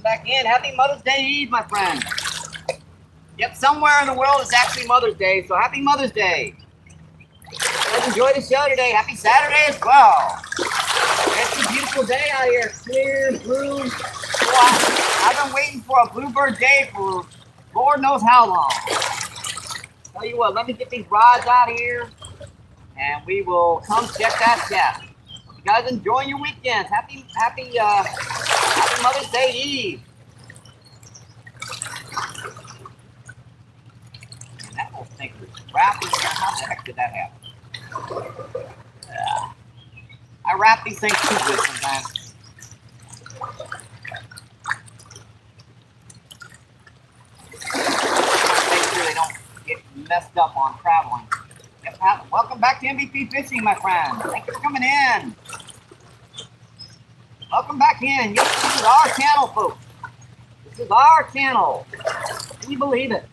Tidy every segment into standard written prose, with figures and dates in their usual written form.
back in. Happy Mother's Day Eve, my friend. Yep, somewhere in the world it's actually Mother's Day, so happy Mother's Day. Let's enjoy the show today. Happy Saturday as well. It's a beautiful day out here. Clear, blue. I've been waiting for a bluebird day for Lord knows how long. Tell you what, let me get these rods out here, and we will come check that shaft. You guys enjoying your weekends. Happy Mother's Day Eve. And that whole thing was wrapping. How the heck did that happen? I wrap these things too good sometimes. Make sure they don't get messed up on traveling. Welcome back to MBP Fishing, my friend. Thank you for coming in. Welcome back in. Yes, this is our channel, folks. This is our channel. Can you believe it?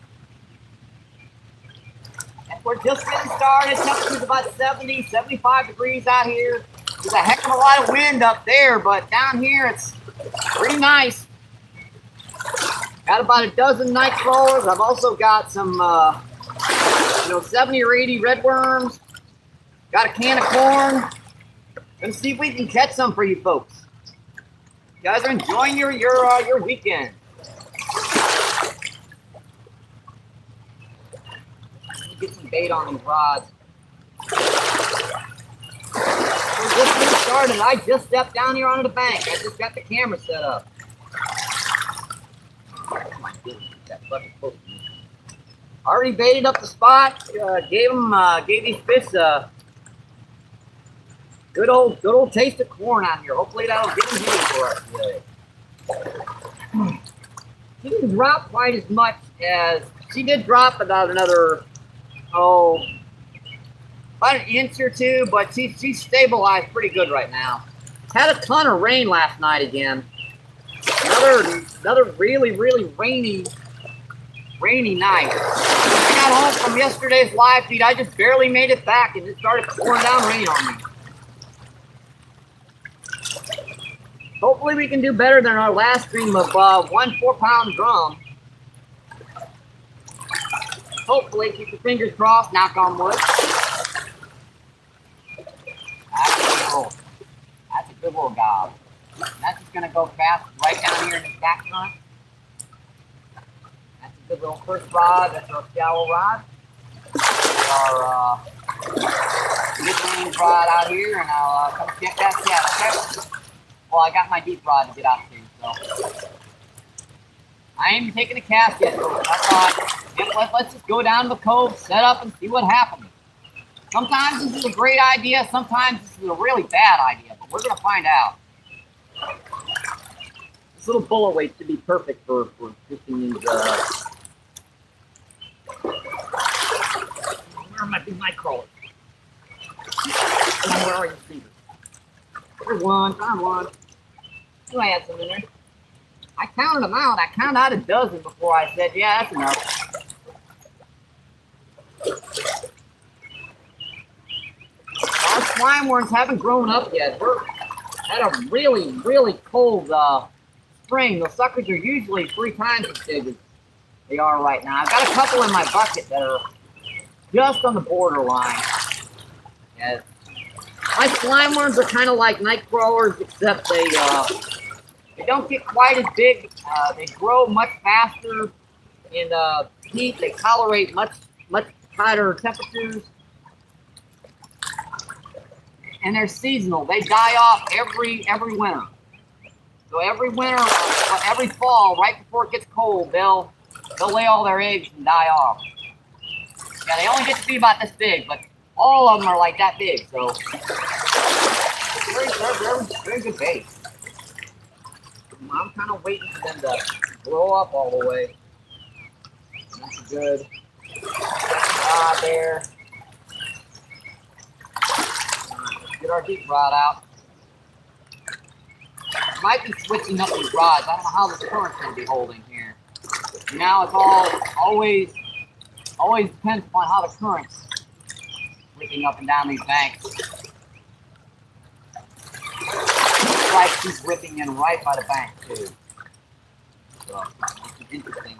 And we're just getting started. Temperature's about 70, 75 degrees out here. There's a heck of a lot of wind up there, but down here it's pretty nice. Got about a dozen night crawlers. I've also got some 70 or 80 red worms. Got a can of corn. Gonna see if we can catch some for you folks. You guys are enjoying your weekend. Let me get some bait on these rods. We're just getting started. I just stepped down here onto the bank. I just got the camera set up. Oh my goodness, that fucking close. Already baited up the spot. Gave these fish a good old taste of corn out here. Hopefully that'll get them hitting for us today. She didn't drop quite as much as she did. Drop about another about an inch or two, but she's stabilized pretty good right now. Had a ton of rain last night again. Another really rainy night. I got home from yesterday's live feed. I just barely made it back and it started pouring down rain on me. Hopefully we can do better than our last stream of 1 4-pound drum. Hopefully, keep your fingers crossed, knock on wood. That's a good little gob. That's just gonna go fast right down here in the back front. That's a good little first rod. That's our shallow rod. Our mid-range rod out here, and I'll come check that shadow. Okay? Well, I got my deep rod to get out to, so I ain't even taking a cast yet. So I thought, let's just go down to the cove, set up, and see what happens. Sometimes this is a great idea. Sometimes this is a really bad idea, but we're gonna find out. This little bullet weight should be perfect for fishing these. Where are my big night crawlers? Where are your fingers? There's one. Found one. Oh, I had some in there. I counted them out. I counted out a dozen before I said, yeah, that's enough. Our slime worms haven't grown up yet. We're at a really cold spring. Those suckers are usually 3 times as big as they are right now. I've got a couple in my bucket that are just on the borderline. Yes. My slime worms are kind of like night crawlers, except they don't get quite as big. They grow much faster in heat. They tolerate much hotter temperatures, and they're seasonal. They die off every winter. So every winter, every fall, right before it gets cold, they'll lay all their eggs and die off. Yeah, they only get to be about this big, but all of them are like that big. So very good bait. I'm kind of waiting for them to grow up all the way. That's good. Rod there. Let's get our deep rod out. Might be switching up these rods. I don't know how this current's going to be holding here. Now it's always depends upon how the current's whipping up and down these banks. Like she's whipping in right by the bank too. So it's interesting.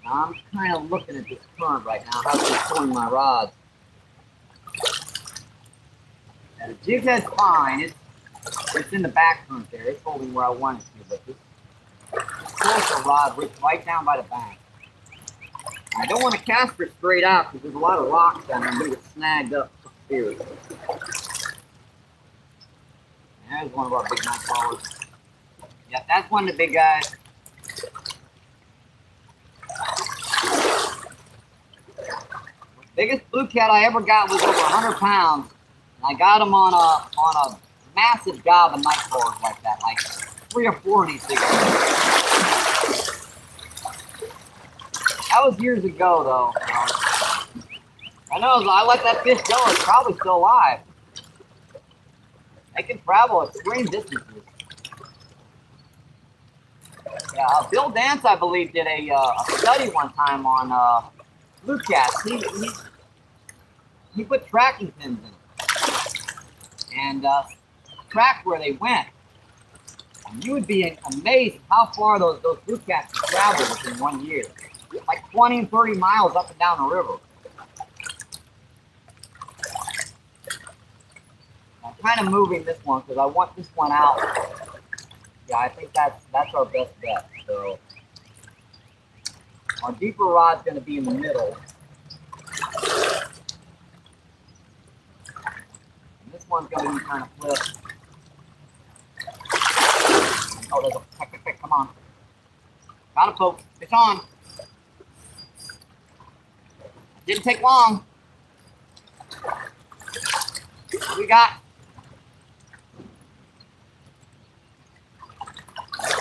Now, I'm kind of looking at this current right now, how it's pulling my rods. And the jig head's fine. It's in the back current there. It's holding where I want it to, but this pulls the rod right down by the bank. I don't want to cast her straight out because there's a lot of rocks down there. I'm going to get snagged up here. There's one of our big night crawlers. Yeah, that's one of the big guys. The biggest blue cat I ever got was over 100 pounds. And I got him on a massive gob of night crawlers like that, like 3 or 4 of these things. That was years ago, though. I know, I let that fish go. It's probably still alive. They can travel extreme distances. Yeah, Bill Dance, I believe, did a study one time on blue cats. He put tracking pins in and tracked where they went. And you would be amazed how far those blue cats can travel within 1 year. Like 20 and 30 miles up and down the river. I'm kind of moving this one because I want this one out. Yeah, I think that's our best bet. So our deeper rod's going to be in the middle. And this one's going to be kind of flipped. Oh, there's a pick. Come on. Got a poke. It's on. Didn't take long. What we got?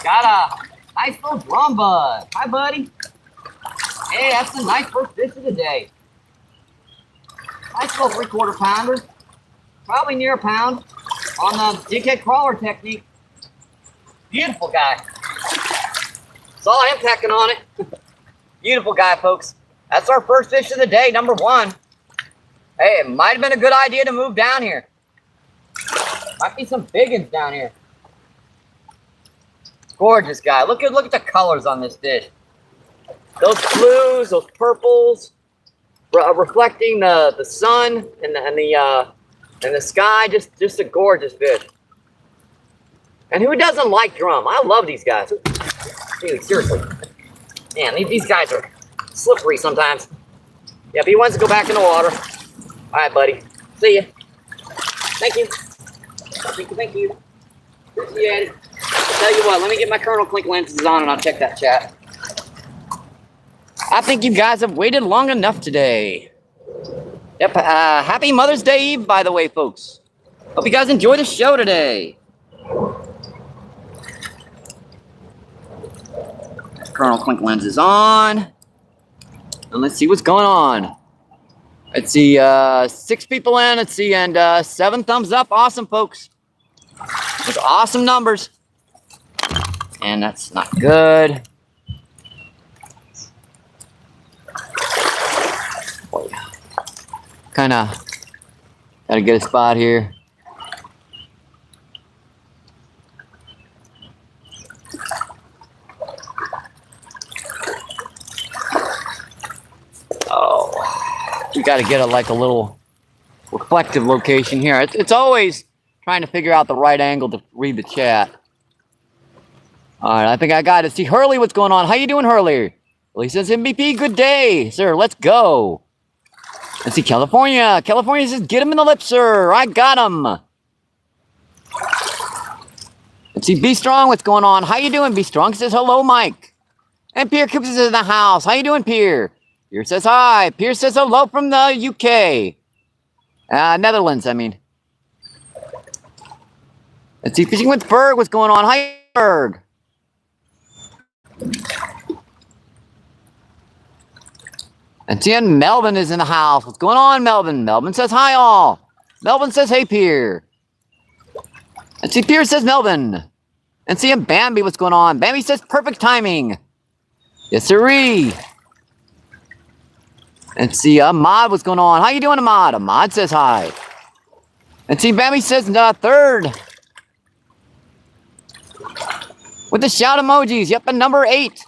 Got a nice little drum bud. Hi, buddy. Hey, that's a nice first fish of the day. Nice little 3/4 pounder. Probably near a pound on the jig head crawler technique. Beautiful guy. Saw him pecking on it. Beautiful guy, folks. That's our first fish of the day, number 1. Hey, it might have been a good idea to move down here. Might be some big ones down here. Gorgeous guy. Look at the colors on this fish. Those blues, those purples, reflecting the sun and the sky. Just a gorgeous fish. And who doesn't like drum? I love these guys. Dude, seriously. Man, these guys are slippery sometimes. Yeah, if he wants to go back in the water. All right, buddy. See ya. Thank you. Thank you. Appreciate it. Tell you what, let me get my Colonel Clink lenses on and I'll check that chat. I think you guys have waited long enough today. Yep, happy Mother's Day Eve, by the way, folks. Hope you guys enjoy the show today. Colonel Clink lenses on. And let's see what's going on. Let's see, 6 people in, let's see, and 7 thumbs up. Awesome, folks. Those awesome numbers. And that's not good. Kind of gotta get a spot here. Oh, we gotta get a little reflective location here. It's always trying to figure out the right angle to read the chat. All right, I think I got it. See, Hurley, what's going on? How you doing, Hurley? Well, he says, MVP, good day, sir. Let's go. Let's see, California. California says, get him in the lip, sir. I got him. Let's see, Be Strong, what's going on? How you doing, Be Strong? Says, hello, Mike. And Pierre Coops is in the house. How you doing, Pierre? Pierre says, hi. Pierre says, hello from the UK. Netherlands, I mean. Let's see, Fishing with Berg, what's going on? Hi, Berg. And TN Melvin is in the house. What's going on, Melvin? Melvin says hi all. Melvin says hey Pierre. And see Pierre says Melvin. And CM Bambi, what's going on? Bambi says perfect timing. Yes, sirree. And see, Ahmad, what's going on? How you doing, Ahmad? Ahmad says hi. And see, Bammy says third. With the shout emojis. Yep, and number 8.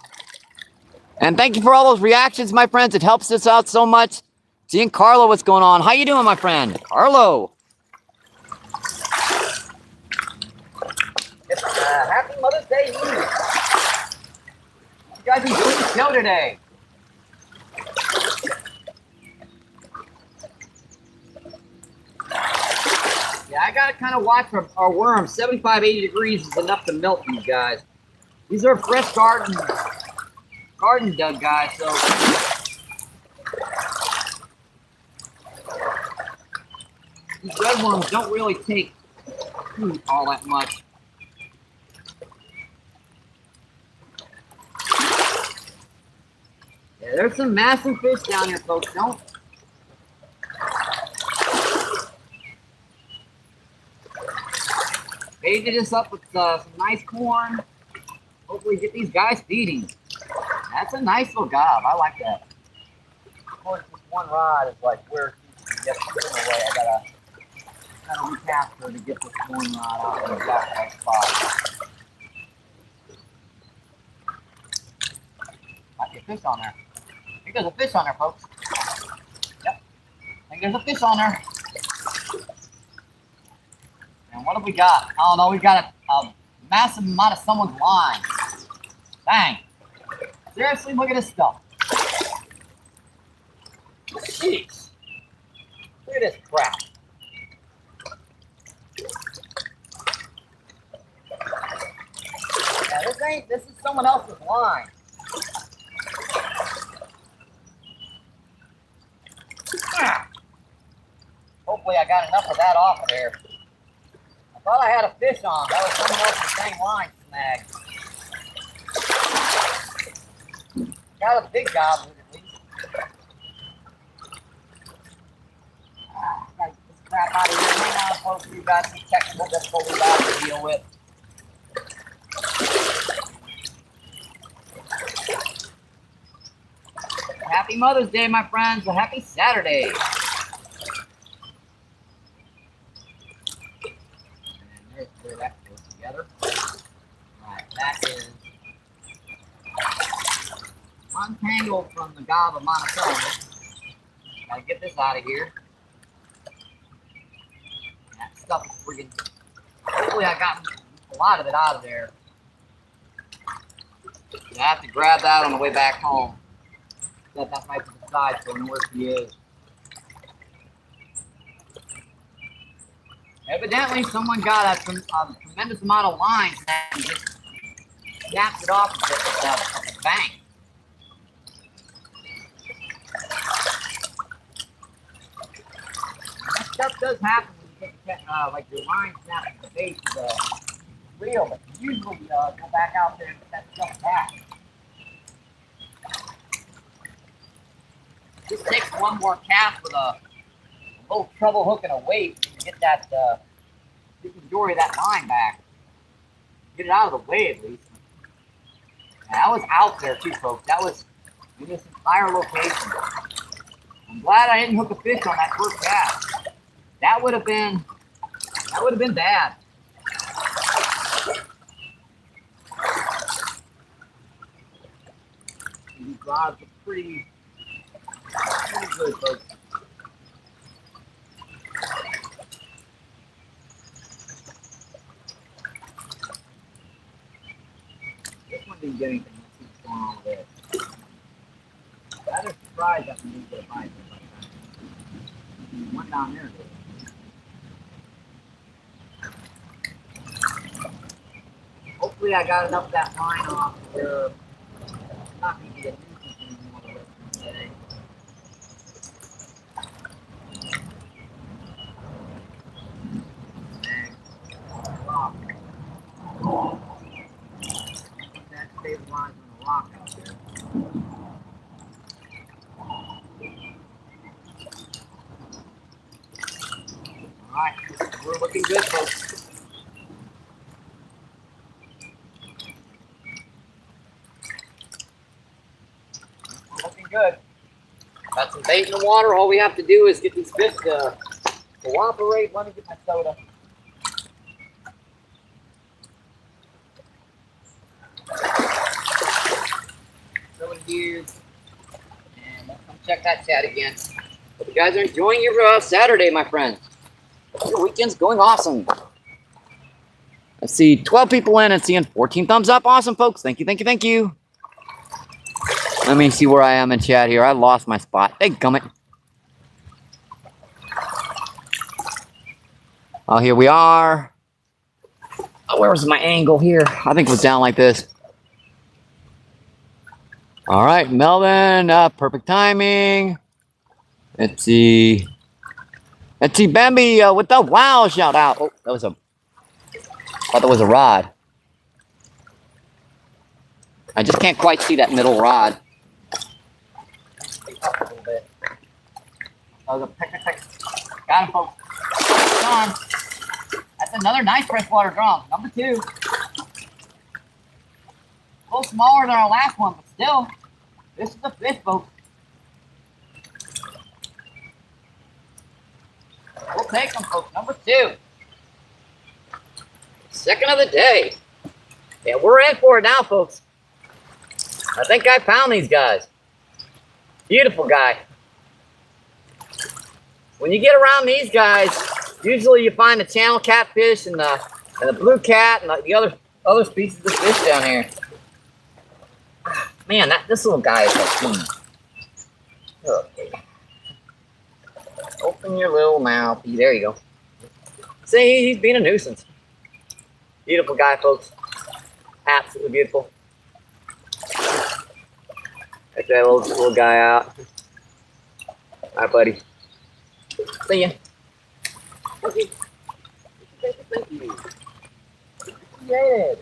And thank you for all those reactions, my friends. It helps us out so much. Seeing Carlo, what's going on? How you doing, my friend? Carlo. Happy Mother's Day Eve. You guys enjoyed the show today. Yeah, I gotta kind of watch our worms. 75, 80 degrees is enough to melt these guys. These are fresh garden dug guys, so these red worms don't really take food all that much. Yeah, there's some massive fish down here, folks. Don't. Baited this up with some nice corn. Hopefully get these guys feeding. That's a nice little gob. I like that. Of course, this one rod is like where it gets away. I gotta recast her to get this one rod out in the exact right spot. Might be a fish on there. I think there's a fish on there, folks. Yep. I think there's a fish on there. And what have we got? Oh no, we got a massive amount of someone's line. Dang. Seriously, look at this stuff. Jeez. Look at this crap. Yeah, this is someone else's line. Hopefully I got enough of that off of there. I thought I had a fish on. That was someone else's same line snag. Got a big gob with it, at least. Gotta get this crap out of here. Hang on, folks. We've got some technical difficulties I have to deal with. Happy Mother's Day, my friends. A happy Saturday. And there's where that goes together. Alright, that is untangled from the gob of Monticello. Gotta get this out of here. That stuff is friggin'. Hopefully, I got a lot of it out of there. I have to grab that on the way back home. That might be the side so I know where she is. Evidently, someone got a tremendous amount of lines and just snapped it off with a bang. That stuff does happen when you get like your line snapped at the base of the reel, but usually go back out there and get that stuff back. Just takes one more cast with a little trouble hooking a weight to get that the majority of that line back. Get it out of the way at least. And that was out there too, folks. That was in this entire location. I'm glad I didn't hook a fish on that first cast. That would have been bad. These rods are pretty good, folks. This one didn't get anything. Let's see what's going on with it. Rather surprised that we didn't get a bite. One down there. Hopefully I got enough of that line off where I'm not going to get a nuisance anymore the rest of the day. That stabilizes on the rock out there. Alright, we're looking good, folks. good. Got some bait in the water. All we have to do is get these fish to cooperate. Let me get my soda. Soda here. And let's come check that chat again. Hope you guys are enjoying your Saturday, my friends. Your weekend's going awesome. Let's see, 12 people in and seeing 14 thumbs up. Awesome, folks. Thank you, thank you, thank you. Let me see where I am in chat here. I lost my spot. Hey, gummit. Oh, here we are. Oh, where was my angle here? I think it was down like this. All right, Melvin. Perfect timing. Let's see. Let's see, Bambi with the wow shout out. Oh, that was a... I thought that was a rod. I just can't quite see that middle rod. Up a little bit. That was a pick. Got him, folks. Come on. That's another nice freshwater drum. Number 2. A little smaller than our last one, but still, this is the fish, folks. We'll take them, folks. Number 2. Second of the day. Yeah, we're in for it now, folks. I think I found these guys. Beautiful guy. When you get around these guys, usually you find the channel catfish and the blue cat and the other species of fish down here. Man, this little guy is a team. Okay. Open your little mouth. There you go. See, he's being a nuisance. Beautiful guy, folks. Absolutely beautiful. Check that little guy out. All right, buddy. See ya. Thank you. Thank you. Yeah.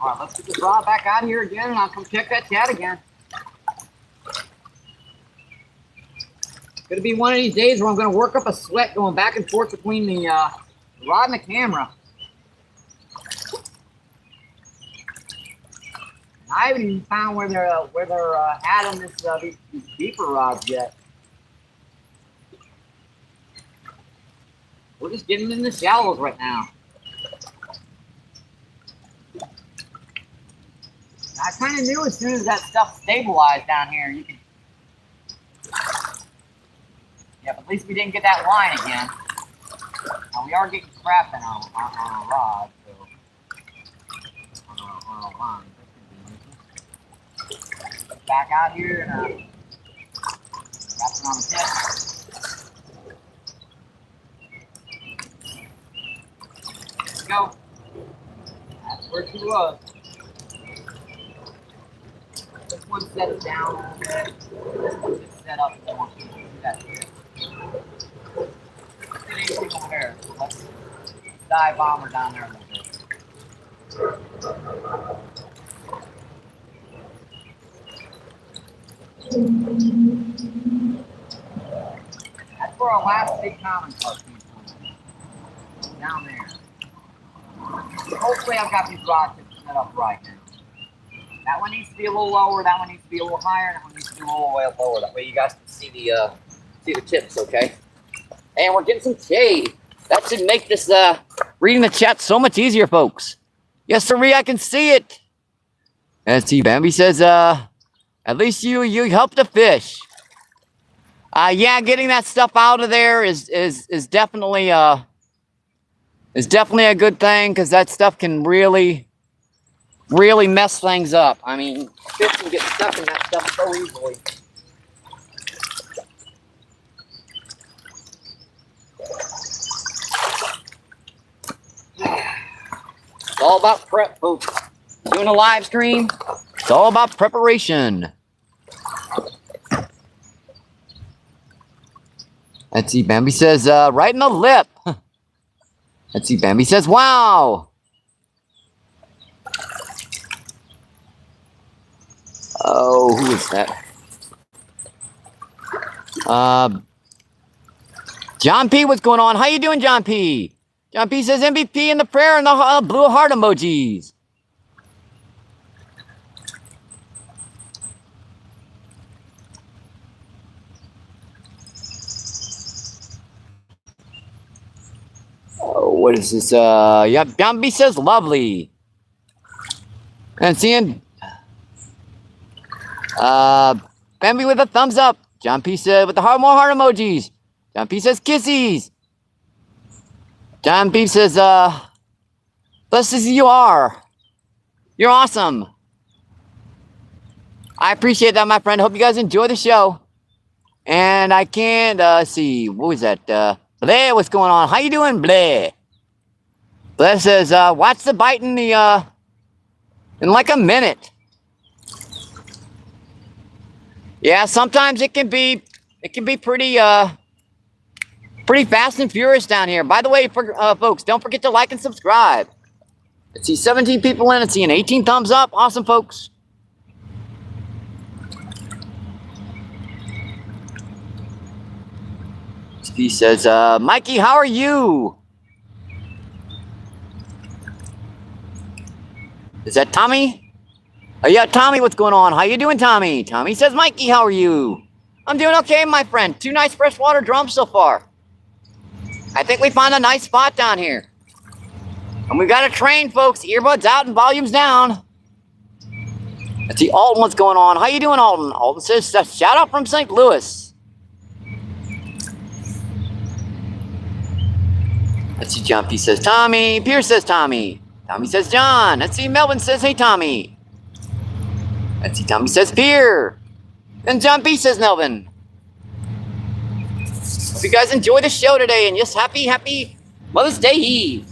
All right, let's get this rod back out here again, and I'll come check that chat again. Gonna be one of these days where I'm gonna work up a sweat going back and forth between the rod and the camera. And I haven't even found where they're at on these deeper rods yet. We're just getting in the shallows right now. I kind of knew as soon as that stuff stabilized down here, you could. Yeah, but at least we didn't get that line again. Now we are getting crap in on our rod, so on our line. Back out here and wrap it on the tip. Let's go. That's where she was. This one sets down a little bit. This one just set up more. That's it. Anything over there. So let's dive bomber down there a little bit. That's where our last big common carp came from. Down there. Hopefully I've got these rod tips set up right now. That one needs to be a little lower, that one needs to be a little higher, and that one needs to be a little way lower. That way you guys can see the tips, okay? And we're getting some shade. That should make this reading the chat so much easier, folks. Yes, sirree, I can see it. And see, Bambi says, at least you helped the fish. Yeah, getting that stuff out of there is definitely a good thing, because that stuff can really mess things up. I mean, fish can get stuck in that stuff so easily. It's all about prep, folks. Doing a live stream, it's all about preparation. Let's see, Bambi says, right in the lip. Let's see, Bambi says, wow. Oh, who is that? John P, what's going on? How you doing, John P? John P says MVP in the prayer and the blue heart emojis. What is this? Yeah, John B says lovely. And seeing Bambi with a thumbs up. John P said with the more heart emojis. John P says kissies. John P says, blessed as you are. You're awesome. I appreciate that, my friend. Hope you guys enjoy the show. And I can't see. What was that? Blair, what's going on? How you doing, Blair? Blair says, watch the bite in the in like a minute. Yeah, sometimes it can be pretty pretty fast and furious down here. By the way, folks, don't forget to like and subscribe. Let's see, 17 people in. Let's see, 18 thumbs up. Awesome, folks. He says, Mikey, how are you? Is that Tommy? Oh, yeah, Tommy, what's going on? How you doing, Tommy? Tommy says, Mikey, how are you? I'm doing okay, my friend. 2 nice freshwater drums so far. I think we found a nice spot down here. And we got a train, folks. Earbuds out and volumes down. Let's see, Alton, what's going on? How you doing, Alton? Alton says, shout out from St. Louis. Let's see, John P says Tommy. Pierce says Tommy. Tommy says John. Let's see, Melvin says, hey, Tommy. Let's see, Tommy says Pierre. Then John P says Melvin. Hope you guys enjoy the show today. And yes, happy Mother's Day Eve.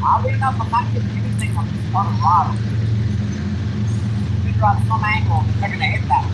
Oddly enough, I'm not getting anything on this front rod. Figure out some angle if they're going to hit that.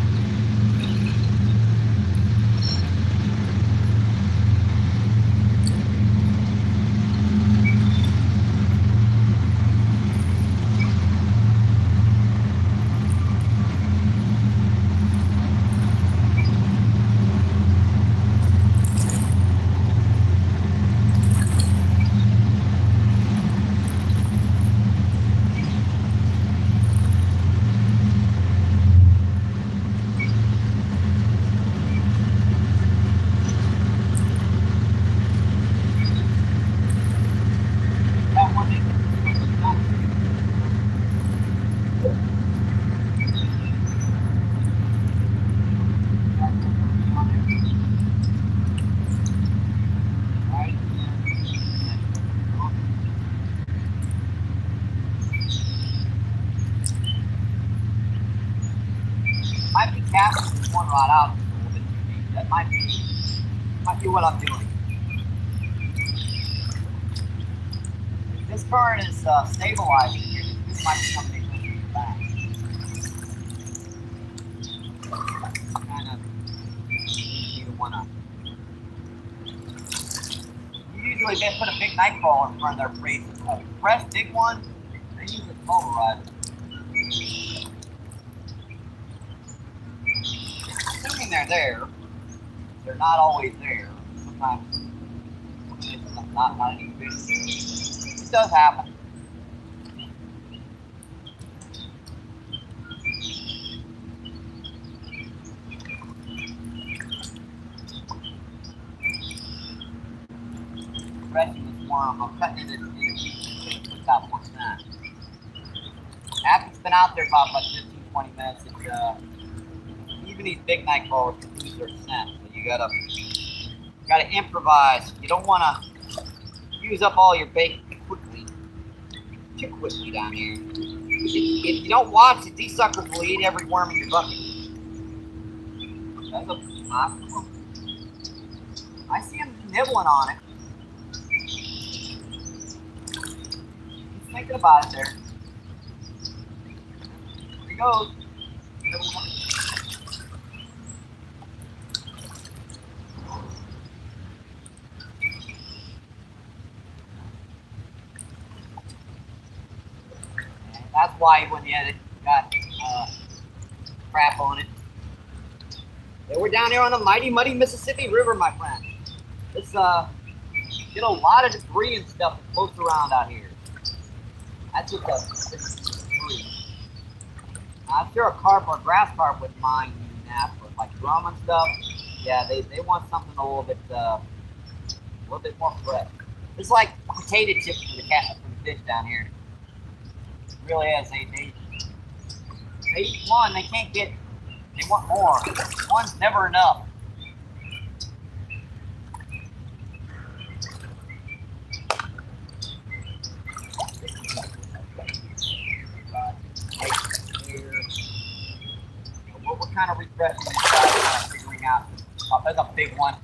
Might be casting this one rod out just a little bit too deep. That might be what I'm doing. If this current is stabilizing here, this might be something to do back. Kind of, you wanna. Usually they put a big night crawler in front of their brace. A fresh big one, they use a smaller rod. Assuming they're there, they're not always there. Sometimes it's not any fish. It does happen. Stretching this worm, I'm cutting it into pieces to put out more scent. After it's been out there about 15-20 minutes, even these big night crawlers can lose their scent. So you gotta improvise. You don't want to use up all your bait too quickly down here. If you don't watch it, these suckers will eat every worm in your bucket. That's a possible. I see him nibbling on it. He's thinking about it there. There he goes. That's why when it got crap on it. Yeah, we're down here on the mighty muddy Mississippi River, my friend. It's get a lot of debris and stuff that floats around out here. That's just a debris. I'm sure a carp or grass carp wouldn't mind using that, but like drum and stuff, yeah, they want something a little bit more fresh. It's like potato chips for the fish down here. It really is. They eat one, they can't get. They want more. One's never enough. We're kind of refreshing inside, figuring out. Oh, there's a big one.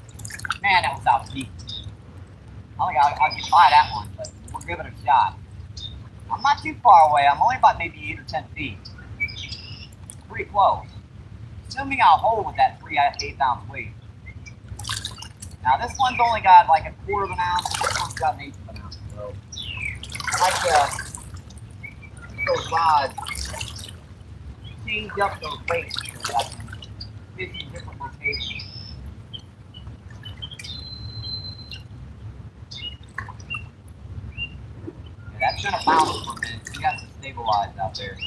Man, that was out deep. I think I'll get by that one, but we'll give it a shot. I'm not too far away. I'm only about maybe 8 or 10 feet. Pretty close. Assuming I'll hold with that 3/8 ounce weight. Now this one's only got like 1/4 ounce. This one's got 1/8 ounce. So I like those rods change up those weights so that I can fish in different locations. Yeah, that's gonna bounce for a minute. You got to stabilize out there.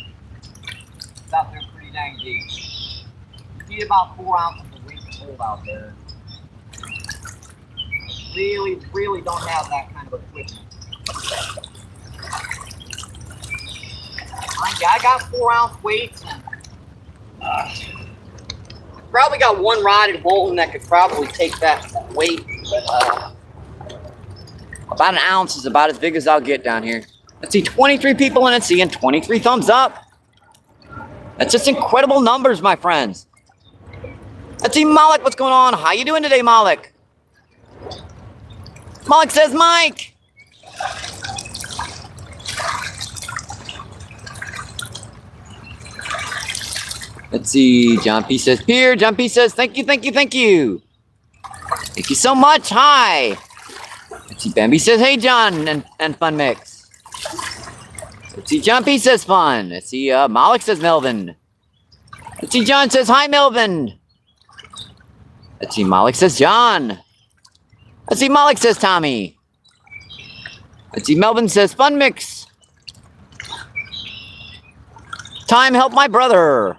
It's out there pretty dang deep. You need about 4 ounces of weight to hold out there. Really don't have that kind of equipment. I got 4 ounce weights and probably got one rod in Bolton that could probably take that weight, but about 1 ounce is about as big as I'll get down here. Let's see, 23 people in it, seeing 23 thumbs up. That's just incredible numbers, my friends. Let's see, Malik, what's going on? How you doing today, Malik? Malik says, Mike. Let's see, John P says, Pierre. John P says, thank you. Thank you so much. Hi. Let's see, Bambi says, hey, John, and Fun Mix. Let's see, John P says, fun. Let's see, Malik says, Melvin. Let's see, John says, hi, Melvin. Let's see, Malik says, John. Let's see, Malik says, Tommy. Let's see, Melvin says, Fun Mix. Time, help my brother.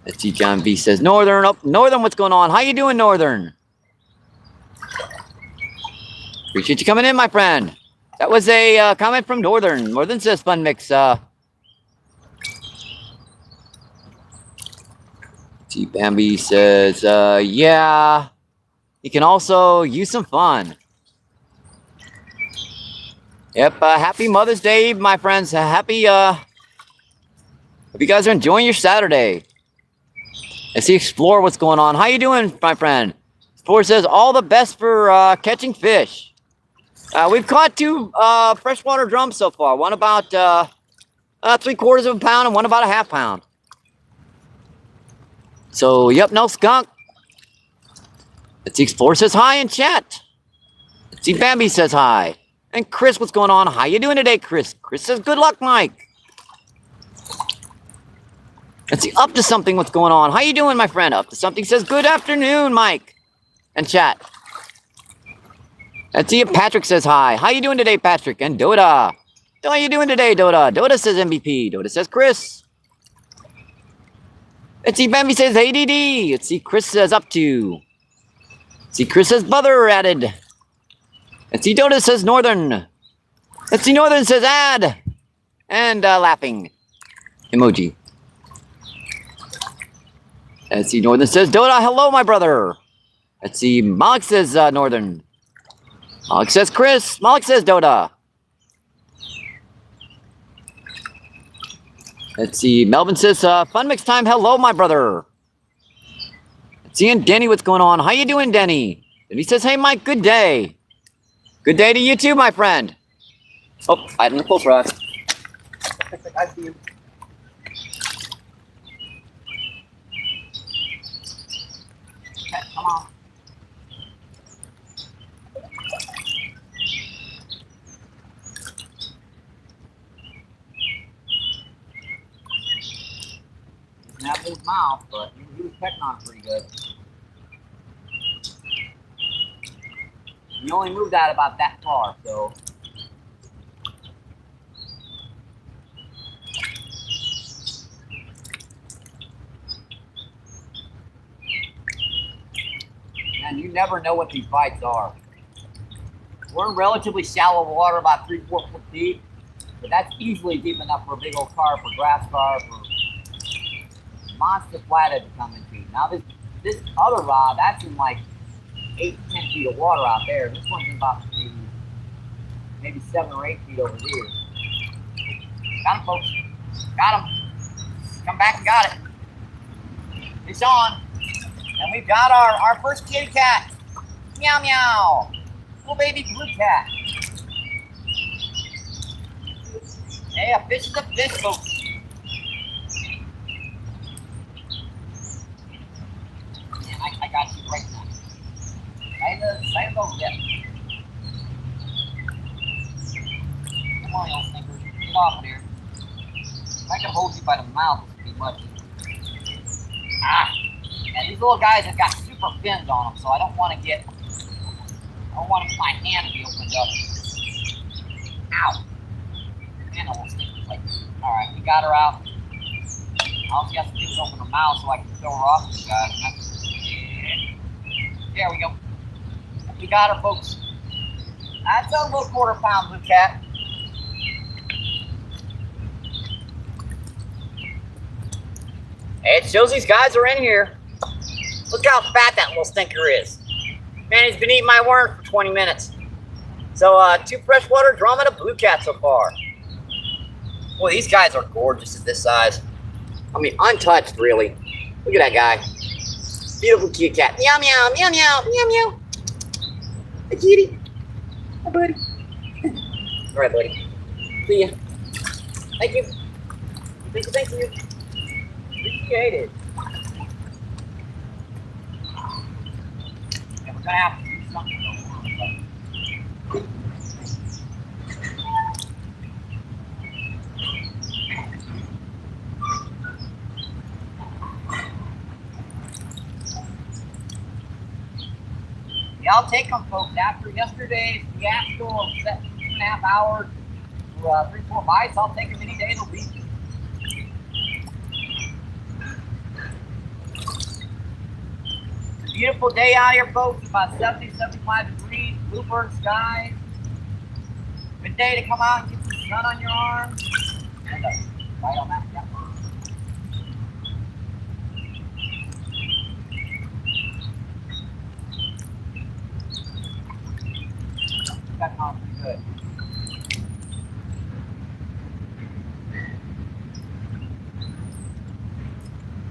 Let's see, John V says, Northern. Oh, Northern, what's going on? How you doing, Northern? Appreciate you coming in, my friend. That was a comment from Northern. Northern says, Fun Mix. T. Bambi says, yeah, you can also use some fun. Yep, happy Mother's Day, my friends. Happy, hope you guys are enjoying your Saturday. Let's see, Explore, what's going on? How you doing, my friend? Explore says, all the best for catching fish. We've caught 2 freshwater drums so far. One about 3/4 pound and one about 1/2 pound. So, yep, no skunk. Let's see, Explorer says hi in chat. Let's see, Bambi says hi. And Chris, what's going on? How you doing today, Chris? Chris says, good luck, Mike. Let's see, Up to Something, what's going on? How you doing, my friend? Up to Something says, good afternoon, Mike. And chat. Let's see if Patrick says hi. How you doing today, Patrick? And Dota. How you doing today, Dota? Dota says MVP. Dota says Chris. Let's see, Bambi says ADD. Let's see, Chris says up to. Let's see, Chris says brother added. Let's see, Dota says Northern. Let's see, Northern says add. And laughing emoji. Let's see, Northern says Dota, hello, my brother. Let's see, Malik says Northern. Malik says Chris. Malik says Dota. Let's see, Melvin says, Fun Mix time, hello, my brother. Let's see, and Denny, what's going on? How you doing, Denny? Denny says, hey, Mike, good day. Good day to you too, my friend. Oh, I had an full rod. I see you. Okay, come on. that was his mouth, but he was pecking on it pretty good. He only moved out about that far, so. Man, you never know what these bites are. We're in relatively shallow water, about 3-4 foot deep, but that's easily deep enough for a big old carp or grass carp or monster flathead to come into. Now this other rod, that's in like 8 to 10 feet of water out there. This one's in about maybe 7 or 8 feet over here. Got him, folks. Got him. Come back and got it. It's on. And we've got our first kitty cat. Meow meow. Little baby blue cat. Hey, a fish is a fish, folks. Man, I got you right now. Right over there. Come on, you old stinker. Get off of there. If I can hold you by the mouth, this would be much easier. Ah! And these little guys have got super fins on them, so I don't want my hand to be opened up. Ow! Man, the little stinker's like, alright, we got her out. All she has to do is open her mouth so I can throw her off to you guys. There we go. We got her, folks. That's a little quarter-pound blue cat. It shows these guys are in here. Look how fat that little stinker is. Man, he's been eating my worm for 20 minutes. So, 2 freshwater drum and a blue cat so far. Boy, these guys are gorgeous at this size. I mean, untouched, really. Look at that guy. Beautiful kitty cat. Meow, meow, meow, meow, meow, meow. Hey, kitty. Hi, buddy. All right, buddy. See ya. Thank you. Thank you. Appreciate it. Yeah, we're gonna have to do something. Yeah, I'll take them, folks. After yesterday's fiasco of 2.5 hours for 3-4 bites, I'll take them any day of the week. Beautiful day out here, folks. About 70, 75 degrees, bluebird skies. Good day to come out and get some sun on your arms. And right on that. Yep. Got on pretty good.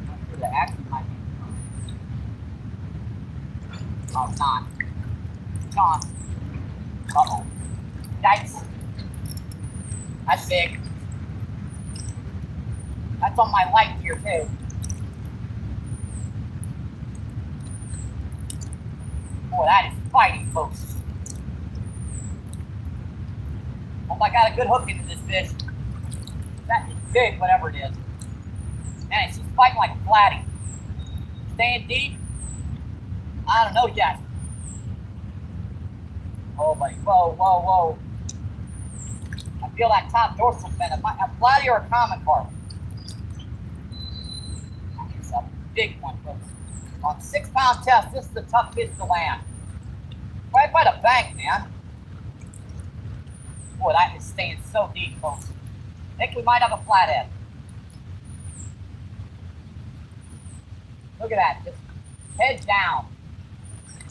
I'm sure the action might be. Oh, it's not. It's on. Uh-oh. Yikes. That's big. That's on my light here, too. Boy, that is fighting, folks. Hope I got a good hook into this fish. That is big, whatever it is. Man, she's fighting like a flatty. Staying deep. I don't know yet. Oh, buddy. Whoa, whoa, whoa. I feel that top dorsal fin. A flatty or a common carp? It's a big one, folks. On 6-pound test, this is the tough fish to land. Right by the bank, man. Boy, that is staying so deep, folks. I think we might have a flathead. Look at that. Just head down.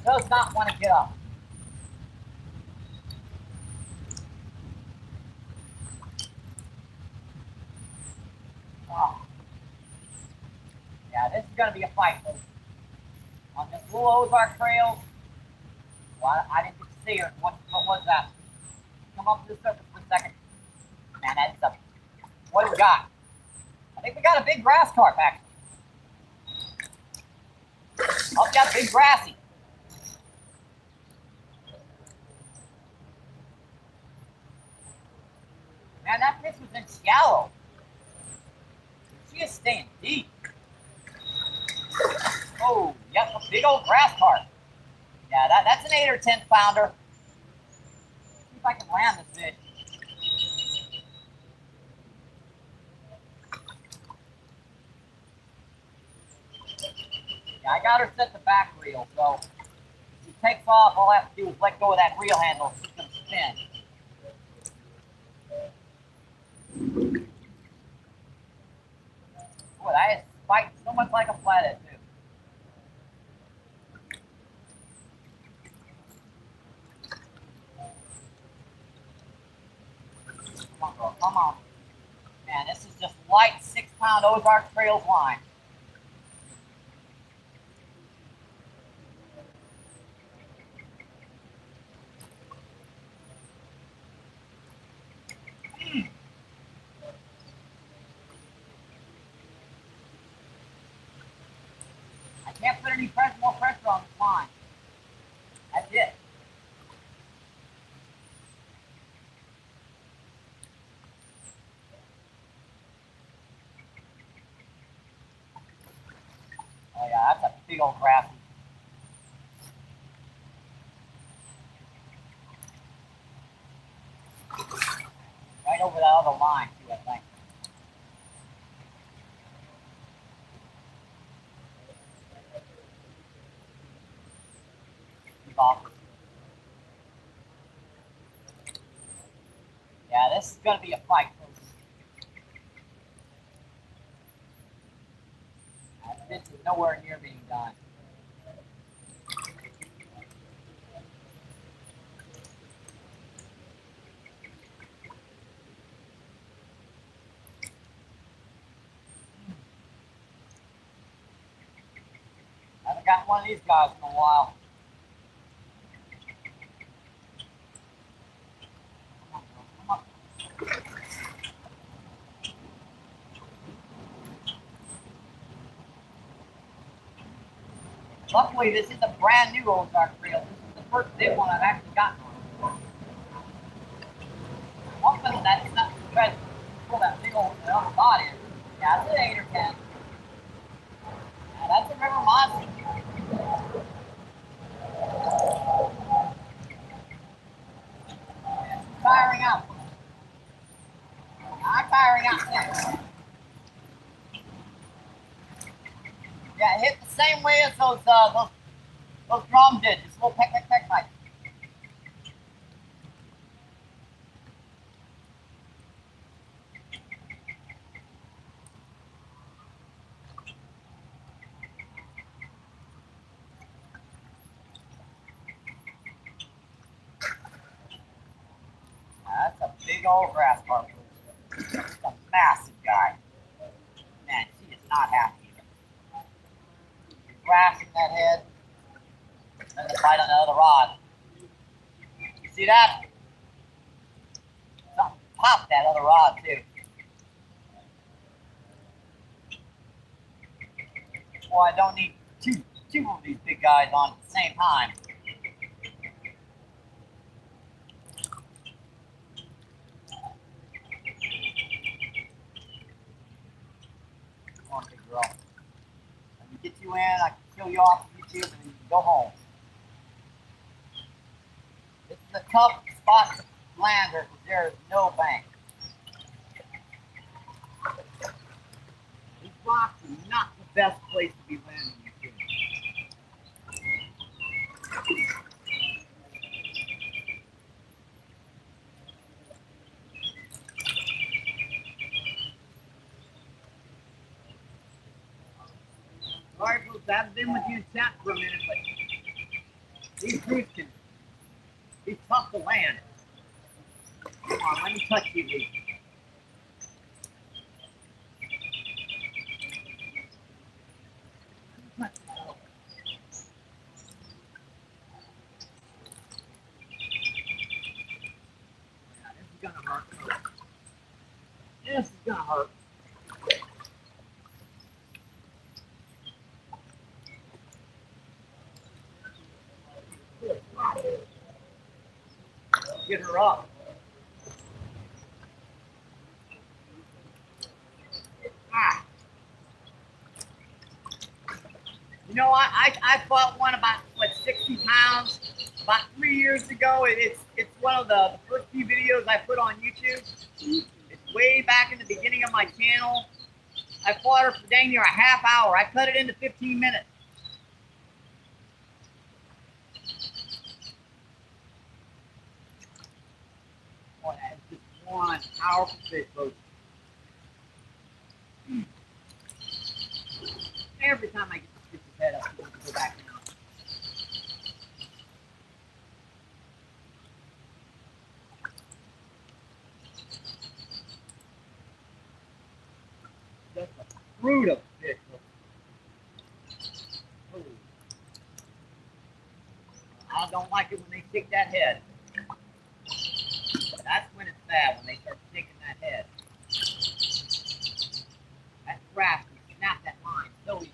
Does not want to get up. Oh. Yeah, this is going to be a fight, folks. On this little Ozark Trail. Well, I didn't get to see her. What was that? Come up to the surface for a second. Man, that's a... What do we got? I think we got a big grass carp, actually. Oh, we got a big grassy. Man, that fish was in shallow. She is staying deep. Oh, yep, a big old grass carp. Yeah, that's an 8 or 10 pounder. See if I can land this fish. Yeah, I got her set the back reel, so if she takes off, all I have to do is let go of that reel handle and she's gonna spin. Boy, that is fighting so much like a flathead, too. Come on, girl, come on. Man, this is just light 6-pound Ozark Trails line. I can't put any more pressure on this line. That's it. Oh yeah, that's a big old crappie. Right over that other line too, I think. Keep off. Yeah, this is gonna be a fight, folks. This is nowhere near being done. I haven't gotten one of these guys in a while. Come on, come on. Luckily, this is a brand new Ozark Trail. This is the first big one I've actually gotten on. Hoping that it's not trying to pull that big old other rod in. Yeah, it's an 8 or 10. Yeah, that's a river monster. Yeah, she's firing out. I'm firing out too. Yeah, it hit the same way as those drums did. Just a little peck, peck, peck, like. That's a big old grass carp. It's a massive guy. Man, she is not happy. Grasping that head, and the bite on the other rod. You see that? Something popped that other rod too. Boy, I don't need two of these big guys on at the same time. Come on, big girl. Let me get you in. I can kill you off YouTube, and you can go home. This is a tough spot to land her because there is no bank. These rocks are not the best place to be landing these things. Alright, folks, I haven't been with you in chat for a minute, but these roots can be tough to land. Come on, let me touch you, Lee. Gonna hurt. This is gonna hurt. Get her up. Ah. You know, I fought one about, what, 60 pounds about 3 years ago. It's one of the first few videos I put on YouTube. It's way back in the beginning of my channel. I fought her for dang near a half hour. I cut it into 15 minutes. Boy, that is just one powerful fish, folks. Every time I get this fish's head up, I have to go back down. Just a fruit of fish. Ooh. I don't like it when they stick that head. That's when it's bad, when they start sticking that head. That's crafty. Snap that line so easily.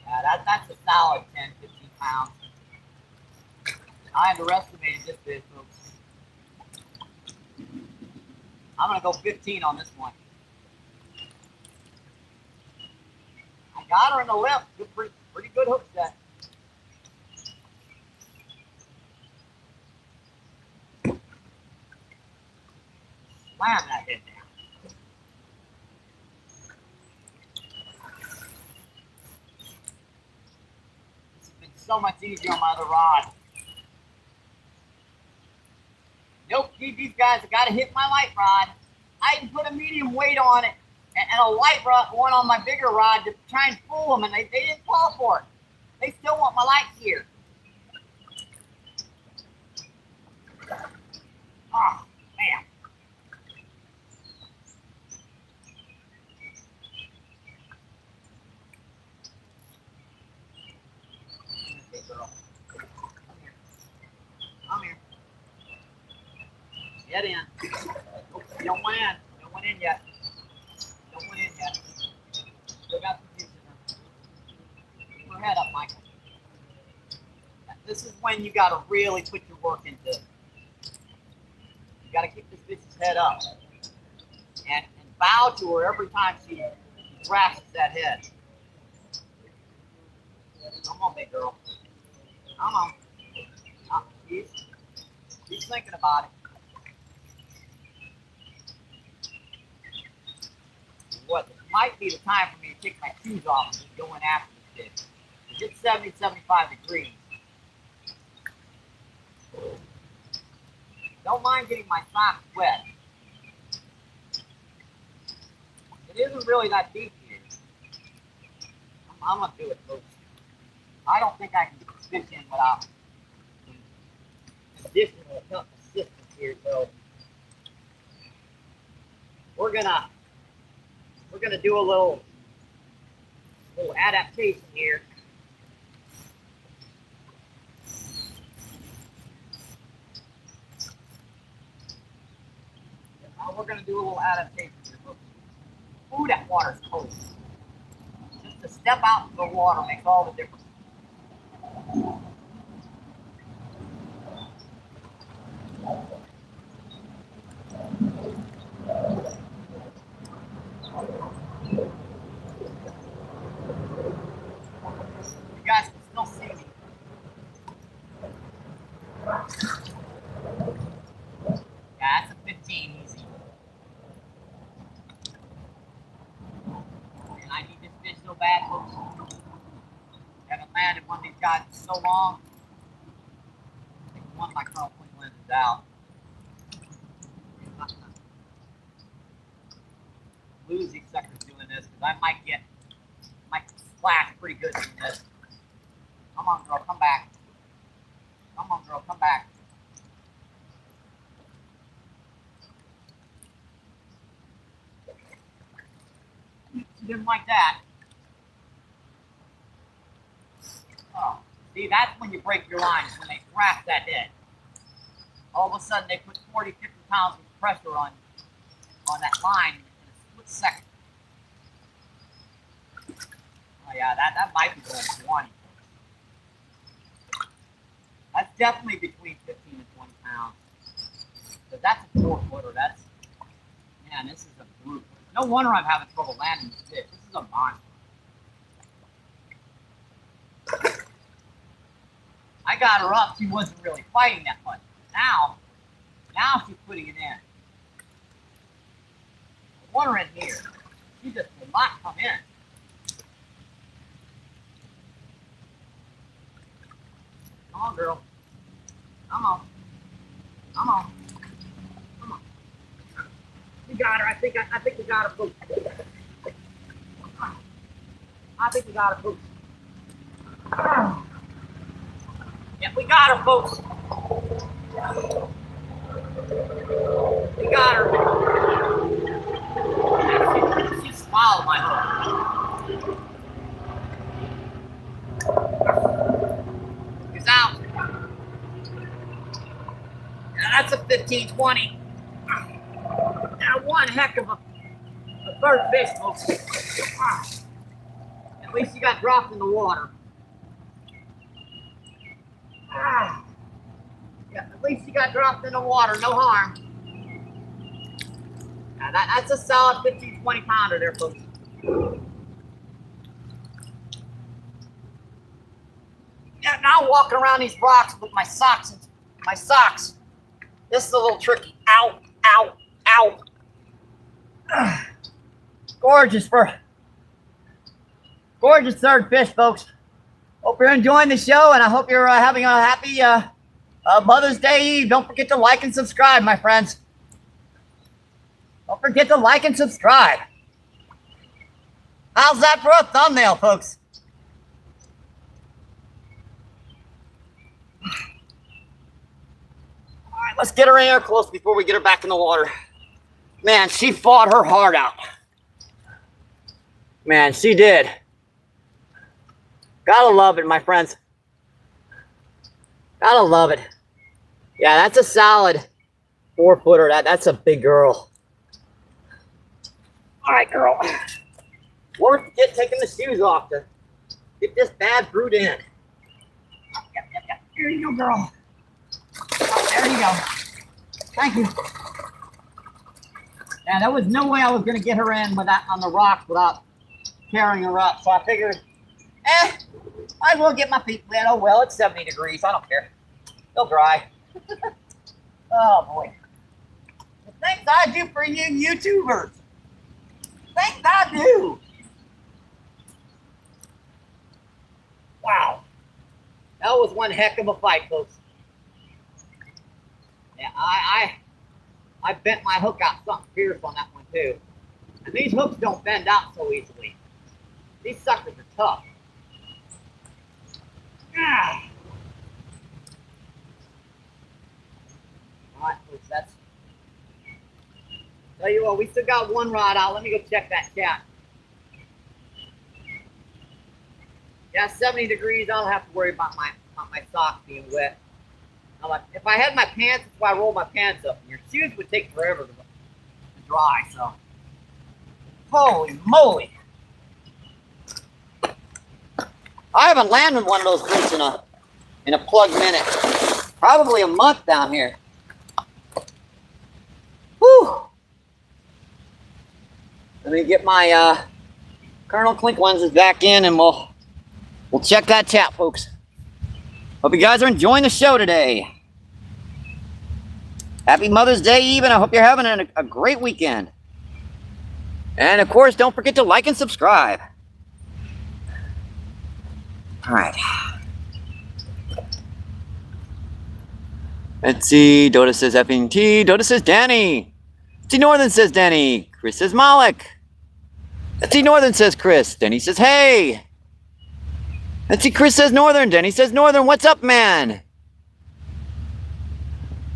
Yeah, that's a solid 10, 15 pounds. I underestimated this fish, folks. I'm going to go 15 on this one. I got her in the lip. Pretty good hook set. Slam that head down. This has been so much easier on my other rod. Nope, these guys have got to hit my light rod. I can put a medium weight on it and a light rod one on my bigger rod to try and fool them, and they didn't fall for it. They still want my light gear. Oh, man. Okay, girl. Come here. Get in. Nope, you don't went in. Don't went in yet. Don't went in yet. Still got some juice in her. Keep her head up, Michael. This is when you got to really put your work into it. You got to keep this fish's head up and bow to her every time she grasps that head. Come on, big girl. Come on. Oh, she's thinking about it. What? This might be the time for me to take my shoes off and just go in after this fish. It's 70, 75 degrees. Don't mind getting my socks wet. It isn't really that deep here. I'm gonna do it, folks. I don't think I can get this fish in without additional help assistance here, so we're gonna do a little adaptation here. We're gonna do a little adaptation here, folks. Ooh, that water's cold. Just to step out into the water makes all the difference. You guys can still see me. Yeah, that's a 15 easy. And I need this fish so bad, folks. Haven't landed one of these guys in so long. I think one of my curl point lenses out. Lose these suckers doing this because I might splash pretty good doing this. Come on, girl, come back. Come on, girl, come back. She didn't like that. Oh, see, that's when you break your lines, when they grasp that head. All of a sudden, they put 40, 50 pounds of pressure on that line in a split second. Oh yeah, that might be going 20. That's definitely between 15 and 20 pounds. But that's a 4-footer. Man, this is a brute. No wonder I'm having trouble landing this fish. This is a monster. I got her up. She wasn't really fighting that much. Now she's putting it in. The water in here. She just will not come in. Come on, girl. Come on. Come on. Come on. We got her. I think we got her, folks. I think we got her, folks. Yeah, we got her, folks. We got her. She swallowed my hook. He's out. Now that's a 15-20. Now one heck of a third fish, folks. At least he got dropped in the water. Yeah, at least he got dropped in the water. No harm. Now that's a solid 15-20 pounder there, folks. Yeah, now I'm walking around these rocks with my socks. This is a little tricky. Ow, ow, ow. Gorgeous third fish, folks. Hope you're enjoying the show, and I hope you're having a happy Mother's Day Eve. Don't forget to like and subscribe, my friends. Don't forget to like and subscribe. How's that for a thumbnail, folks? All right, let's get her in here close before we get her back in the water. Man, she fought her heart out. Man, she did. Gotta love it, my friends. Gotta love it. Yeah, that's a solid 4-footer. That's a big girl. All right, girl. Worth taking the shoes off to get this bad brute in. Yep. Here you go, girl. Oh, there you go. Thank you. Yeah, there was no way I was going to get her in with that on the rocks without carrying her up. So I figured, might as well get my feet wet. Oh, well, it's 70 degrees. I don't care. They'll dry. Oh, boy. The things I do for you YouTubers. Things I do. Wow. That was one heck of a fight, folks. Yeah, I bent my hook out something fierce on that one, too. And these hooks don't bend out so easily. These suckers are tough. Ah. All right, folks, that's... Tell you what, we still got one rod out. Let me go check that cat. Yeah, 70 degrees. I don't have to worry about my socks being wet. Now, like, if I had my pants, that's why I roll my pants up. And your shoes would take forever to dry, so... Holy moly! I haven't landed one of those fish in a plug minute. Probably a month down here. Whew! Let me get my Colonel Klink lenses back in, and we'll check that chat, folks. Hope you guys are enjoying the show today. Happy Mother's Day Eve, and I hope you're having a great weekend. And of course, don't forget to like and subscribe. All right. Let's see. Dota says effing T. Dota says Danny. T Northern says Danny. Chris says Malik. Let's see. Northern says Chris. Danny says hey. Let's see. Chris says Northern. Danny says Northern. What's up, man?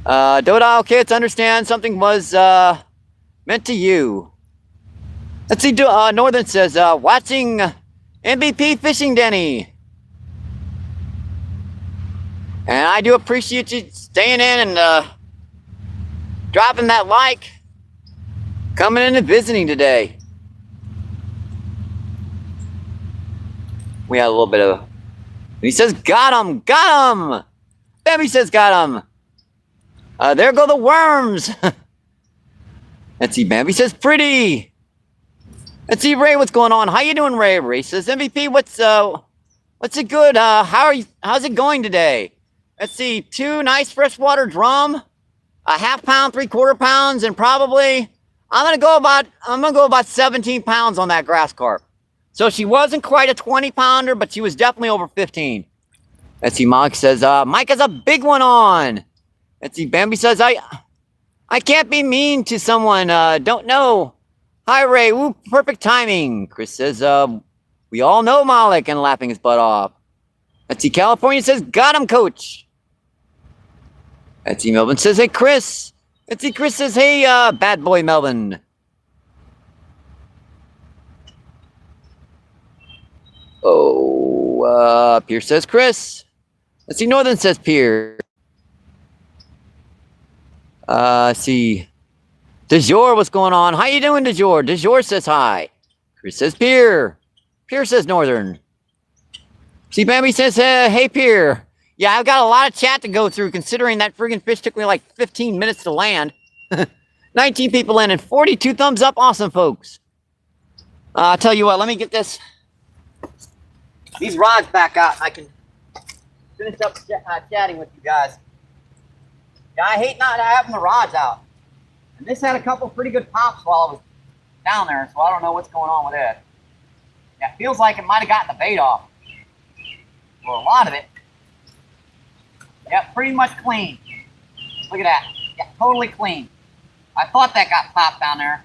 Dota, okay, it's understand something was meant to you. Let's see. Northern says watching MBPFishing, Danny. And I do appreciate you staying in and dropping that like, coming in and visiting today. We had a little bit of... He says, got him, got him. Bambi says, got him. There go the worms. Let's see, Bambi says, pretty. Let's see, Ray, what's going on? How you doing, Ray? Ray says, MVP, what's it good? How's it going today? Let's see, 2 nice freshwater drum, a ½ pound, 3/4 pounds, and probably I'm gonna go about 17 pounds on that grass carp. So she wasn't quite a 20 pounder, but she was definitely over 15. Let's see, Mike says, Mike has a big one on. Let's see, Bambi says, I can't be mean to someone, don't know. Hi, Ray, woo, perfect timing. Chris says, we all know Malik, and laughing his butt off. Let's see, California says, got him, coach. Let's see, Melvin says, hey, Chris. Let's see, Chris says, hey, bad boy, Melvin. Oh, Pierce says, Chris. Let's see, Northern says, Pierce. See. DeJour, what's going on? How you doing, DeJour? DeJour says hi. Chris says, Pierre. Pierre says, Northern. See, Bambi says, hey, Pierre. Yeah, I've got a lot of chat to go through, considering that friggin' fish took me like 15 minutes to land. 19 people in and 42 thumbs up. Awesome, folks. I'll tell you what, let me get these rods back out. I can finish up chatting with you guys. Yeah, I hate not having the rods out. And this had a couple pretty good pops while I was down there, so I don't know what's going on with it. Yeah, it feels like it might have gotten the bait off. Or a lot of it. Yeah, pretty much clean. Look at that. Yeah, totally clean. I thought that got popped down there.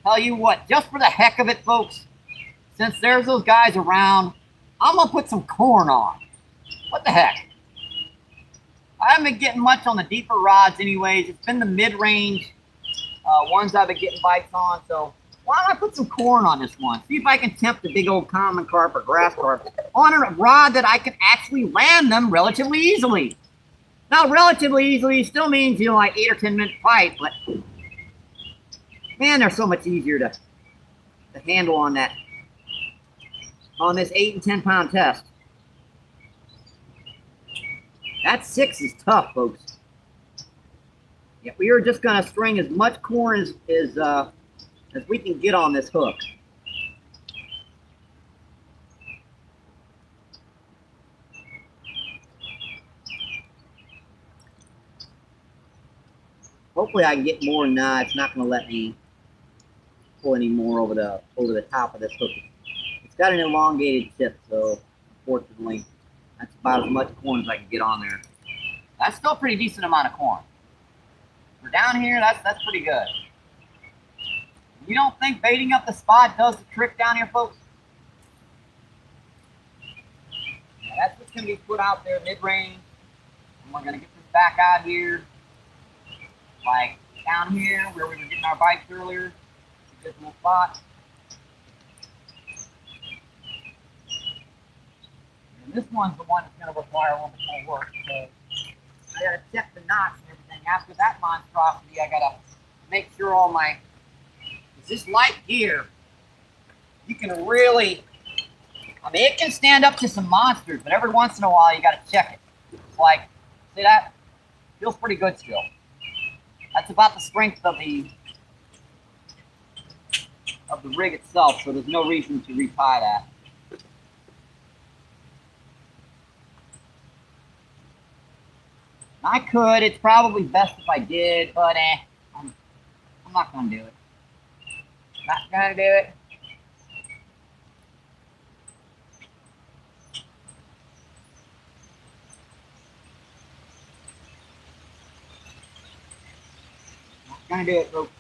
Tell you what, just for the heck of it, folks, since there's those guys around, I'm going to put some corn on. What the heck? I haven't been getting much on the deeper rods anyways. It's been the mid-range ones I've been getting bites on. So why don't I put some corn on this one? See if I can tempt the big old common carp or grass carp on a rod that I can actually land them relatively easily. Now, relatively easily still means, you know, like 8 or 10 minute fight, but man, they're so much easier to handle on that, on this 8 and 10 pound test. That 6 is tough, folks. Yeah, we are just going to string as much corn as we can get on this hook. Hopefully I can get more than that. It's not going to let me pull any more over the top of this hook. It's got an elongated tip, so unfortunately that's about as much corn as I can get on there. That's still a pretty decent amount of corn. For down here, that's pretty good. You don't think baiting up the spot does the trick down here, folks? Yeah, that's what's going to be put out there mid-range. And we're going to get this back out here. Like down here where we were getting our bites earlier. This little spot. And this one's the one that's going to require a little bit more work. So I got to check the knots and everything. After that monstrosity, I got to make sure all my... This light gear, you can really... I mean, it can stand up to some monsters, but every once in a while, you got to check it. It's like, see that? Feels pretty good still. That's about the strength of the rig itself, so there's no reason to retie that. I could. It's probably best if I did, but I'm not going to do it. Not going to do it. Not going to do it, folks.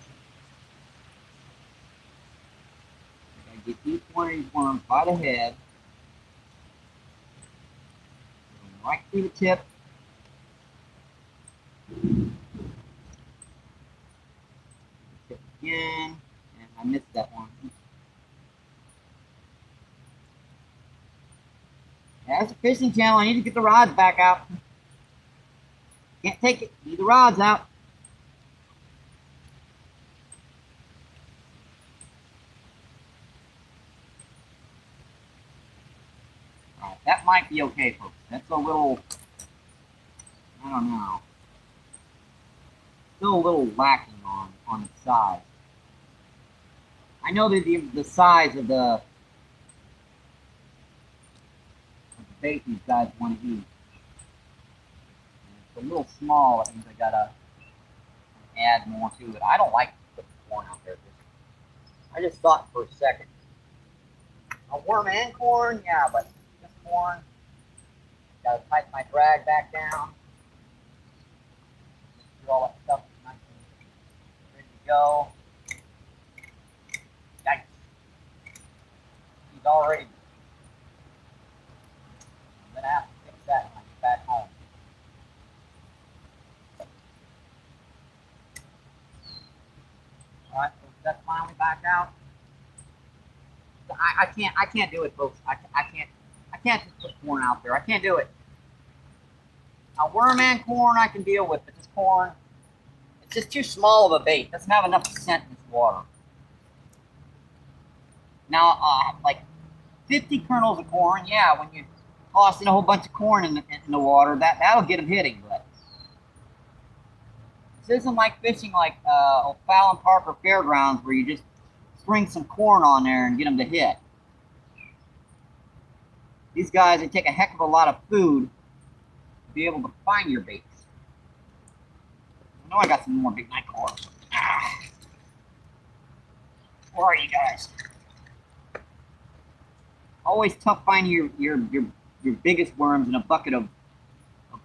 I gotta get each one of these worms by the head. Right through the tip. Tip again. And I missed that one. That's a fishing channel. I need to get the rods back out. Can't take it. Need the rods out. Alright, that might be okay, folks. That's a little, I don't know. Still a little lacking on the size. I know that the size of the bait these guys want to eat. It's a little small. It means I gotta add more to it. I don't like to put corn out there. I just thought for a second. A worm and corn, yeah, but just corn. Gotta tighten my drag back down. Do all that stuff nice and ready to go. Yikes. He's already. I'm gonna have to fix that when I get back home. Alright, so that's finally back out. I can't do it, folks. I can't just put corn out there. I can't do it. Now worm and corn I can deal with, but this corn, it's just too small of a bait. It doesn't have enough scent in this water. Now, like 50 kernels of corn, yeah, when you toss in a whole bunch of corn in the water, that'll get them hitting. But this isn't like fishing like O'Fallon Park or Fairgrounds where you just spring some corn on there and get them to hit. These guys, they take a heck of a lot of food to be able to find your baits. I know I got some more big night corps. Where are you guys? Always tough finding your biggest worms in a bucket of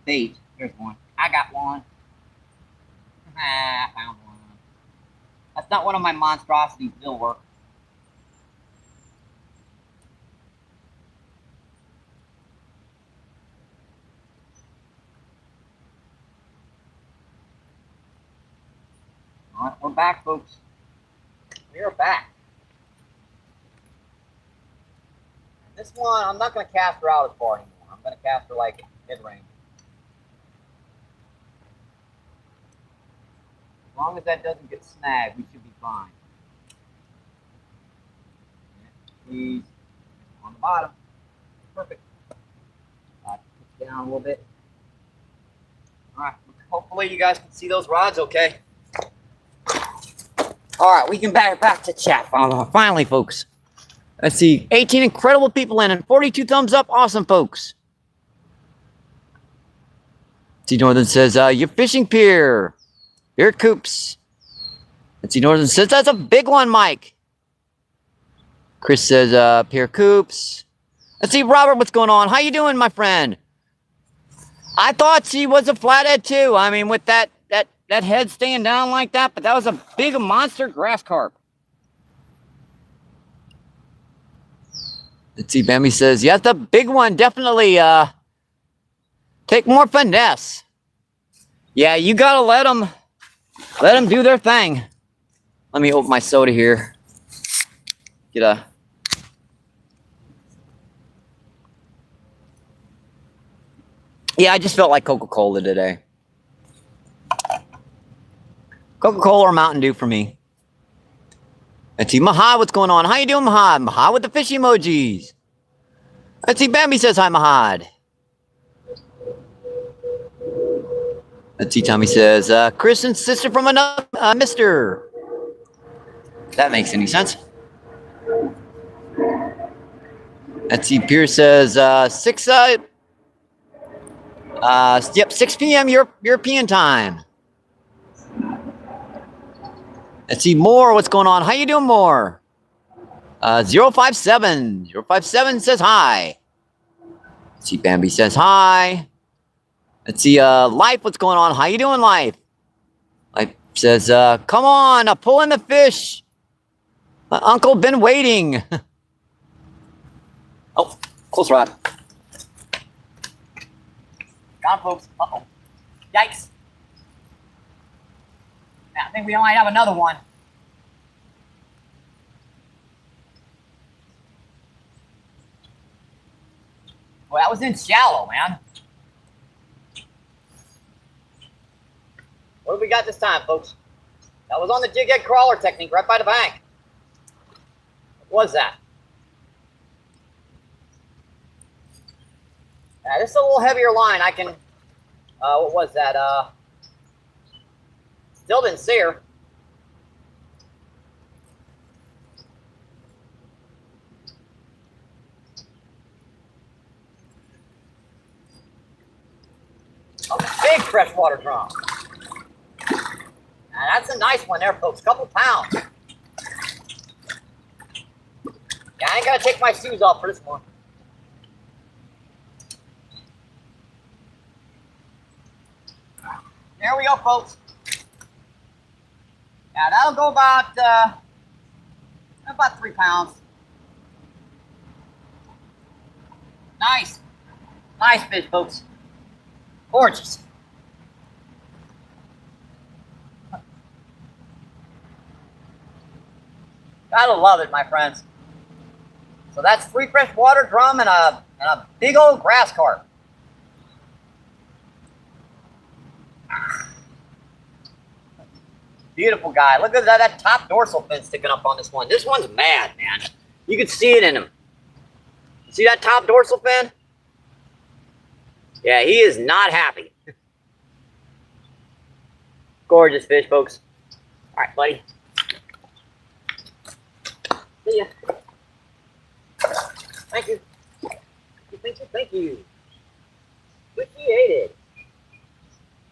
bait. There's one. I got one. I found one. That's not one of my monstrosities. It'll work. All right, we're back, folks. We are back. This one, I'm not going to cast her out as far anymore. I'm going to cast her like mid-range. As long as that doesn't get snagged, we should be fine. Squeeze on the bottom. Perfect. Push down a little bit. All right. Hopefully you guys can see those rods okay. All right, we can back to chat finally, folks. Let's see, 18 incredible people in and 42 thumbs up. Awesome, folks. See, Northern says, your fishing pier. Here it coops. Let's see, Northern says, that's a big one, Mike. Chris says, pier coops. Let's see, Robert, what's going on? How you doing, my friend? I thought she was a flathead, too. I mean, with that head staying down like that, but that was a big monster grass carp. Let's see, Bambi says, yes, the big one, definitely take more finesse. Yeah, you gotta let them do their thing. Let me open my soda here. Get a... Yeah, I just felt like Coca-Cola today. Coca-Cola or Mountain Dew for me. Let's see, Mahad, what's going on? How you doing, Mahad? Mahad with the fish emojis. Let's see, Bambi says hi, Mahad. Let's see, Tommy says, Chris and sister from another mister. If that makes any sense. Let's see, Pierce says, 6 p.m. European time. Let's see, Moore, what's going on? How you doing, Moore? 057 says hi. Let's see, Bambi says hi. Let's see, Life, what's going on? How you doing, Life? Life says, come on, pull in the fish. Uncle been waiting. Oh, close rod. Got him, folks. Uh-oh. Yikes. I think we might have another one. Well, that was in shallow, man. What do we got this time, folks? That was on the jig head crawler technique right by the bank. What was that? This is a little heavier line. I can, what was that? Still didn't see her. A big freshwater drum. Now that's a nice one there, folks. Couple pounds. Yeah, I ain't gonna take my shoes off for this one. There we go, folks. Now that'll go about 3 pounds. Nice. Nice fish, folks. Gorgeous. Gotta love it, my friends. So that's 3 freshwater drum and a big old grass carp. Beautiful guy. Look at that top dorsal fin sticking up on this one. This one's mad, man. You can see it in him. See that top dorsal fin? Yeah, he is not happy. Gorgeous fish, folks. All right, buddy. See ya. Thank you. Thank you. Appreciate it.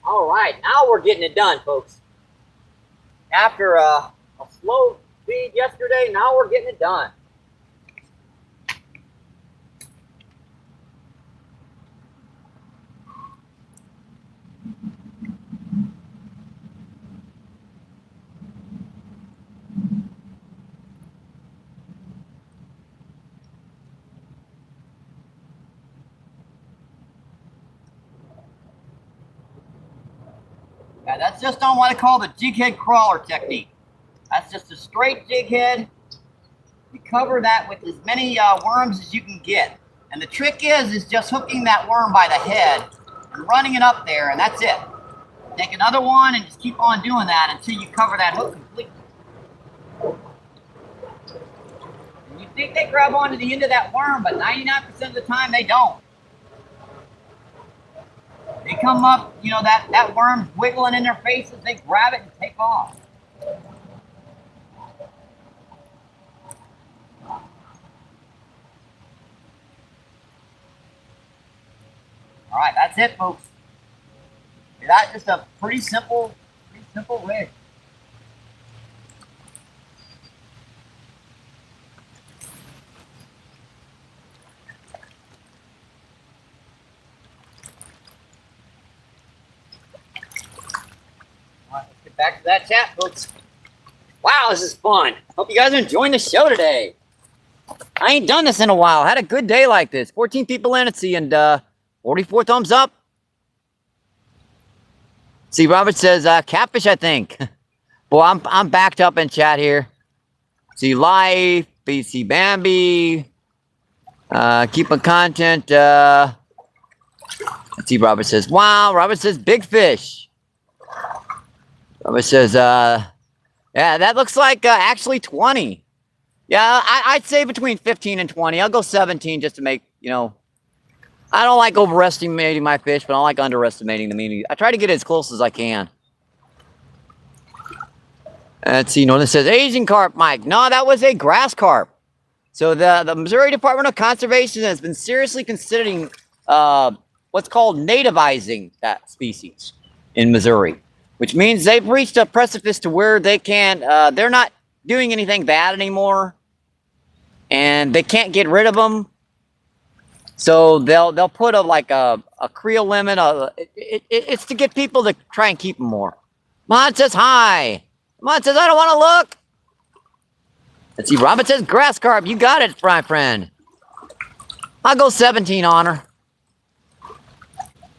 All right, now we're getting it done, folks. After a slow feed yesterday, now we're getting it done. Yeah, that's just on what I call the jig head crawler technique. That's just a straight jig head. You cover that with as many worms as you can get. And the trick is just hooking that worm by the head and running it up there, and that's it. Take another one and just keep on doing that until you cover that hook completely. And you think they grab onto the end of that worm, but 99% of the time they don't. They come up, you know, that worm's wiggling in their faces, they grab it and take off. All right, that's it, folks. That's just a pretty simple rig. All right, let's get back to that chat, folks. Wow, this is fun. Hope you guys are enjoying the show today. I ain't done this in a while. Had a good day like this. 14 people in, and 44 thumbs up. See, Robert says catfish, I think. Boy, I'm backed up in chat here. See life, BC Bambi, keeping content. Let's see, Robert says, wow. Robert says big fish. Robert says, yeah, that looks like actually 20. Yeah, I'd say between 15 and 20. I'll go 17 just to make, you know, I don't like overestimating my fish, but I don't like underestimating them either. I try to get as close as I can. Let's see, Northern says Asian carp, Mike. No, that was a grass carp. So the Missouri Department of Conservation has been seriously considering what's called nativizing that species in Missouri, which means they've reached a precipice to where they can't, they're not doing anything bad anymore, and they can't get rid of them. So they'll put a creel limit. It's to get people to try and keep them more. Mod says hi. Mod says I don't want to look. Let's see. Robert says grass carp. You got it, my friend. I'll go 17 on her.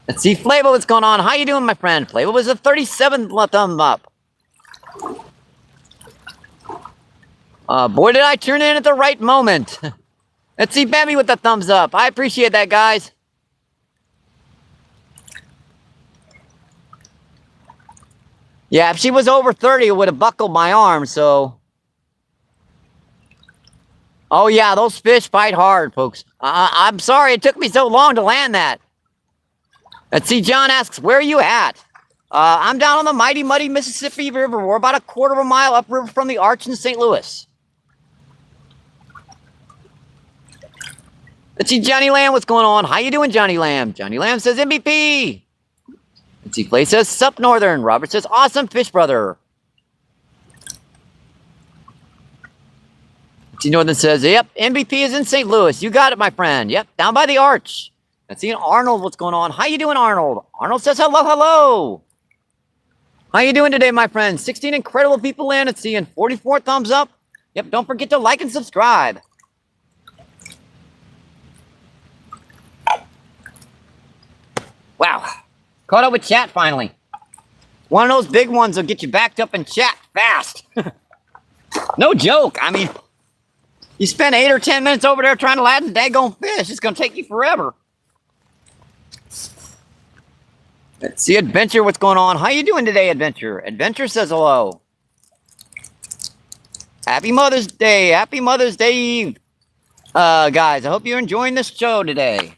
Let's see. Flavo, what's going on? How you doing, my friend? Flavo was a 37 thumb up. Boy, did I turn in at the right moment. Let's see Bambi with the thumbs up. I appreciate that, guys. Yeah, if she was over 30, it would have buckled my arm, so. Oh, yeah, those fish fight hard, folks. I'm sorry it took me so long to land that. Let's see, John asks, where are you at? I'm down on the mighty, muddy Mississippi River. We're about a quarter of a mile upriver from the Arch in St. Louis. Let's see, Johnny Lamb, what's going on? How you doing, Johnny Lamb? Johnny Lamb says MVP. Let's see, Clay says, sup Northern. Robert says, awesome fish, brother. Let's see, Northern says, yep, MVP is in St. Louis. You got it, my friend. Yep, down by the arch. Let's see, Arnold, what's going on? How you doing, Arnold? Arnold says, hello, hello. How you doing today, my friend? 16 incredible people in. Let's see, and 44 thumbs up. Yep, don't forget to like and subscribe. Wow. Caught up with chat finally. One of those big ones will get you backed up in chat fast. No joke. I mean, you spend 8 or 10 minutes over there trying to land a daggone fish. It's going to take you forever. Let's see, Adventure, what's going on? How you doing today, Adventure? Adventure says hello. Happy Mother's Day. Happy Mother's Day Eve. Guys, I hope you're enjoying this show today.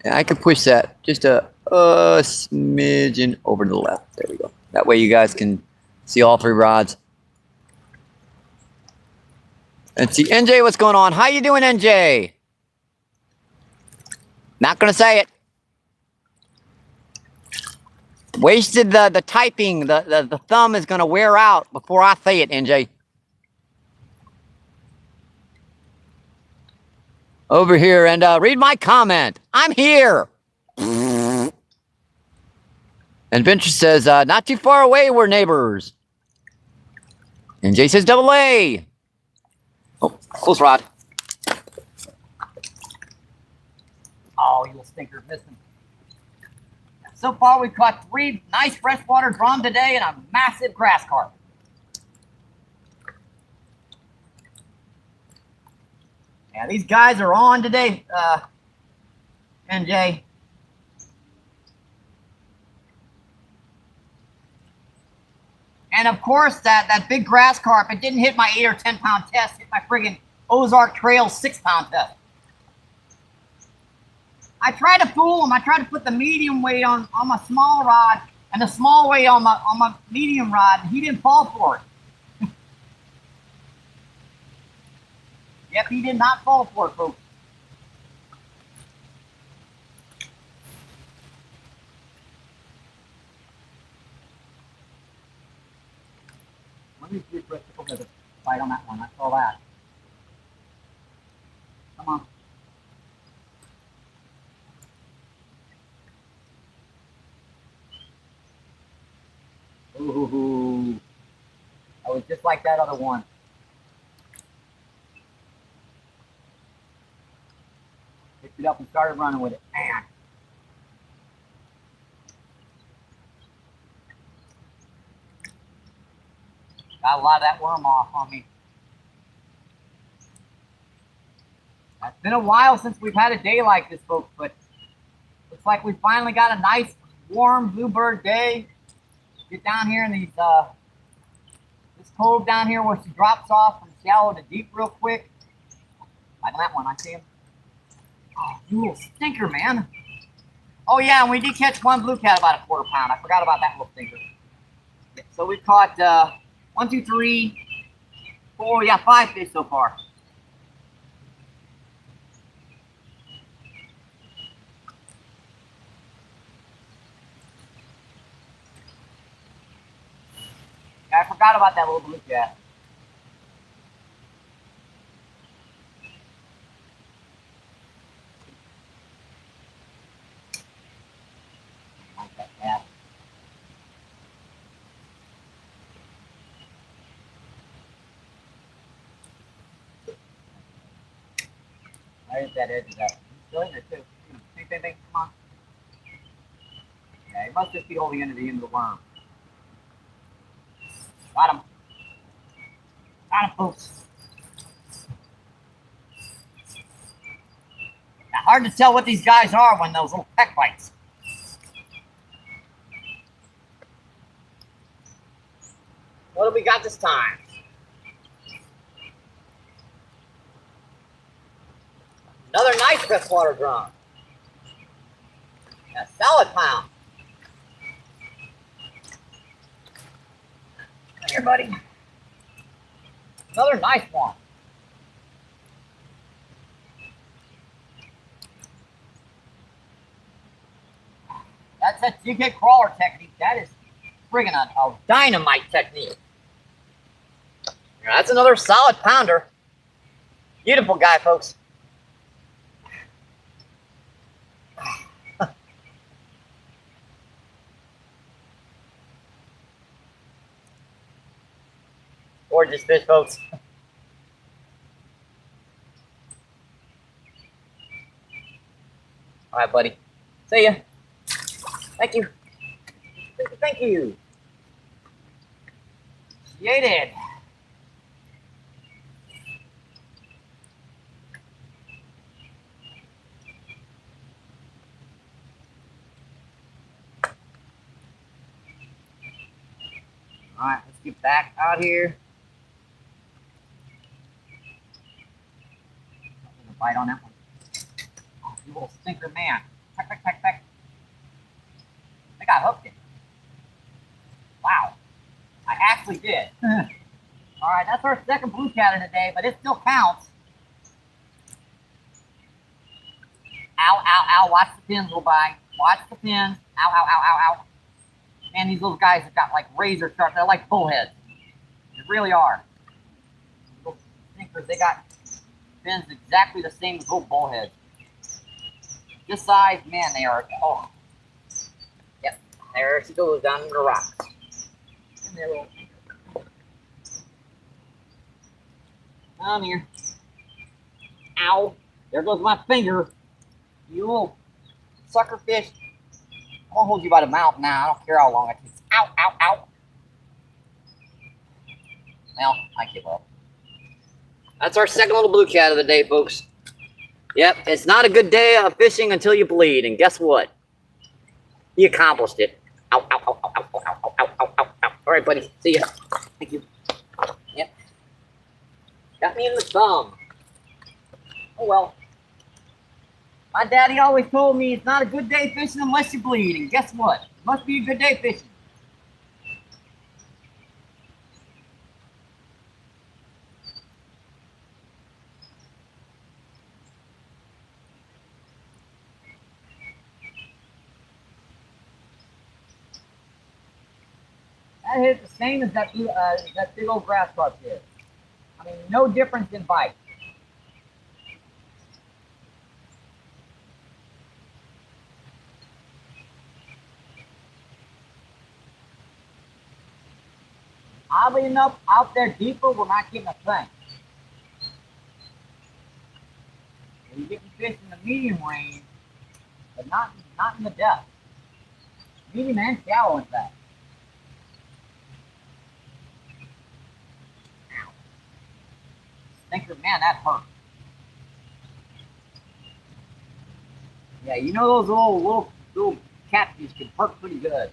Yeah, I can push that just a smidgen over to the left. There we go. That way you guys can see all 3 rods. Let's see, NJ, what's going on? How you doing, NJ? Not gonna say it. Wasted the typing. The thumb is gonna wear out before I say it, NJ. Over here and read my comment. I'm here. Adventure says, not too far away, we're neighbors. NJ says double A. Oh, close rod. Oh, you stinker, missing. So far, we've caught 3 nice freshwater drum today and a massive grass carp. Yeah, these guys are on today, NJ. And of course, that big grass carp, it didn't hit my 8 or 10 pound test, it hit my friggin' Ozark Trail 6-pound test. I tried to fool him. I tried to put the medium weight on my small rod and the small weight on my medium rod, and he didn't fall for it. Yep, he did not fall for it, folks. Let me see if Rick does a bite on that one. I saw that. Come on. Ooh. I was just like that other one. Picked it up and started running with it. Man. Got a lot of that worm off on me. It's been a while since we've had a day like this, folks, but looks like we finally got a nice, warm bluebird day. Get down here in these, this cove down here where she drops off from shallow to deep real quick. Like that one, I see him. Oh, you little stinker, man. Oh, yeah, and we did catch one blue cat about a 1/4 pound. I forgot about that little stinker. Yeah, so we've caught 1, 2, 3, 4, yeah, 5 fish so far. Yeah, I forgot about that little blue cat. Like that cat. There's that edge of that. He's still in there too. Bing, come on. Yeah, he must just be holding into the end of the worm. Got him. Got him, folks. Now, hard to tell what these guys are when those little peck bites. What do we got this time? Another nice freshwater drum. A solid pound. Come here, buddy. Another nice one. That's a jig crawler technique. That is friggin' a dynamite technique. That's another solid pounder. Beautiful guy, folks. Gorgeous fish, folks. All right, buddy. See ya. Thank you. Thank you. Appreciate it. All right, let's get back out here. A bite on that one. Oh, you little stinker man. Peck, peck, peck, peck. I think I hooked it. Wow. I actually did. All right, that's our second blue cat of the day, but it still counts. Ow, ow, ow. Watch the pins go by. Watch the pins. Ow, ow, ow, ow, ow. Man, these little guys have got like razor sharp. They're like bullheads. They really are. Little stinkers, they got fins exactly the same as little bullheads. This size, man, they are. Oh. Yep. There she goes down in the rocks. And they're little. Down here. Ow. There goes my finger. You little sucker fish. I'm gonna hold you by the mouth now. I don't care how long it takes. Ow, ow, ow. Well, I give up. That's our second little blue cat of the day, folks. Yep, it's not a good day of fishing until you bleed. And guess what? He accomplished it. Ow, ow, ow, ow, ow, ow, ow, ow, ow, ow, ow. All right, buddy. See ya. Thank you. Yep. Got me in the thumb. Oh, well. My daddy always told me it's not a good day fishing unless you bleed. And guess what? It must be a good day fishing. That hit the same as that big old grass carp did. I mean, no difference in bite. Oddly enough, out there deeper, we're not getting a thing. You're getting fish in the medium range, but not in the depth. Medium and shallow, in fact. Ow. Stinker, man, that hurt. Yeah, you know those little catfish can hurt pretty good.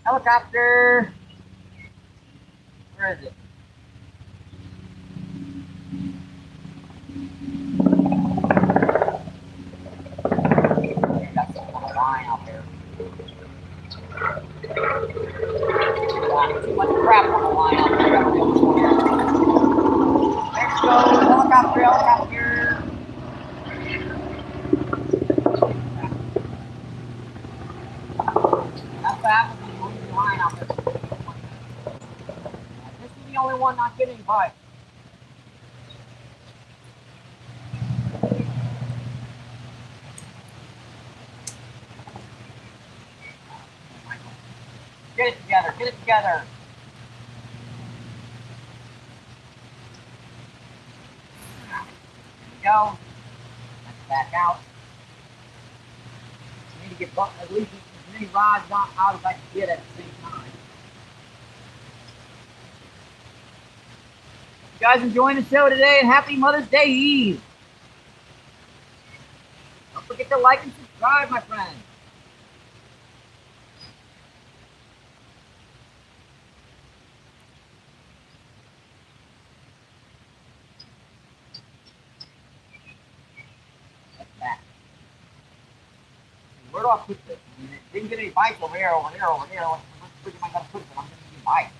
Helicopter. Where is it? Got some on the line out there. Got too much crap on the line out there. There we go. Helicopter, helicopter. That's what happens when you leave the line out there. This is the only one not getting bite. Get it together, get it together. There we go. Let's back out. I need to get at least as many rods out as I can get at the same time. You guys enjoying the show today, and happy Mother's Day Eve. Don't forget to like and subscribe, my friends. Where do I put this? I mean, it didn't get any bites over there, over there, over there. Where am I going to put it? I'm going to get bites.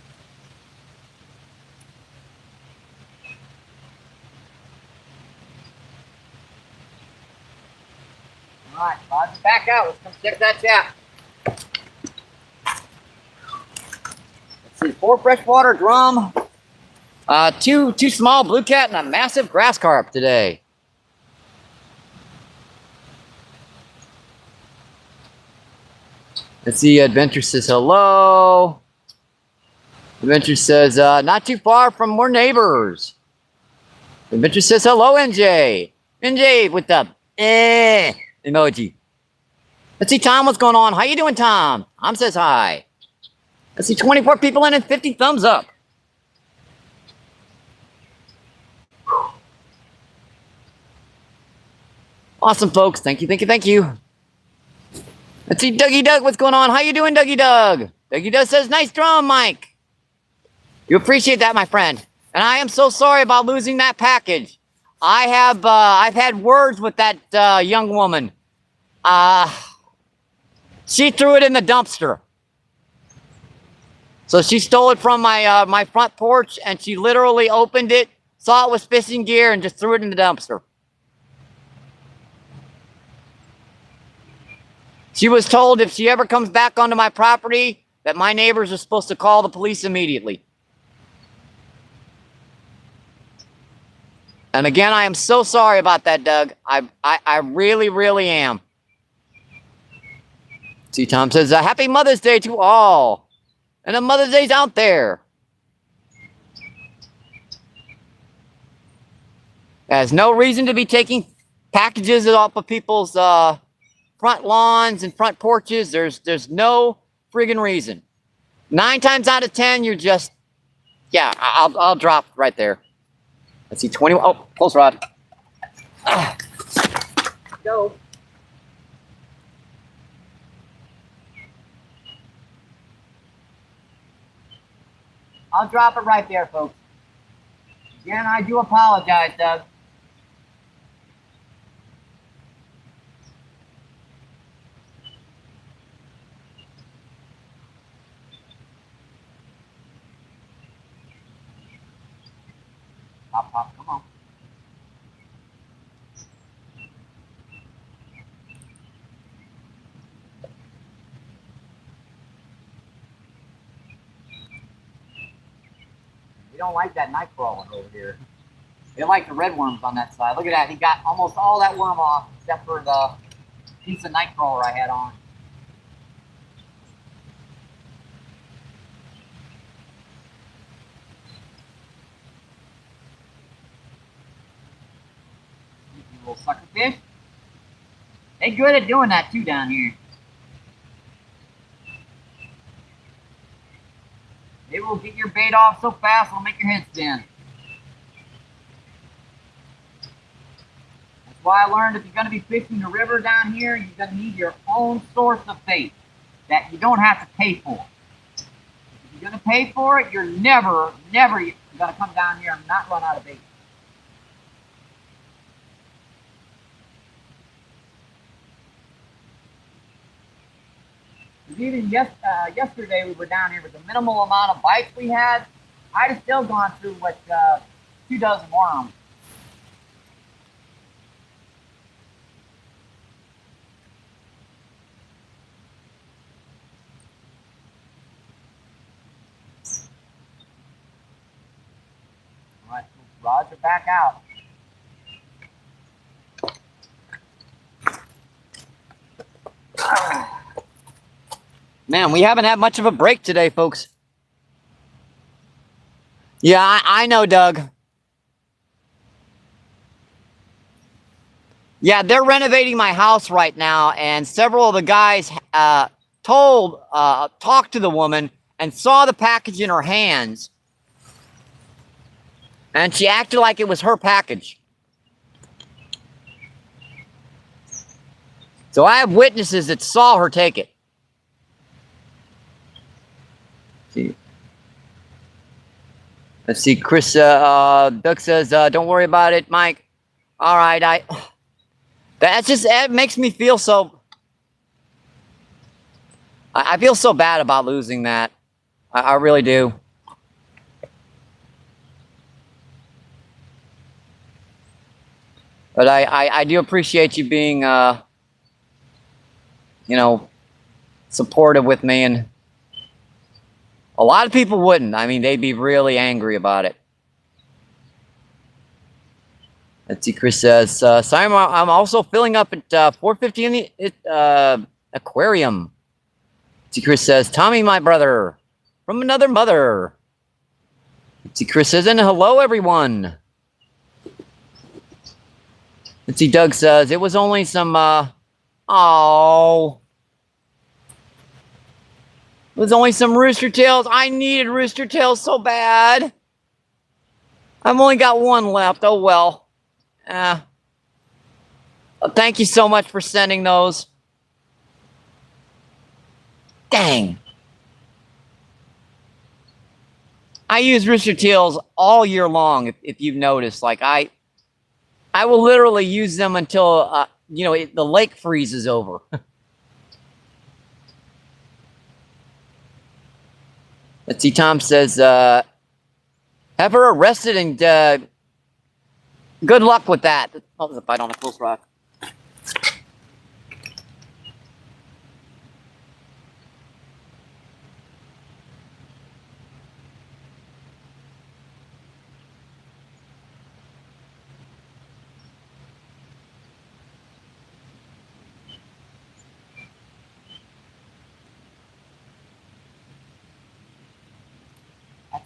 All right, Roger, back out. Let's come check that chap. Let's see, 4 freshwater drum, 2 small blue cat, and a massive grass carp today. Let's see, Adventure says hello. Adventure says, not too far from more neighbors. Adventure says hello, NJ. NJ with the emoji. Let's see, Tom, what's going on? How you doing, Tom? Tom says hi. Let's see, 24 people in and 50 thumbs up. Awesome, folks. Thank you, thank you, thank you. Let's see, Dougie Doug, what's going on? How you doing, Dougie Doug? Dougie Doug says, nice drum, Mike. You appreciate that, my friend. And I am so sorry about losing that package. I've had words with that young woman. She threw it in the dumpster. So she stole it from my my front porch, and she literally opened it, saw it was fishing gear, and just threw it in the dumpster. She was told if she ever comes back onto my property that my neighbors are supposed to call the police immediately. And again, I am so sorry about that, Doug. I really, really am. See, Tom says, Happy Mother's Day to all. And the Mother's Day's out there. There's no reason to be taking packages off of people's front lawns and front porches. There's no friggin' reason. 9 times out of 10, you're just, yeah, I'll drop right there. Let's see, 20. Oh, close rod. Go. I'll drop it right there, folks. Again, I do apologize, Doug. Pop, pop, come on. We don't like that night crawling over here. They like the red worms on that side. Look at that. He got almost all that worm off except for the piece of night crawler I had on. You little sucker fish. They good at doing that too down here. They will get your bait off so fast it'll make your head spin. That's why I learned if you're going to be fishing the river down here, you're going to need your own source of bait that you don't have to pay for. If you're going to pay for it, you're never going to come down here and not run out of bait. Even yesterday we were down here with the minimal amount of bites we had. I'd have still gone through what 2 dozen worms. All right, rods are back out. Man, we haven't had much of a break today, folks. Yeah, I know, Doug. Yeah, they're renovating my house right now, and several of the guys talked to the woman and saw the package in her hands, and she acted like it was her package. So I have witnesses that saw her take it. Let's see, Chris, Doug says, don't worry about it, Mike. All right, that makes me feel so, I feel so bad about losing that. I really do. But I do appreciate you being you know, supportive with me, and a lot of people wouldn't. I mean, they'd be really angry about it. Let's see, Chris says, Simon, I'm also filling up at 4:50 in the aquarium. Let's see, Chris says, Tommy, my brother, from another mother. Let's see, Chris says, and hello, everyone. Let's see, Doug says, it was only some, oh. It was only some rooster tails. I needed rooster tails so bad. I've only got one left. Oh, well. Thank you so much for sending those. Dang. I use rooster tails all year long, if you've noticed. Like, I will literally use them until, the lake freezes over. Let's see, Tom says, have her arrested and good luck with that. Oh, there's a bite on a close rock.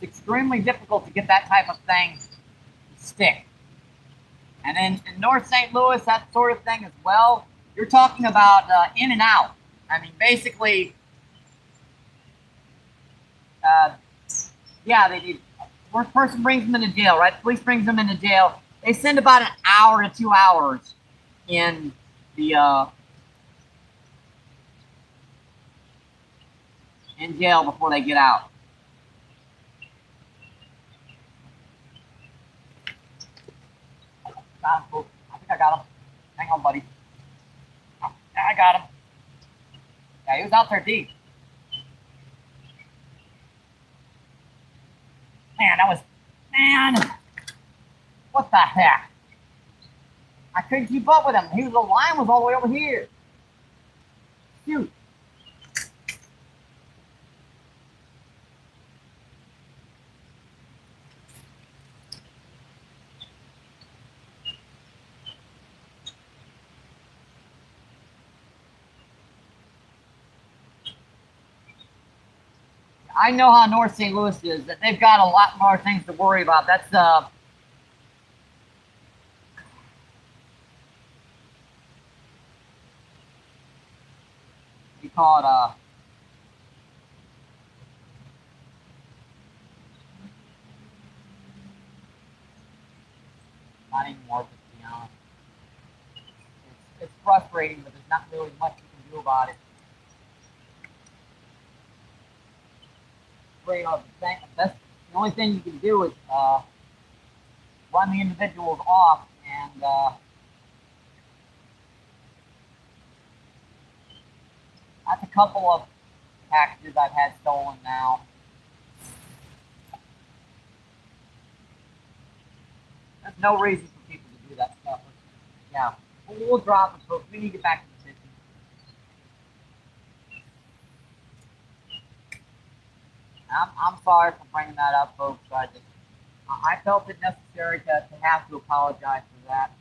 It's extremely difficult to get that type of thing to stick. And in North St. Louis, that sort of thing as well, you're talking about in and out. I mean, basically, they do. First person brings them into jail, right? The police brings them into jail. They spend about an hour to 2 hours in the in jail before they get out. Got him. I think I got him. Hang on, buddy. Oh, yeah, I got him. Yeah, he was out there deep. Man, what the heck? I couldn't keep up with him. The line was all the way over here. Shoot. I know how North St. Louis is, that they've got a lot more things to worry about. That's we call it not anymore, but to be honest. It's frustrating, but there's not really much you can do about it. The only thing you can do is run the individuals off, and that's a couple of packages I've had stolen now. There's no reason for people to do that stuff. Yeah, we'll drop it, folks. We need to get back to the fishing. I'm sorry for bringing that up, folks. I felt it necessary to have to apologize for that.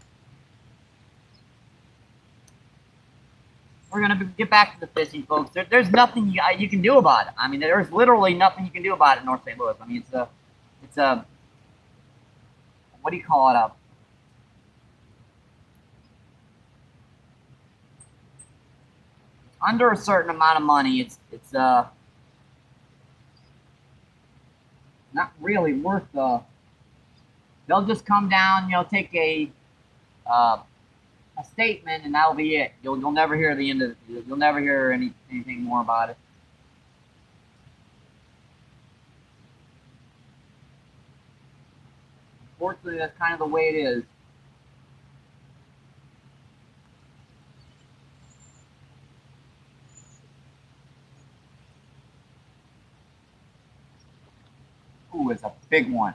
We're gonna get back to the fishing, folks. There's nothing you can do about it. I mean, there's literally nothing you can do about it in North St. Louis. I mean, it's a what do you call it? Under a certain amount of money, it's not really worth they'll just come down, take a statement, and that'll be it. You'll never hear the end of it. You'll never hear anything more about it. Unfortunately, that's kind of the way it is. Ooh, it's a big one.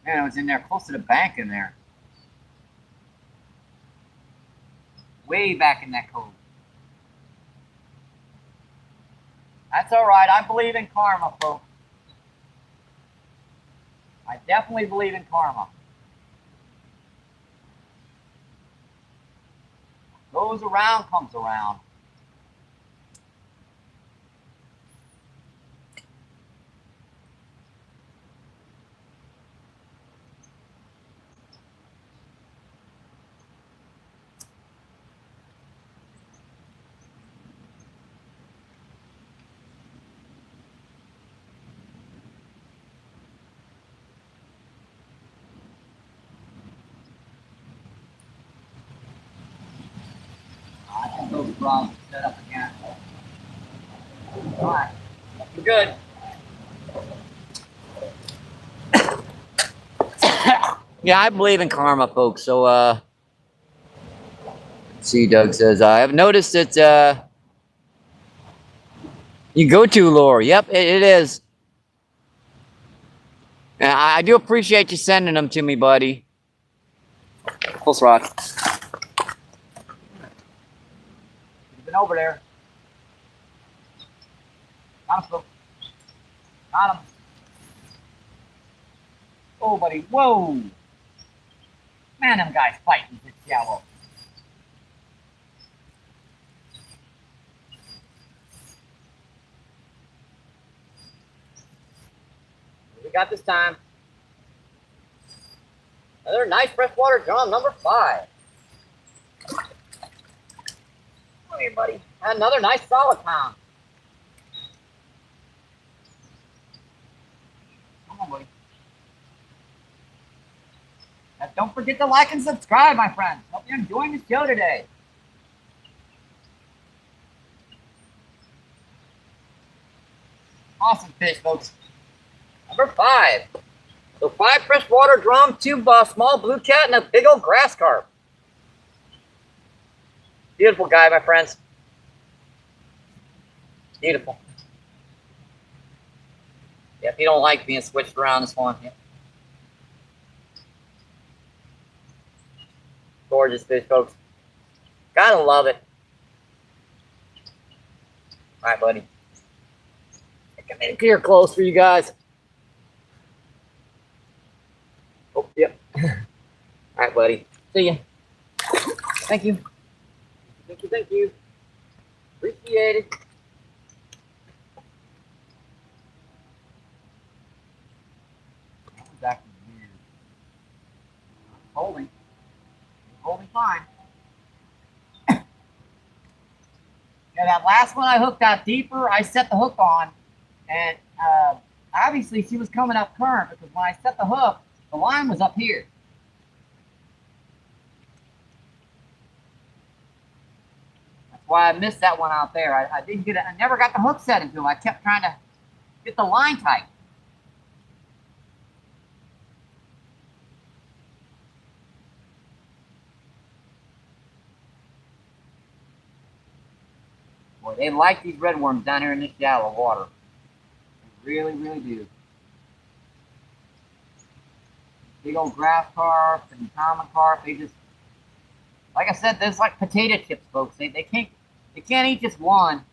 Man, it was in there close to the bank in there. Way back in that cove. That's all right. I believe in karma, folks. I definitely believe in karma. Goes around, comes around. I think those rods are set up again. All right, looking good. Yeah, I believe in karma, folks. So, let's see, Doug says, I have noticed that you go to lure. Yep, it is. And I do appreciate you sending them to me, buddy. Close rock. He's been over there. Got him, folks. Got him. Oh, buddy. Whoa. Man, them guys fighting this shallow. We got this time. Another nice freshwater drum, number 5. Come here, buddy. Another nice solid pound. Come on, buddy. And don't forget to like and subscribe, my friends. Hope you're enjoying the show today. Awesome fish, folks. Number 5. So 5 freshwater drum, 2 small blue cat, and a big old grass carp. Beautiful guy, my friends. Beautiful. Yep, you don't like being switched around this one. Yep. Gorgeous fish, folks. Gotta love it. All right, buddy. Come in here close for you guys. Oh, yep. All right, buddy. See ya. Thank you. Thank you, thank you. Appreciate it. Back in here. Holding. Holding fine. Yeah, that last one I hooked out deeper, I set the hook on, and obviously she was coming up current because when I set the hook, the line was up here. That's why I missed that one out there. I didn't get it. I never got the hook set into him. I kept trying to get the line tight. Boy, they like these redworms down here in this shallow water. They really, really do. Big old grass carp and common carp, they just, like I said, there's like potato chips, folks. They can't eat just one.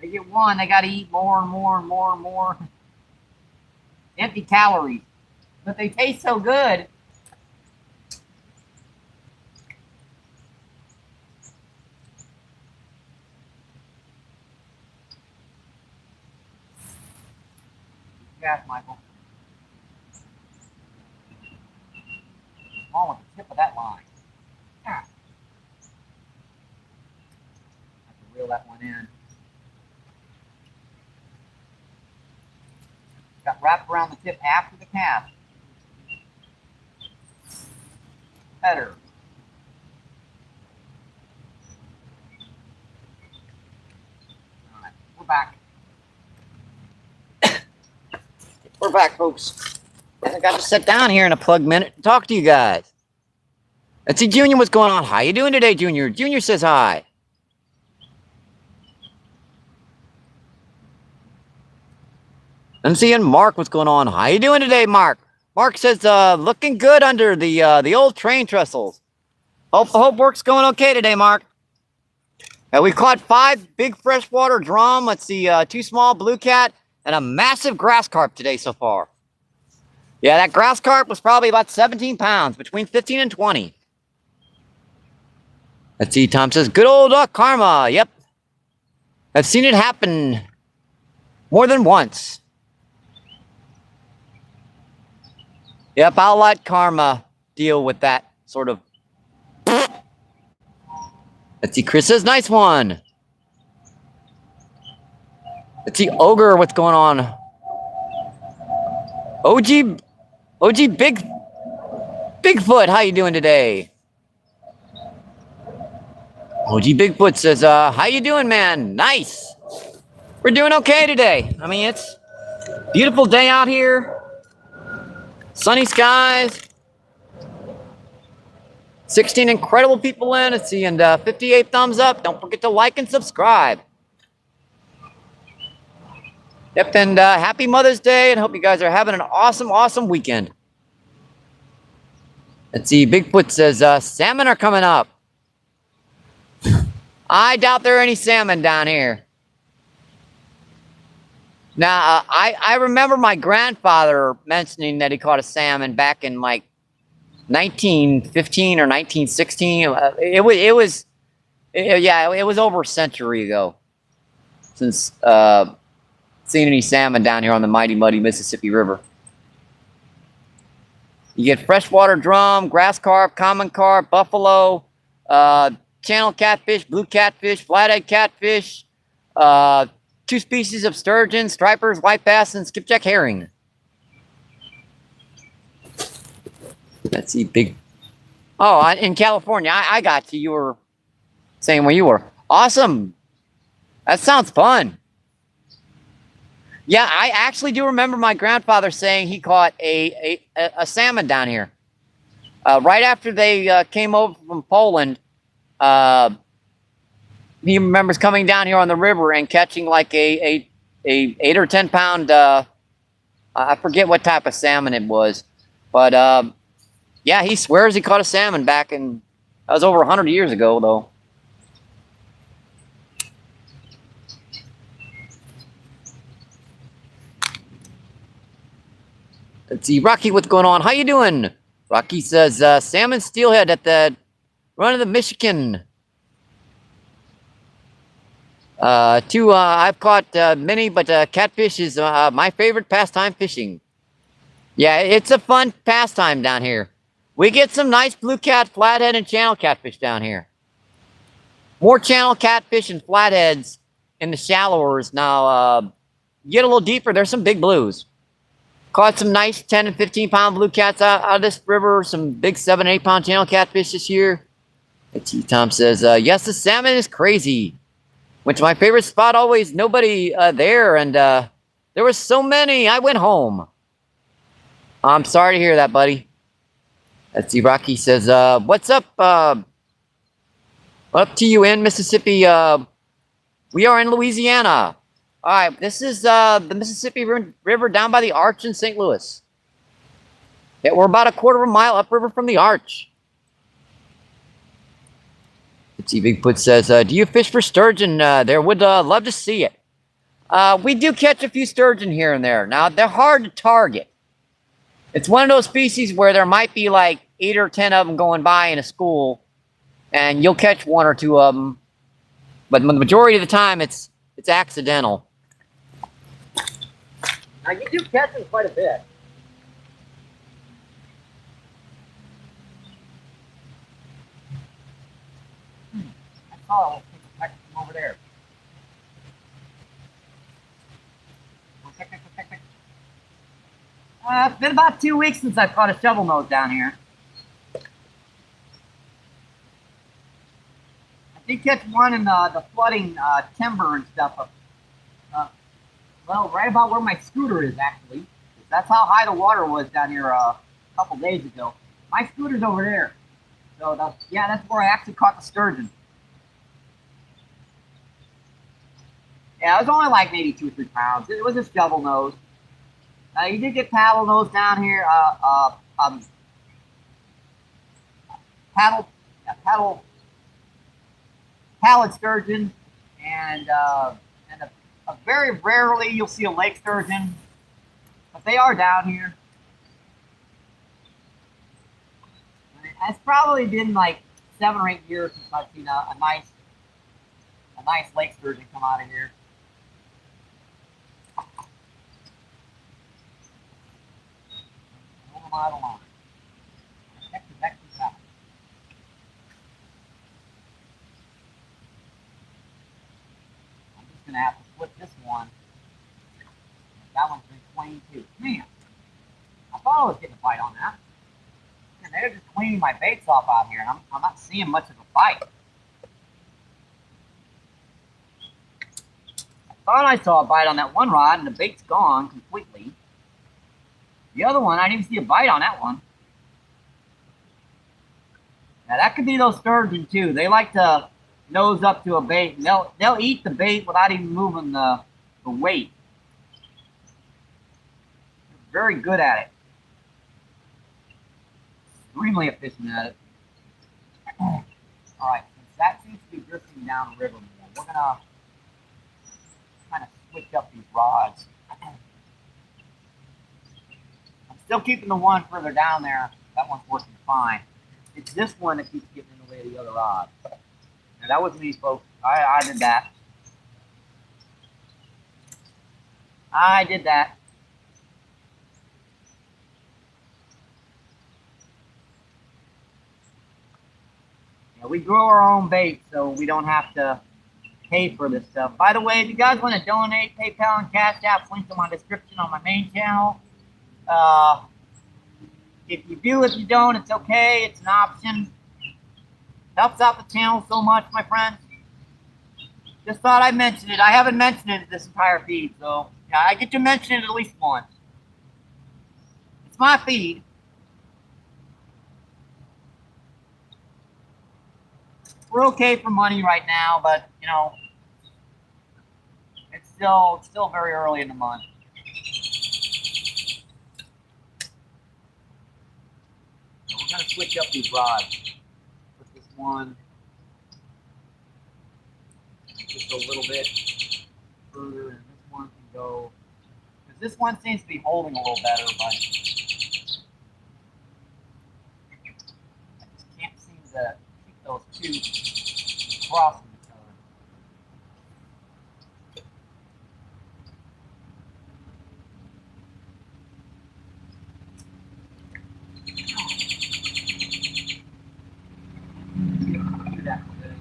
They get one, they got to eat more and more and more and more. Empty calories, but they taste so good. Gas, Michael. On with the tip of that line. Ah. Have to reel that one in. Got wrapped around the tip after the cast. Better. All right, we're back. We're back, folks. And I got to sit down here in a plug minute and talk to you guys. Let's see, Junior, what's going on? How you doing today, Junior? Junior says hi. I'm seeing Mark, what's going on? How you doing today, Mark? Mark says, looking good under the old train trestles. Hope work's going okay today, Mark. We caught 5 big freshwater drum. Let's see, 2 small blue cat and a massive grass carp today so far. Yeah, that grass carp was probably about 17 pounds, between 15 and 20. Let's see, Tom says, good old karma. Yep. I've seen it happen more than once. Yep, I'll let karma deal with that sort of. Let's see, Chris says, nice one. Let's see, Ogre, what's going on? OG Bigfoot, how you doing today? OG Bigfoot says, how you doing, man? Nice. We're doing okay today. I mean, it's a beautiful day out here. Sunny skies. 16 incredible people in. Let's see, and 58 thumbs up. Don't forget to like and subscribe. Yep, and happy Mother's Day, and hope you guys are having an awesome, awesome weekend. Let's see, Bigfoot says, salmon are coming up. I doubt there are any salmon down here. Now, I remember my grandfather mentioning that he caught a salmon back in like 1915 or 1916. It was over a century ago since seen any salmon down here on the mighty muddy Mississippi River. You get freshwater drum, grass carp, common carp, buffalo, channel catfish, blue catfish, flathead catfish, 2 species of sturgeon, stripers, white bass, and skipjack herring. Let's see, big. Oh, in California, I got you. You were saying where you were. Awesome. That sounds fun. Yeah, I actually do remember my grandfather saying he caught a salmon down here. Right after they came over from Poland, he remembers coming down here on the river and catching like a 8 or 10 pound, I forget what type of salmon it was. But yeah, he swears he caught a salmon back in, that was over 100 years ago though. Let's see, Rocky, what's going on? How you doing? Rocky says, salmon steelhead at the run of the Michigan. I've caught many, but catfish is my favorite pastime fishing. Yeah, it's a fun pastime down here. We get some nice blue cat, flathead, and channel catfish down here. More channel catfish and flatheads in the shallowers. Now, get a little deeper, there's some big blues. Caught some nice 10 and 15 pound blue cats out of this river. Some big 7 and 8 pound channel catfish this year. T. Tom says, yes, the salmon is crazy. Went to my favorite spot always, nobody there, and there was so many, I went home. I'm sorry to hear that, buddy. Let's see, Rocky says, what's up? Up to you in Mississippi. We are in Louisiana. All right, this is the Mississippi River down by the Arch in St. Louis. Yeah, we're about a 1/4 mile upriver from the Arch. Let's see, Bigfoot says, do you fish for sturgeon there? Would love to see it. We do catch a few sturgeon here and there. Now, they're hard to target. It's one of those species where there might be like 8 or 10 of them going by in a school, and you'll catch 1 or 2 of them. But the majority of the time, it's accidental. Now you do catch them quite a bit. That's all. I'll take a peck from over there. It's been about 2 weeks since I've caught a shovel nose down here. I did catch one in the flooding timber and stuff. Well, right about where my scooter is, actually. That's how high the water was down here a couple days ago. My scooter's over there. So, yeah, that's where I actually caught the sturgeon. Yeah, it was only like maybe 2 or 3 pounds. It was a shovel nose. You did get paddle nose down here. Paddle paddle sturgeon, and very rarely you'll see a lake sturgeon, but they are down here. And it's probably been like 7 or 8 years since I've seen a nice lake sturgeon come out of here. Hold them out of line. I'm just gonna have to flip this one. That one's been clean too. Man, I thought I was getting a bite on that. And they're just cleaning my baits off out here, and I'm not seeing much of a bite. I thought I saw a bite on that one rod, and the bait's gone completely. The other one, I didn't even see a bite on that one. Now that could be those sturgeon too. They like to nose up to a bait, and they'll eat the bait without even moving the weight. They're very good at it. Extremely efficient at it. All right, since that seems to be drifting down the river more, we're gonna kind of switch up these rods. I'm still keeping the one further down there. That one's working fine. It's this one that keeps getting in the way of the other rod. Now that was me, folks. I did that. I did that. Yeah, we grow our own bait, so we don't have to pay for this stuff. By the way, if you guys want to donate, PayPal and Cash App, links in my description on my main channel. If you do, if you don't, it's okay. It's an option. Helps out the channel so much, my friends. Just thought I'd mention it. I haven't mentioned it this entire feed, so yeah, I get to mention it at least once. It's my feed. We're okay for money right now, but you know, it's still very early in the month. So we're gonna switch up these rods. Put this one just a little bit further, and this one can go, because this one seems to be holding a little better, but I just can't seem to keep those two crossing each other. Do that good.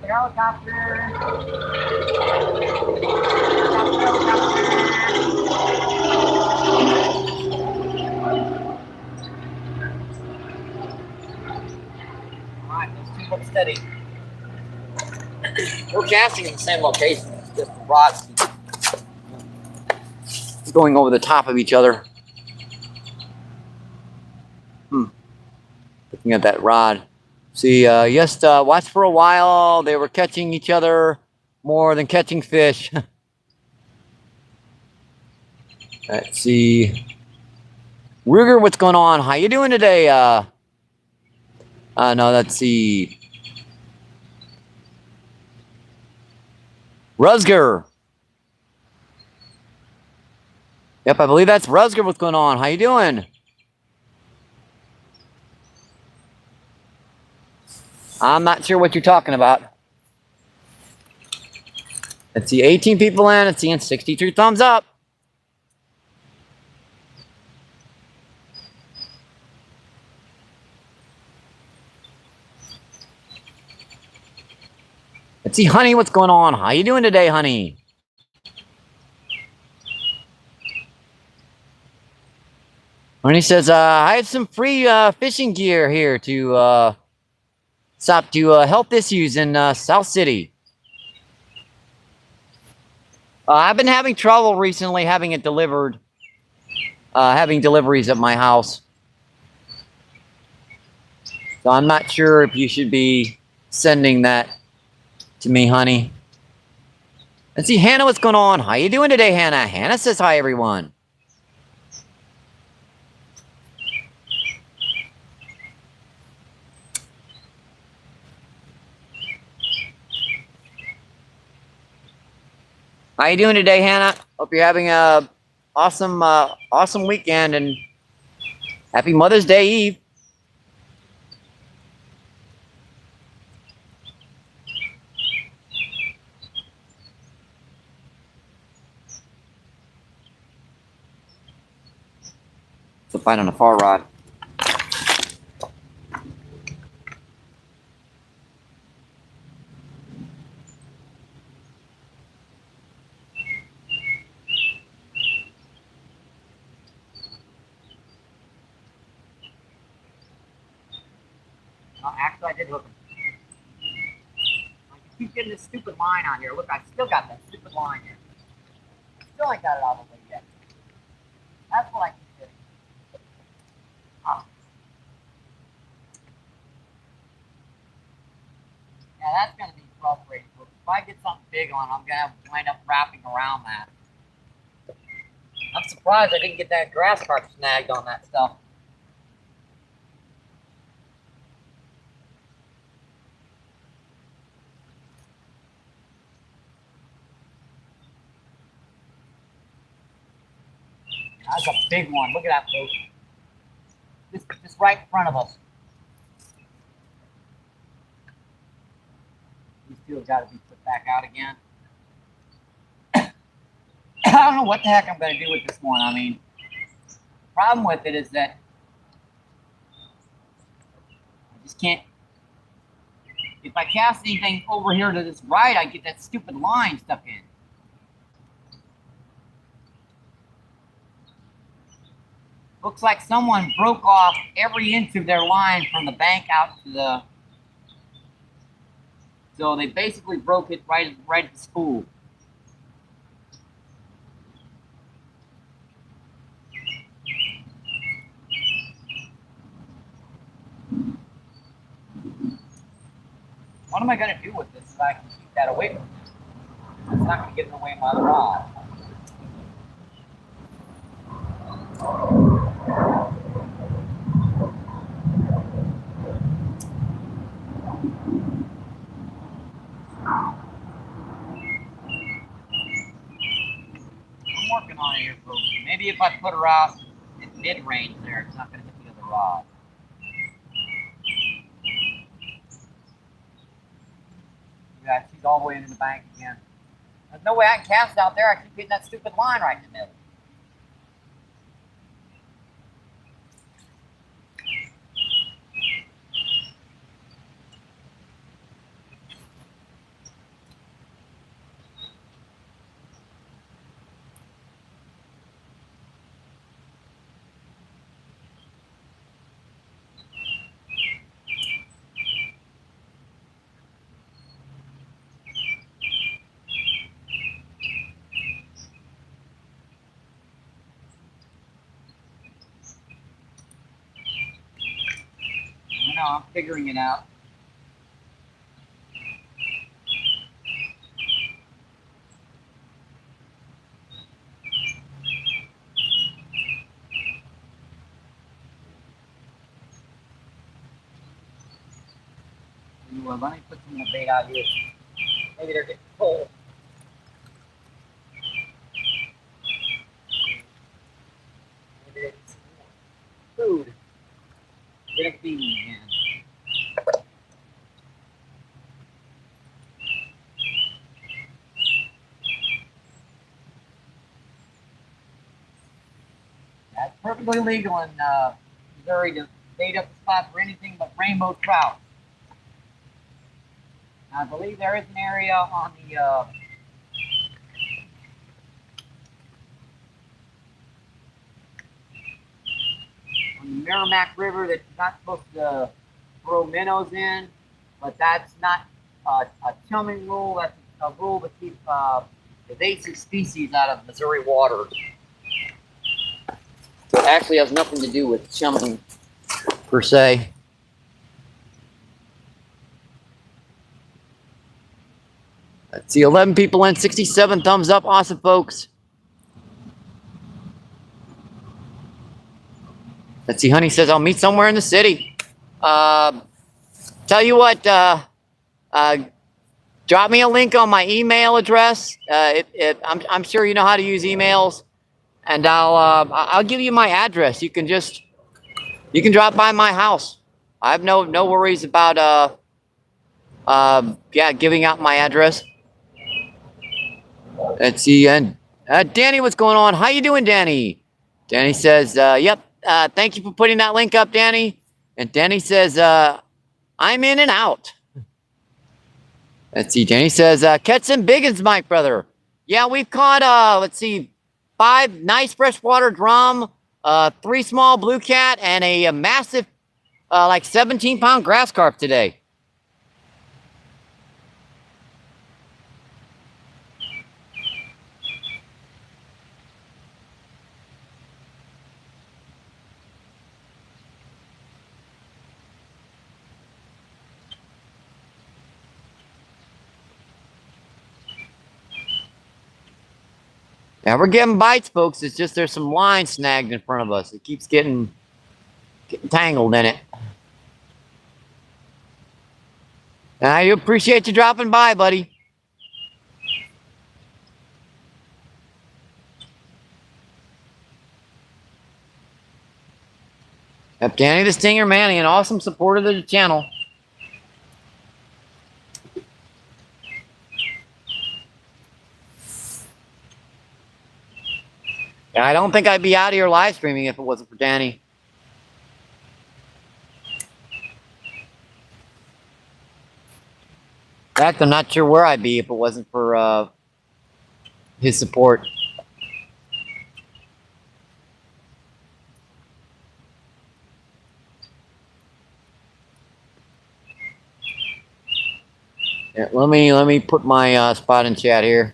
Helicopter. Alright, those two look steady. We're casting in the same location. It's just the rods going over the top of each other. Looking at that rod. See, just watch for a while. They were catching each other more than catching fish. Let's see. Ruger, what's going on? How you doing today? No, let's see. Rusger. Yep, I believe that's Rusger. What's going on? How you doing? I'm not sure what you're talking about. Let's see, 18 people in. It's seeing 62 thumbs up. Let's see, Honey, what's going on? How you doing today, Honey? Honey says, I have some free fishing gear here to stop to health issues in South City. I've been having trouble recently having it delivered, having deliveries at my house. So I'm not sure if you should be sending that to me, Honey. Let's see, Hannah, what's going on? How you doing today, Hannah? Hannah says hi, everyone. How you doing today, Hannah? Hope you're having a awesome weekend and happy Mother's Day Eve. It's a fight on a far rod. Actually, I did hook him. I keep getting this stupid line on here. Look, I still got that stupid line here. Still ain't got it all the way yet. That's what I keep getting. Oh. Yeah, that's going to be frustrating. If I get something big on, I'm going to wind up wrapping around that. I'm surprised I didn't get that grass carp snagged on that stuff. That's a big one. Look at that, folks. Just right in front of us. These two have got to be put back out again. I don't know what the heck I'm going to do with this one. I mean, the problem with it is that I just can't. If I cast anything over here to this right, I get that stupid line stuck in. Looks like someone broke off every inch of their line from the bank out to the. So they basically broke it right at the spool. What am I going to do with this so I can keep that away from me? It's not going to get in the way of my other rod. I'm working on it here, folks. Maybe if I put her out in mid-range there, it's not going to hit the other rod. Yeah, she's all the way into the bank again. There's no way I can cast out there. I keep getting that stupid line right in the middle. I'm figuring it out. Well, let me put some of the bait out here. Maybe they're getting cold. Maybe it's food. Get a feed again. That's perfectly legal in Missouri to bait up the spot for anything but rainbow trout. I believe there is an area on the Merrimack River that you're not supposed to throw minnows in, but that's not a chumming rule. That's a rule to keep invasive species out of Missouri waters. So it actually has nothing to do with chumming per se. Let's see, 11 people in, 67 thumbs up. Awesome, folks. Let's see, Honey says, I'll meet somewhere in the city. Tell you what, drop me a link on my email address. I'm sure you know how to use emails, and I'll give you my address. You can drop by my house. I have no worries about yeah, giving out my address. Let's see, and Danny, what's going on? How you doing, Danny? Danny says, yep. Thank you for putting that link up, Danny. And Danny says, I'm in and out. Let's see, Danny says, catch some biggins, Mike, brother. Yeah, we've caught, let's see, 5 nice freshwater drum, 3 small blue cat, and a massive, like 17-pound grass carp today. Yeah, we're getting bites, folks. It's just there's some line snagged in front of us. It keeps getting tangled in it. I appreciate you dropping by, buddy. Yep, Danny the Stinger, man, an awesome supporter of the channel. And I don't think I'd be out here live streaming if it wasn't for Danny. In fact, I'm not sure where I'd be if it wasn't for his support. Yeah, let me put my spot in chat here.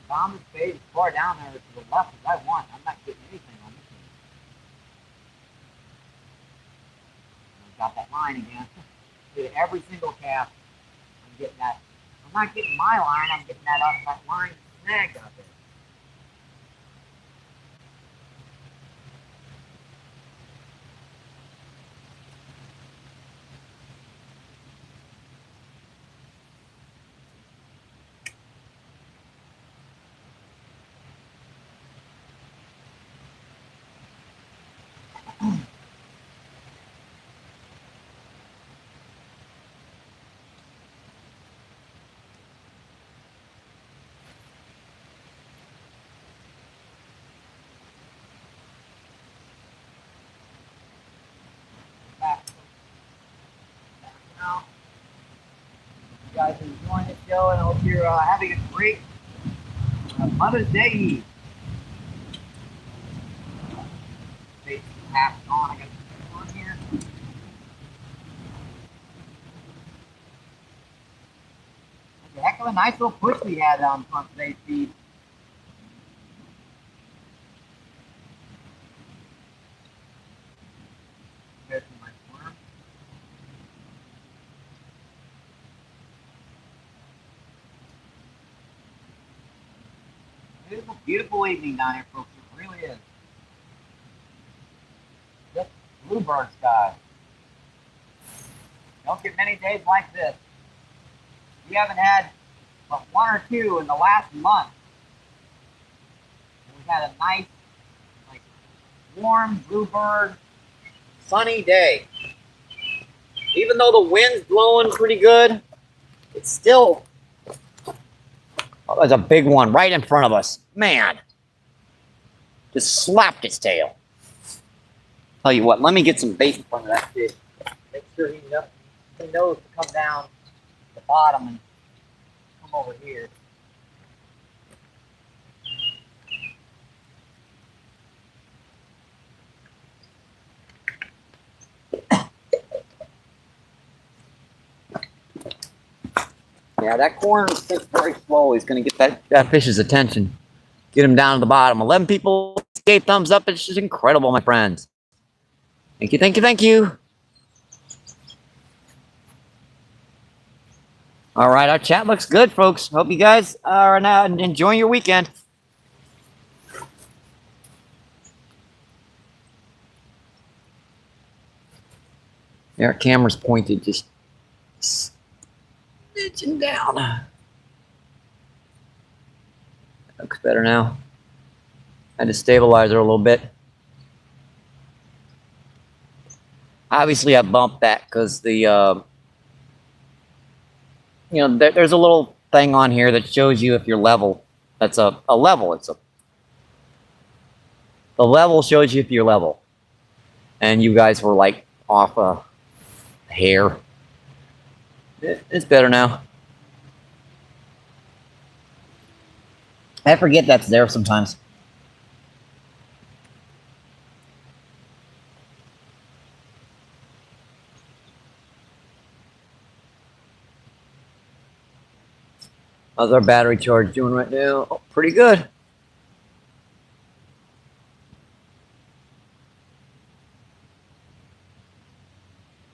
Found this bait as far down there to the left as I want. I'm not getting anything on this one. Got that line again. Did every single cast. I'm getting that. I'm not getting my line. I'm getting that line snagged out there. Now, you guys are enjoying the show, and I hope you're having a great Mother's Day Eve. Bait's half on. I got this on here. That's a heck of a nice little push we had on today's feed. There's my worm. Beautiful, beautiful evening down here, folks. It really is. Just bluebird sky. Don't get many days like this. We haven't had but 1 or 2 in the last month. And we've had a nice, like, warm bluebird, sunny day. Even though the wind's blowing pretty good, it's still. Oh, there's a big one right in front of us. Man. Just slapped its tail. Tell you what, let me get some bait in front of that fish. Make sure he knows to come down the bottom and come over here. Yeah, that corn sinks very slowly. It's going to get that fish's attention. Get them down to the bottom. 11 people gave thumbs up. It's just incredible, my friends. Thank you, thank you, thank you. All right, our chat looks good, folks. Hope you guys are now enjoying your weekend. There, our camera's pointed just smidgen down. That looks better now. I had to stabilize her a little bit. Obviously, I bumped that because the, you know, there's a little thing on here that shows you if you're level. That's a level. The level shows you if you're level. And you guys were like off a hair. It's better now. I forget that's there sometimes. How's our battery charge doing right now? Oh, pretty good.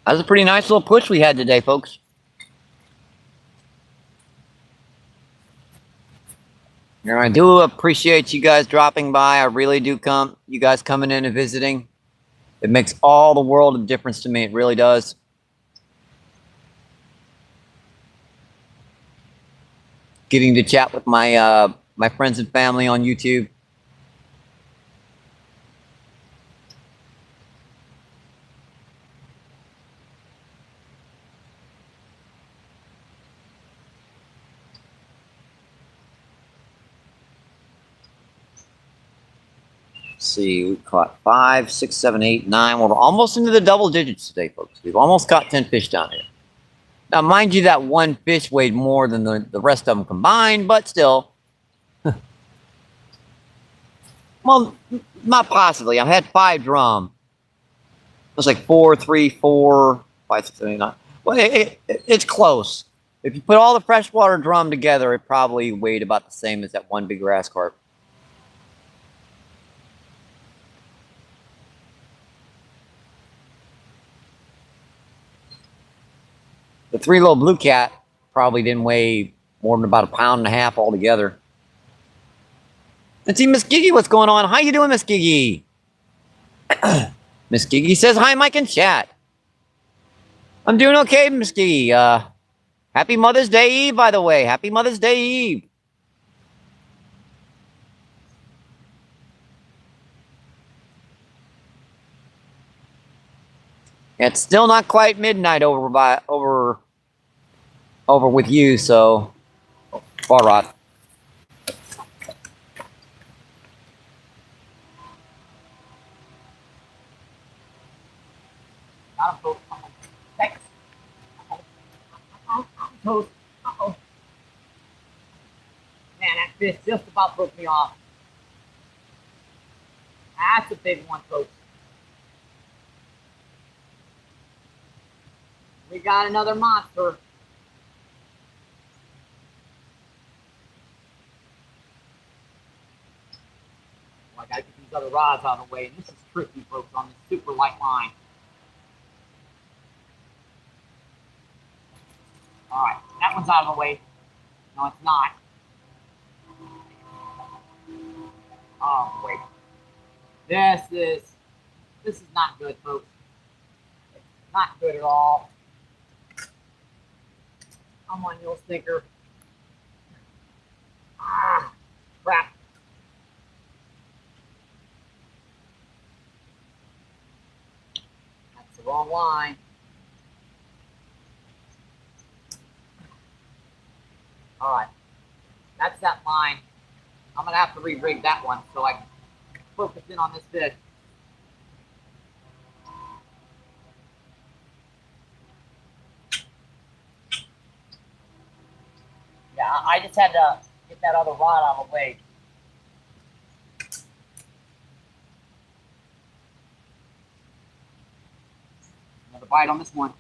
That was a pretty nice little push we had today, folks. And I do appreciate you guys dropping by. I really do you guys coming in and visiting. It makes all the world of difference to me. It really does. Getting to chat with my my friends and family on YouTube. Let's see, we caught 5, 6, 7, 8, 9. We're almost into the double digits today, folks. We've almost caught 10 fish down here. Now, mind you, that one fish weighed more than the rest of them combined, but still. Well, not possibly. I've had 5 drum. It's like 4, 3, 4, 5, 6, 7, 8, 9. Well, it's close. If you put all the freshwater drum together, it probably weighed about the same as that one big grass carp. The 3 little blue cat probably didn't weigh more than about 1.5 pounds altogether. Let's see, Miss Giggy, what's going on? How you doing, Miss Giggy? Miss Giggy says, hi, Mike and chat. I'm doing okay, Miss Giggy. Happy Mother's Day Eve, by the way. Happy Mother's Day Eve. It's still not quite midnight over with you, so far right. Thanks. Toast. Uh-oh. Man, that fish just about broke me off. That's a big one, folks. We got another monster. Well, I gotta get these other rods out of the way, and this is tricky, folks, on this super light line. Alright, that one's out of the way. No, it's not. Oh, wait. This is not good, folks. It's not good at all. Come on, you little stinker. Ah, crap. That's the wrong line. All right, that's that line. I'm gonna have to re-rig that one so I can focus in on this fish. Yeah, I just had to get that other rod out of the way. Another bite on this one.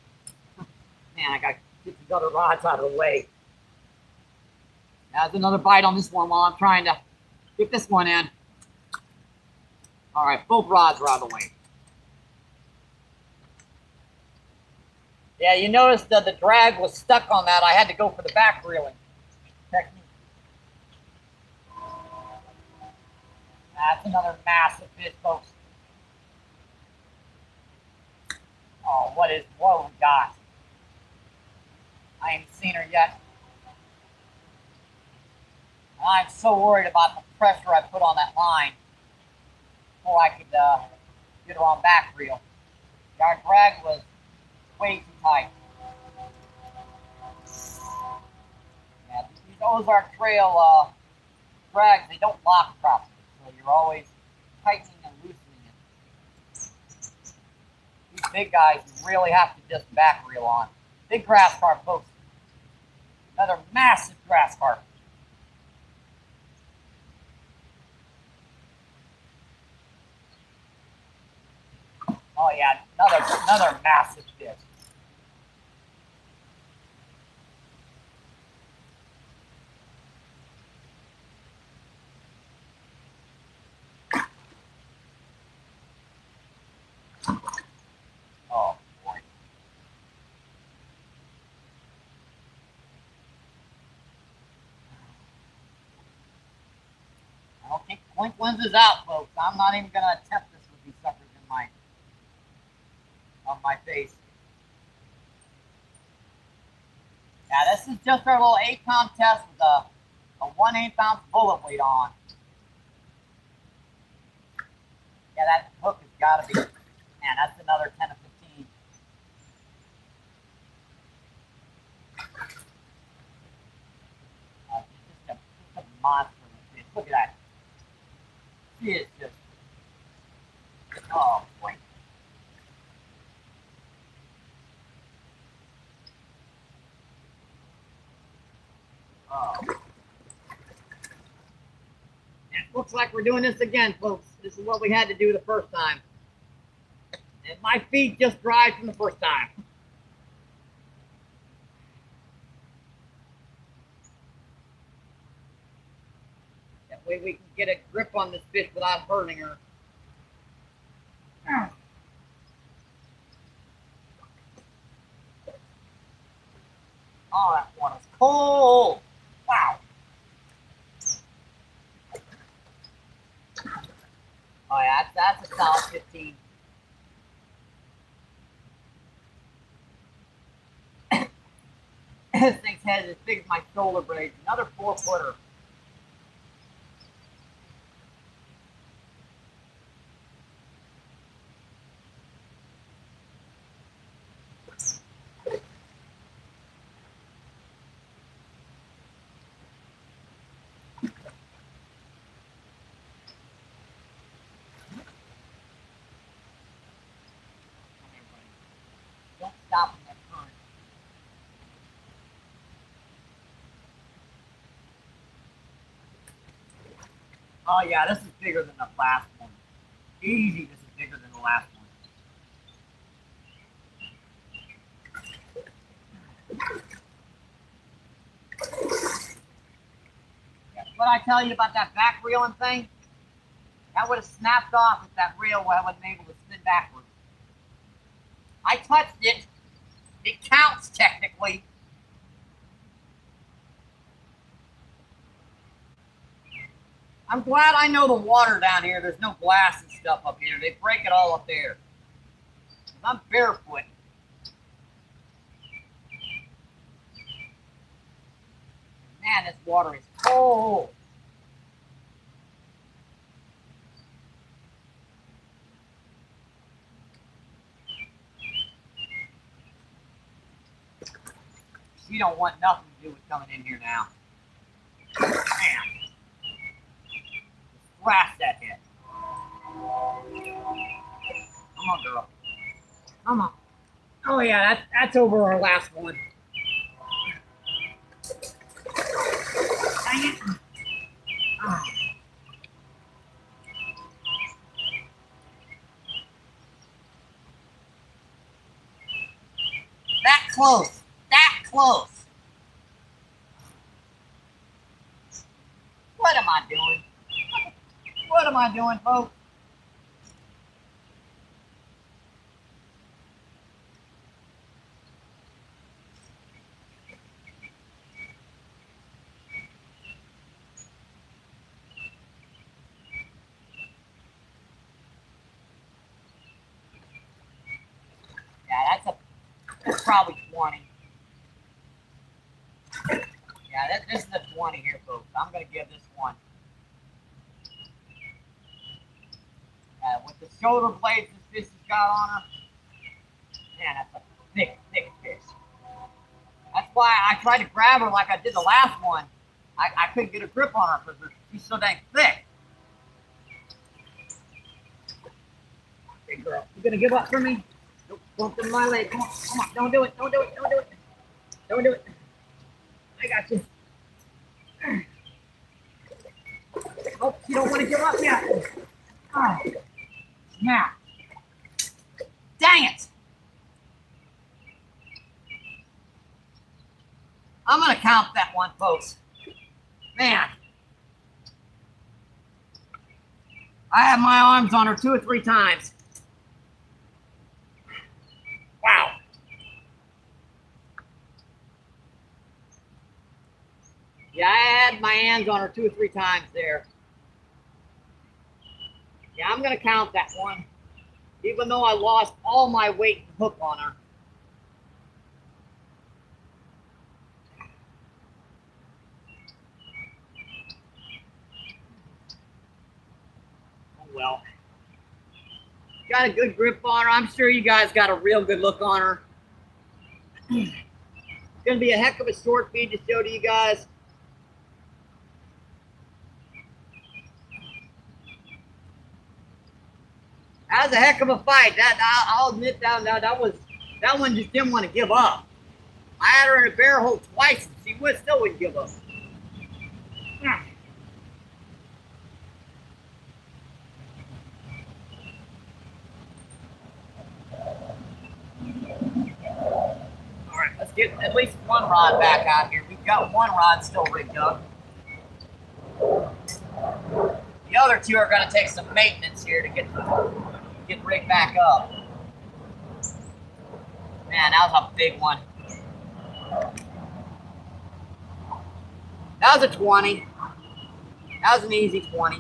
Man, I gotta get these other rods out of the way. That's another bite on this one while I'm trying to Get this one in. All right, both rods are out of the way. Yeah, you noticed that the drag was stuck on that. I had to go for the back reeling technique. That's another massive fish, folks. Oh, what we got? I ain't seen her yet. I'm so worried about the pressure I put on that line before I could get her on back reel. Our drag was way too tight. Yeah, these Ozark Trail drags, they don't lock properly, so you're always tightening and loosening it. These big guys, you really have to just back reel on. Big grass carp, folks. Another massive grass carp. Oh yeah, another massive fish. Oh boy. I don't think Blink Lenses out, folks. I'm not even gonna attempt this with these suckers on my face. Yeah, this is just our little 8-pound test with a 1/8 ounce bullet weight on. Yeah, that hook has got to be, man, that's another 10 to 15. Just a monster of a fish. Look at that. She is just, oh boy. Oh. It looks like we're doing this again, folks. This is what we had to do the first time. And my feet just dried from the first time. That way we can get a grip on this fish without hurting her. Oh, that one is cold. Wow. Oh yeah, that's a solid 15. This thing's head is as big as my shoulder blade. Another 4-footer. Don't stop in that current. Oh yeah, this is bigger than the last one. Easy, this is bigger than the last one. Yeah, what I tell you about that back reeling thing? That would have snapped off if that reel wasn't able to spin backwards. I touched it. It counts technically. I'm glad I know the water down here. There's no glass and stuff up here. They break it all up there. I'm barefoot. Man, this water is cold. You don't want nothing to do with coming in here now. Man. Blast that head. Come on, girl. Come on. Oh yeah, that's over our last one. Dang it. Oh. That close. That close. What am I doing? What am I doing, folks? Yeah, that's probably 20. Yeah, this is a 20 here, folks. I'm gonna give this one. With the shoulder blades this fish has got on her, man, that's a thick, thick fish. That's why I tried to grab her like I did the last one. I couldn't get a grip on her because she's so dang thick. Big girl, you gonna give up for me? Don't bump in my leg. Come on, come on. Don't do it. Don't do it. Don't do it. Don't do it. I got you. Oh, you don't want to give up yet. Oh, now. Dang it. I'm going to count that one, folks. Man. I have my arms on her 2 or 3 times. Wow. Yeah, I had my hands on her 2 or 3 times there. Yeah, I'm going to count that one, even though I lost all my weight and hook on her. Oh, well. Got a good grip on her. I'm sure you guys got a real good look on her. It's going to be a heck of a short feed to show to you guys. That was a heck of a fight. I'll admit that one just didn't want to give up. I had her in a bear hole twice and she still wouldn't give up. All right, let's get at least one rod back out here. We've got one rod still rigged up. The other 2 are going to take some maintenance here to get rigged back up. Man, that was a big one. That was a 20. That was an easy 20.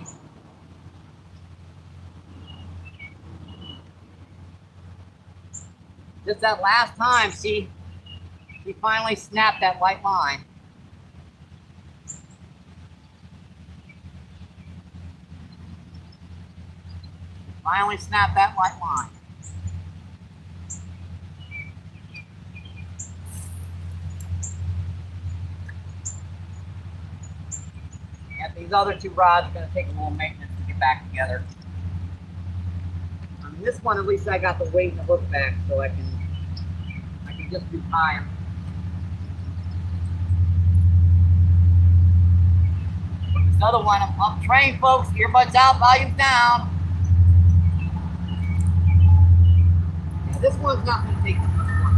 Just that last time, she finally snapped that white line. Finally snapped that white line. Yeah, these other 2 rods are going to take a little maintenance to get back together. On this one, at least I got the weight and the hook back, so I can just do time. This other one, I'm trained, folks. Earbuds out, volumes down. Yeah, this one's not going to take much work.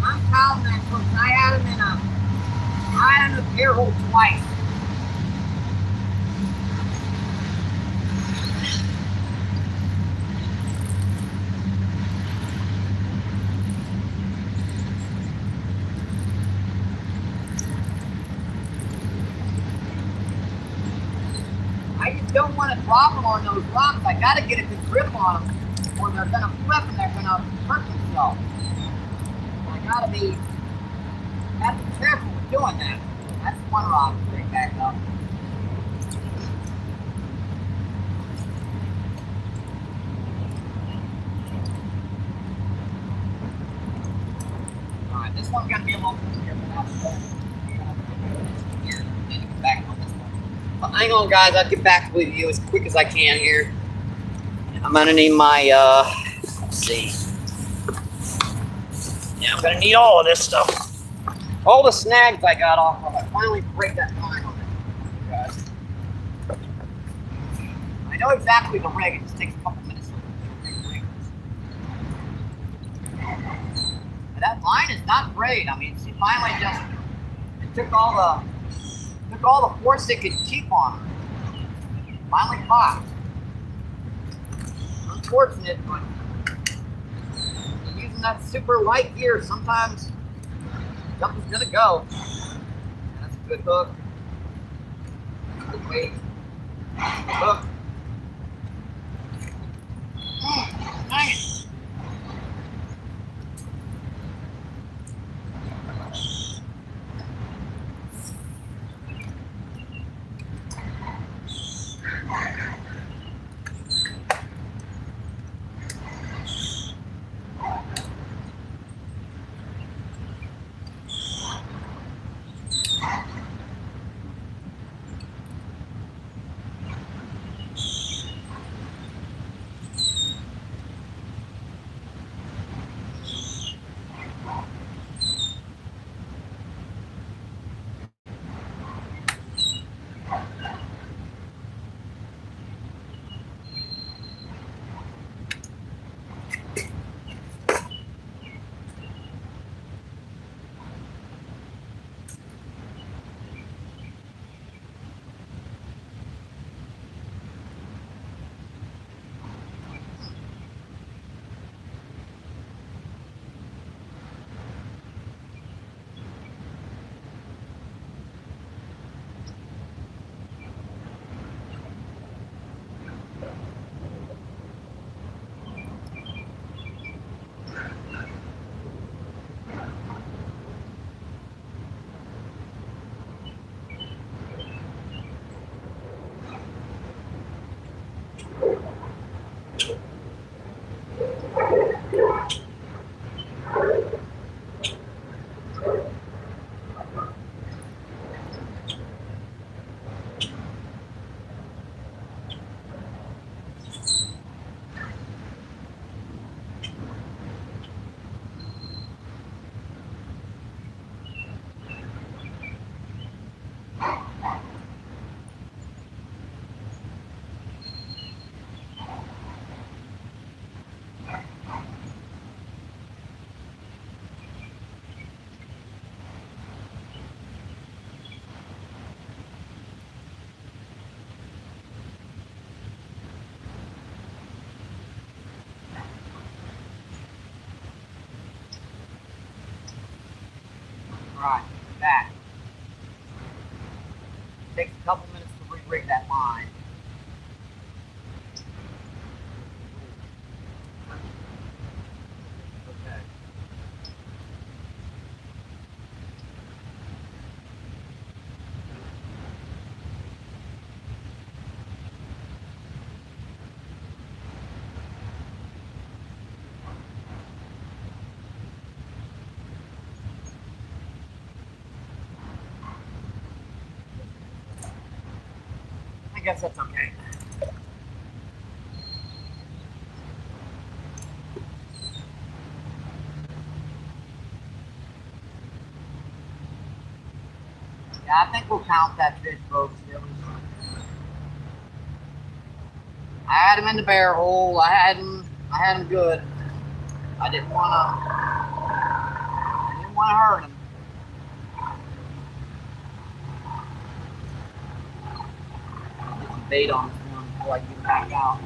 I'm counting that, folks. I had him in a bear hole twice. I just don't want to drop them on those rocks. I got to get a good grip on them, or they're going to flip and they're going to hurt themselves. I got to be careful with doing that. That's one rock to bring back up. All right, this one's going to be a little easier, but back on this one. Well, hang on, guys. I'll get back with you as quick as I can here. I'm going to need my, let's see. Yeah, I'm going to need all of this stuff. All the snags I got off of, I finally break that line on it, guys. I know exactly the rig, it just takes a couple minutes to rig. But that line is not great. I mean, she finally just took all the force it could keep on her. Finally popped. Unfortunate, but using that super light gear, sometimes something's gonna go. That's a good hook. Good weight. Good hook. Dang it. Alright, back. Takes a couple minutes to re-rig that line. Okay. I guess that's okay. Yeah, I think we'll count that fish, folks. I had him in the bear hole. I had him good. I didn't wanna hurt him. Get some bait on this one before I get him back out.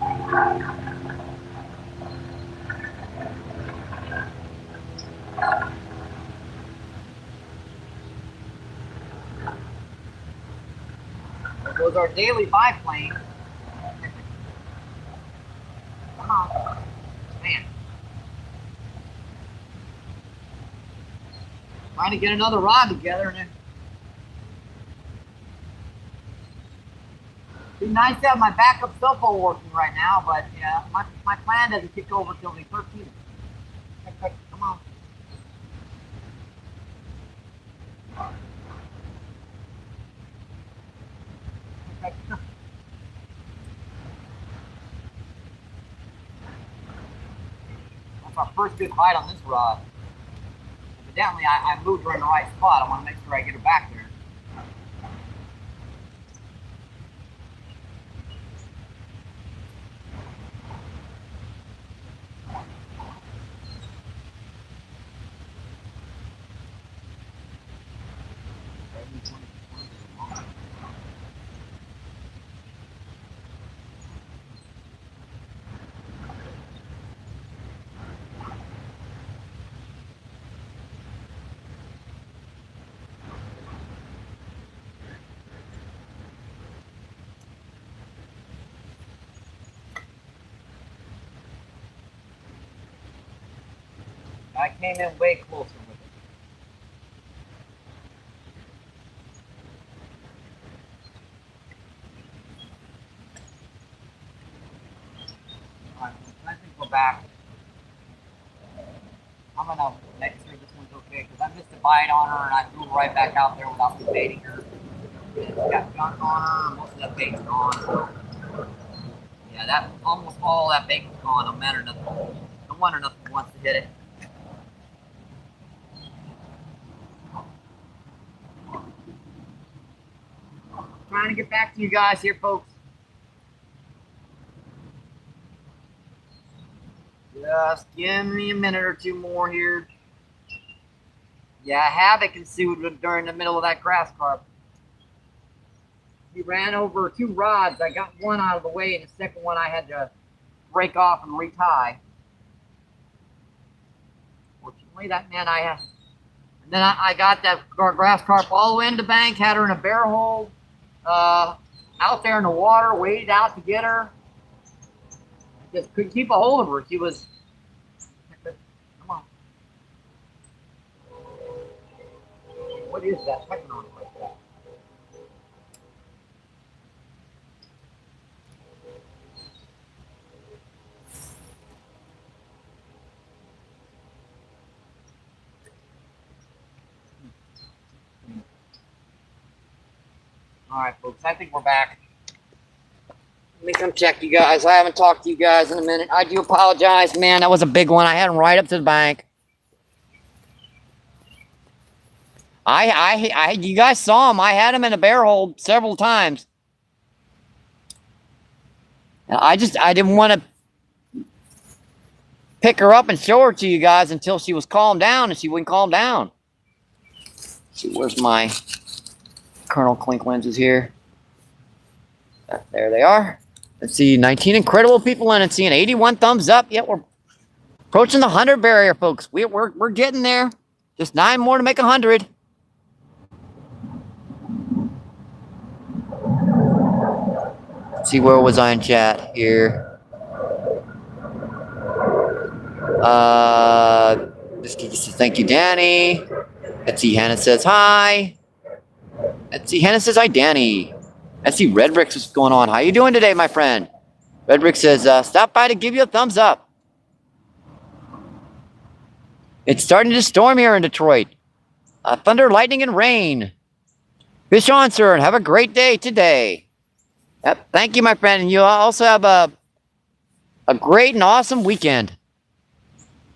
There goes our daily biplane. Come on. Man. Trying to get another rod together and then it'd be nice to have my backup cell phone working right now, but yeah, my plan doesn't kick over till the 13th. Come on. That's our first good bite on this rod. evidently I moved her in the right spot. I want to make sure I get her back there. I came in way closer with it. Alright, I think we're back. I'm gonna make sure this one's okay because I missed a bite on her and I threw her right back out there without baiting her. It's got gunk on her, most of that bait's gone. So yeah, that almost all that bait's gone. No matter nothing. No wonder nothing wants to hit it. Trying to get back to you guys here, folks. Just give me a minute or two more here. Yeah, havoc ensued during the middle of that grass carp. He ran over 2 rods. I got one out of the way, and the second one I had to break off and retie. Fortunately, that meant I had. And then I got that grass carp all the way in the bank, had her in a bear hole, out there in the water, waited out to get her. I just couldn't keep a hold of her. She was. Come on. What is that pecking on it like that? All right, folks, I think we're back. Let me come check you guys. I haven't talked to you guys in a minute. I do apologize, man. That was a big one. I had him right up to the bank. You guys saw him. I had him in a bear hole several times. And I didn't want to pick her up and show her to you guys until she was calmed down, and she wouldn't calm down. Let's see, where's my Colonel Clink lenses here? There they are. Let's see, 19 incredible people in it, seeing 81 thumbs up. Yep, we're approaching the 100 barrier, folks. We're getting there. Just 9 more to make 100. Let's see, where was I in chat here? Thank you, Danny. Let's see, Hannah says hi. Let's see, Hannah says hi, Danny. Let's see, Red Bricks, what's going on? How you doing today, my friend? Red Brick says, stop by to give you a thumbs up. It's starting to storm here in Detroit. Thunder, lightning, and rain. Fish on, sir, and have a great day today. Yep, thank you, my friend. And you also have a great and awesome weekend.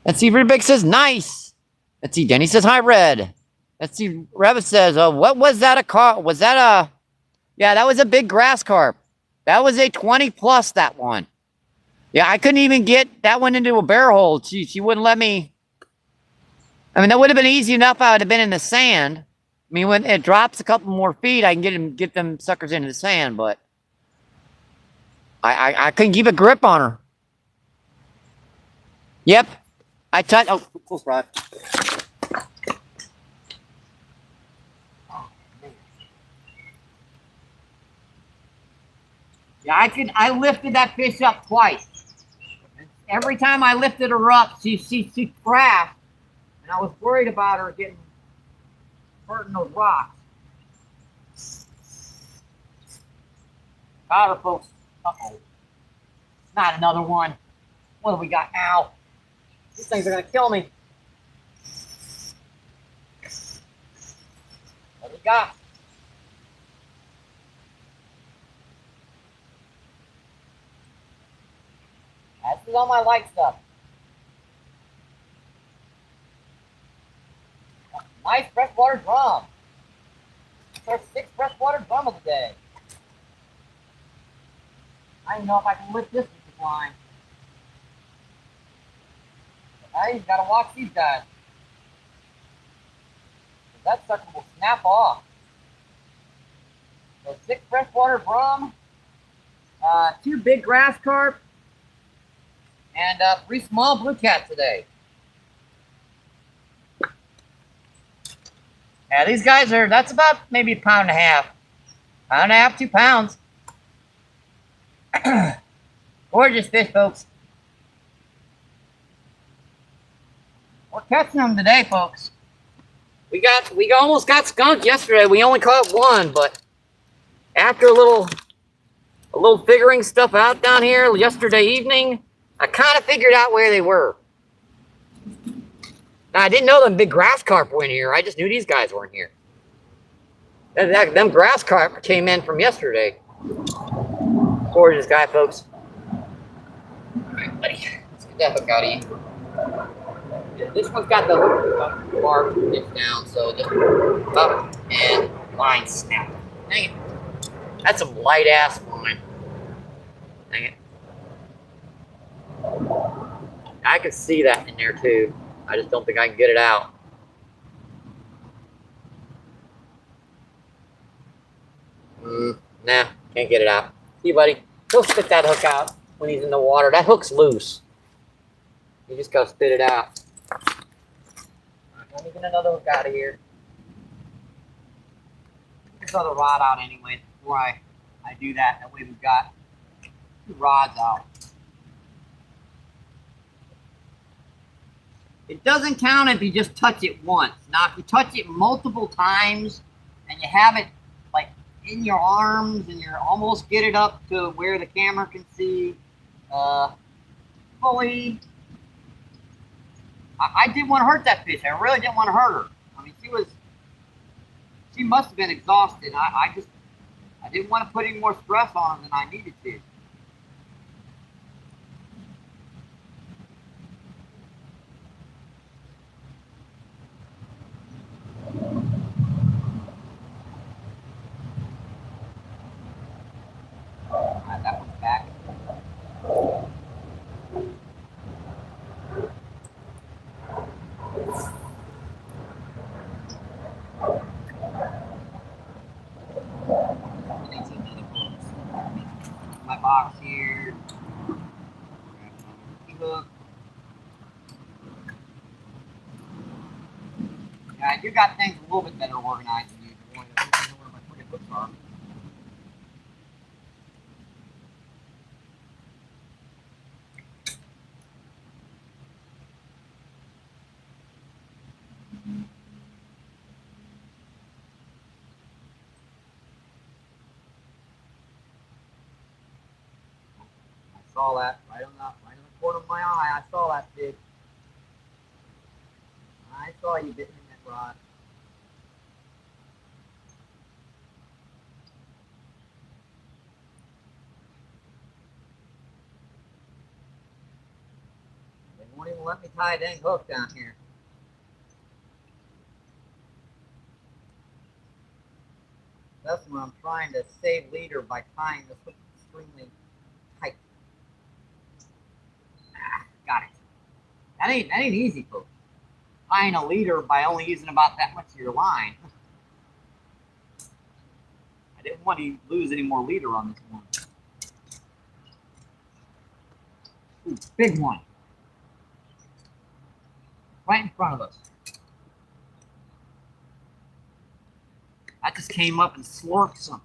Let's see, Red Brick says, nice. Let's see, Denny says, hi, Red. Let's see, Rabbit says, what was that, a carp? Was that a... Yeah, that was a big grass carp. That was a 20 plus, that one. Yeah, I couldn't even get that one into a bear hole. She wouldn't let me. I mean, that would have been easy enough. I would have been in the sand. I mean, when it drops a couple more feet, I can get them suckers into the sand, but I couldn't keep a grip on her. Yep. I touched. Oh, close, Rod. Yeah, I lifted that fish up twice. Every time I lifted her up, she crashed, and I was worried about her getting hurt in those rocks. Got her, folks. Uh-oh. Not another one. What do we got now? These things are gonna kill me. What do we got? This is all my light stuff. Nice freshwater drum. It's our 6th freshwater drum of the day. I don't even know if I can lift this with the line. Hey, you gotta watch these guys. That sucker will snap off. So 6 freshwater drum, 2 big grass carp, and 3 small blue cats today. Yeah, these guys are, that's about maybe a pound and a half. Pound and a half, 2 pounds. Gorgeous fish, folks. We're catching them today, folks. We almost got skunked yesterday. We only caught 1, but after a little figuring stuff out down here yesterday evening, I kind of figured out where they were. Now, I didn't know them big grass carp were in here. I just knew these guys weren't here. Them grass carp came in from yesterday. Gorgeous guy, folks. All right, buddy. Let's get that hook out of you. This one's got the hook bar dipped down, so just up and line snap. Dang it. That's some light ass line. Dang it. I can see that in there too. I just don't think I can get it out. Nah, can't get it out. See, buddy, he'll spit that hook out when he's in the water. That hook's loose. You just gotta spit it out. Let me get another hook out of here. Get this other rod out anyway before I do that. That way we've got 2 rods out. It doesn't count if you just touch it once. Now, if you touch it multiple times and you have it like in your arms and you're almost get it up to where the camera can see fully. I didn't want to hurt that fish. I really didn't want to hurt her. I mean, she must have been exhausted. I didn't want to put any more stress on her than I needed to. That one's back. My box here. Hook. Yeah, I do got things a little bit better organized than usual. I don't know where my freaking hooks are. I saw that right on the corner of my eye. I saw that fish. I saw you bitten in that rod. They won't even let me tie a dang hook down here. That's when I'm trying to save leader by tying this hook extremely tight. Got it. That ain't easy, folks. Tying a leader by only using about that much of your line. I didn't want to lose any more leader on this one. Ooh, big one. Right in front of us. That just came up and slurped something.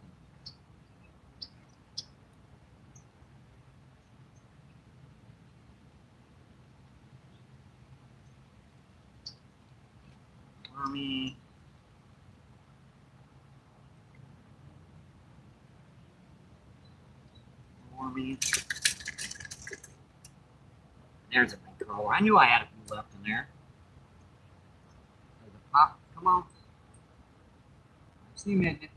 Wormy. Wormy. There's a big crawler. I knew I had a few left in there. There's a pop. Come on. I see him in it.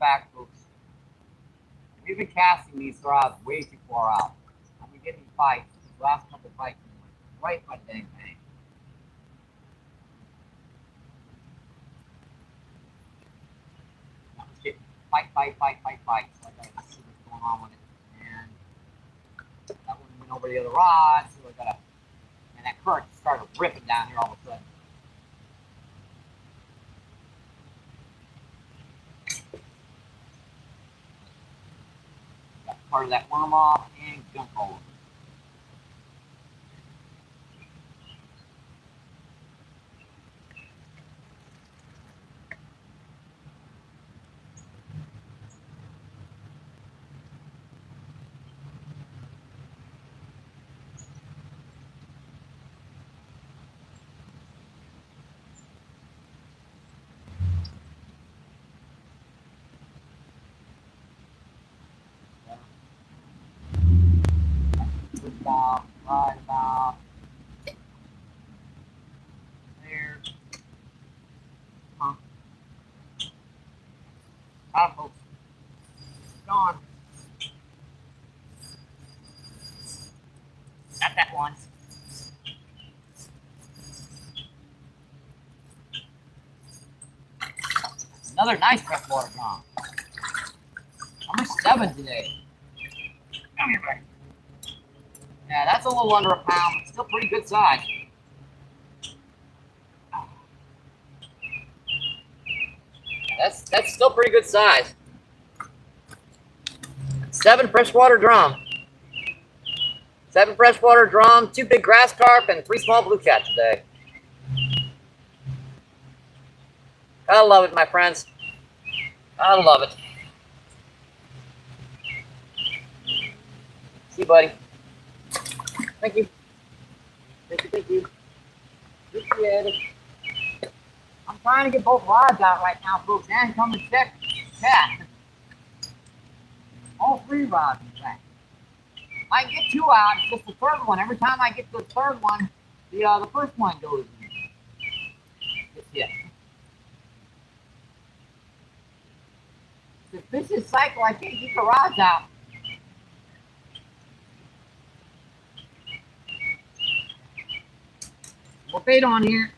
fact, folks. We've been casting these rods way too far out. I've been getting bites. These last couple bites right by the dang thing. That was getting bite. So I gotta see what's going on with it. And that one went over the other rod, so I gotta. And that current started ripping down here all of a sudden. Got part of that worm off and gunk all over. Right about there. Huh. Alright, folks. Gone. Got that one. Another nice freshwater drum. Number 7 today. Come here, buddy. Yeah, that's a little under a pound, but still pretty good size. That's still pretty good size. 7 freshwater drum. 7 freshwater drum, 2 big grass carp, and 3 small blue cat today. Gotta love it, my friends. Gotta love it. See you, buddy. Thank you. Thank you. Appreciate it. I'm trying to get both rods out right now, folks, and come and check cat. All 3 rods, in fact. I can get 2 out, it's just the third one. Every time I get to the third one, the first one goes in. It's hit. It's a vicious cycle. I can't keep the rods out. More bait on here.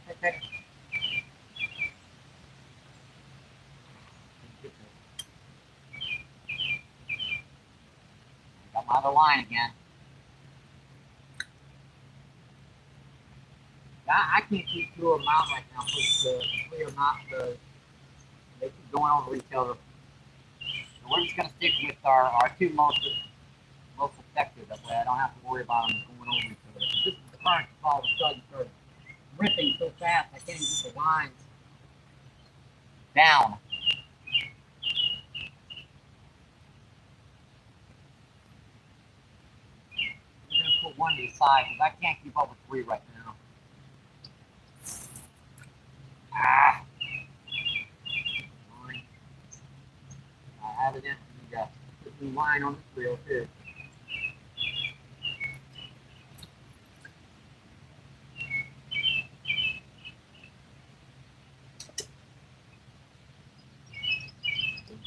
Okay. Got my other line again. I can't keep 2 of them out right now, but 3 of them out because they keep going over each other. So we're just gonna stick with our 2 most effective. That way I don't have to worry about them going over each other. This is the current all of a sudden started ripping so fast I can't even get the lines down. I'm gonna put 1 to the side because I can't keep up with 3 right now. Ah. I added in the new line on the reel too.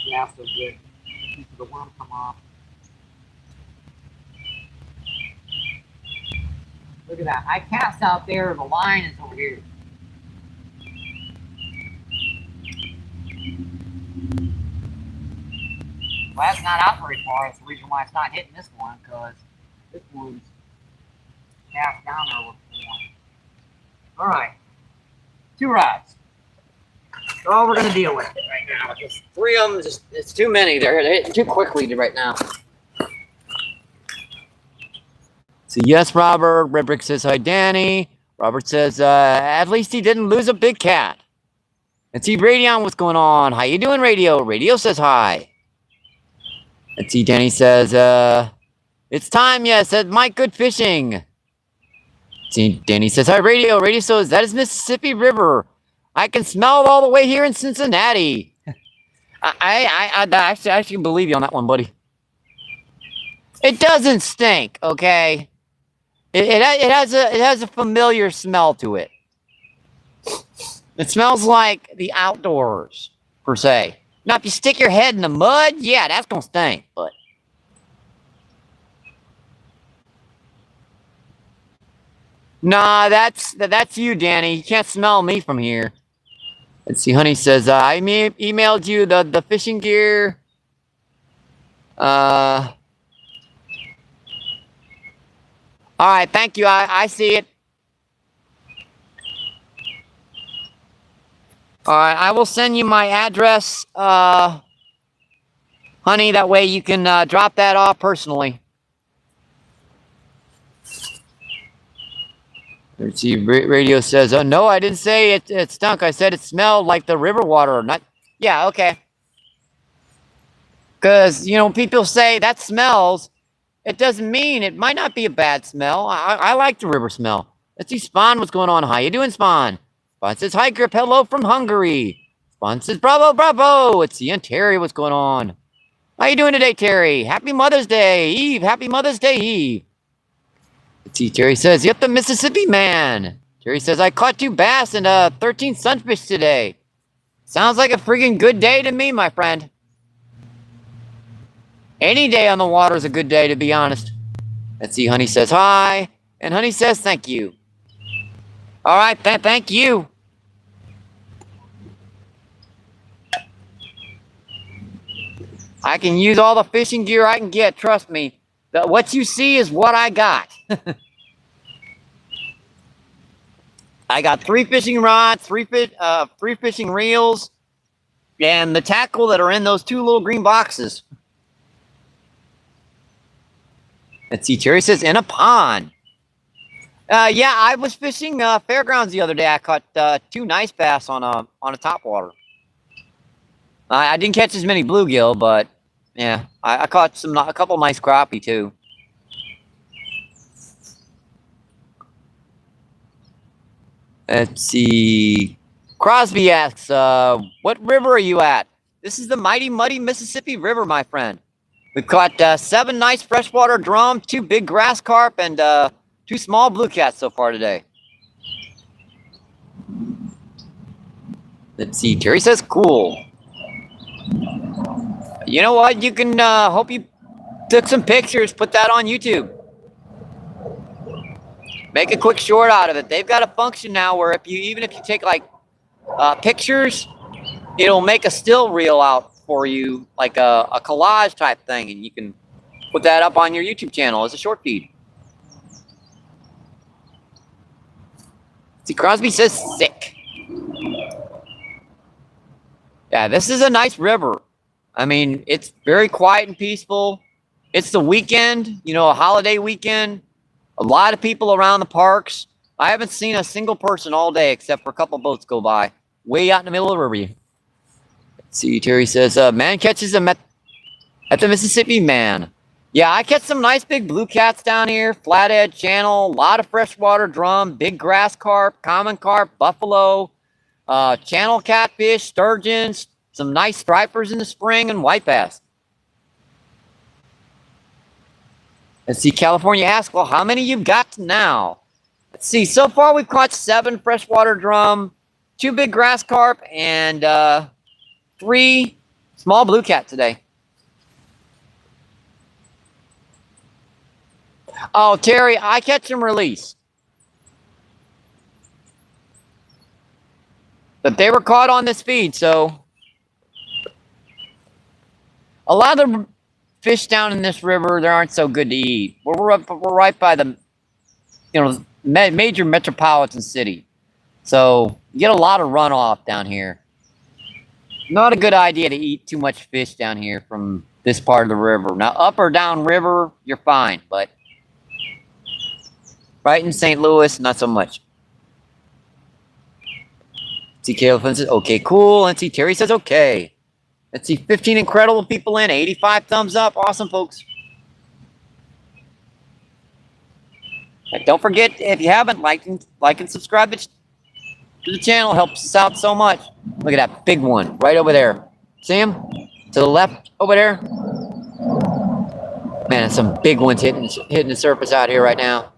Yeah, so good. Keep the worm come off. Look at that. I cast out there, the line is over here. Well, that's not out very far. That's the reason why it's not hitting this one, because this one's cast down there with 1. Alright. 2 rods. That's all we're going to deal with it right now. Just 3 of them, it's too many. They're hitting too quickly right now. So yes, Robert. Redbrick says hi, Danny. Robert says, at least he didn't lose a big cat. Let's see, Radion, what's going on? How you doing, Radio? Radio says hi. Let's see, Danny says, it's time, yes, said Mike Good Fishing. Let's see, Danny says, hi, Radio. Radio says, that is Mississippi River. I can smell it all the way here in Cincinnati. I actually believe you on that one, buddy. It doesn't stink, okay? It has a familiar smell to it. It smells like the outdoors, per se. Now, if you stick your head in the mud, yeah, that's gonna stink, but... Nah, that's you, Danny. You can't smell me from here. Let's see, Honey says, I emailed you the fishing gear. Alright, thank you. I see it. Alright, I will send you my address, Honey. That way you can drop that off personally. Let's see, Radio says, oh, no, I didn't say it stunk. I said it smelled like the river water. Not, yeah, okay. Because, you know, people say that smells. It doesn't mean it might not be a bad smell. I like the river smell. Let's see, Spawn, what's going on? How you doing, Spawn? Spawn says, hi, Grip, hello from Hungary. Spawn says, bravo, bravo. Let's see, and Terry, what's going on? How you doing today, Terry? Happy Mother's Day, Eve. Happy Mother's Day, Eve. Let's see, Terry says, yep, the Mississippi man. Terry says, I caught 2 bass and 13 sunfish today. Sounds like a friggin' good day to me, my friend. Any day on the water is a good day, to be honest. Let's see, Honey says hi, and Honey says thank you. All right, thank you. I can use all the fishing gear I can get, trust me. What you see is what I got. I got 3 fishing rods, 3 fishing reels, and the tackle that are in those 2 little green boxes. Let's see, Terry says, in a pond. Yeah, I was fishing fairgrounds the other day. I caught 2 nice bass on a topwater. I didn't catch as many bluegill, but yeah, I caught a couple nice crappie too. Let's see. Crosby asks, what river are you at? This is the mighty muddy Mississippi River, my friend. We've caught 7 nice freshwater drum, 2 big grass carp, and 2 small blue cats so far today. Let's see. Terry says, cool. You know what? You can hope you took some pictures. Put that on YouTube. Make a quick short out of it. They've got a function now where even if you take like pictures, it'll make a still reel out for you, like a collage type thing, and you can put that up on your YouTube channel as a short feed. See, Crosby says sick. Yeah, this is a nice river. I mean, it's very quiet and peaceful. It's the weekend, you know, a holiday weekend. A lot of people around the parks. I haven't seen a single person all day except for a couple boats go by. Way out in the middle of the river. Let's see, Terry says, man catches them at the Mississippi, man. Yeah, I catch some nice big blue cats down here. Flathead channel, a lot of freshwater drum, big grass carp, common carp, buffalo, channel catfish, sturgeons, some nice stripers in the spring, and white bass. Let's see, California asks, well, how many you've got now? Let's see, so far we've caught 7 freshwater drum, 2 big grass carp, and 3 small blue cat today. Oh, Terry, I catch and release. But they were caught on this feed, so a lot of the fish down in this river, they aren't so good to eat. We're right by the, you know, major metropolitan city, so you get a lot of runoff down here. Not a good idea to eat too much fish down here from this part of the river. Now, up or down river, you're fine, but right in St. Louis, not so much. See, Caleb says, okay, cool. Let's see, Terry says, okay. Let's see, 15 incredible people in, 85 thumbs up. Awesome, folks. And don't forget, if you haven't, like and subscribe to the channel. Helps us out so much. Look at that big one right over there. See him? To the left over there. Man, some big ones hitting the surface out here right now.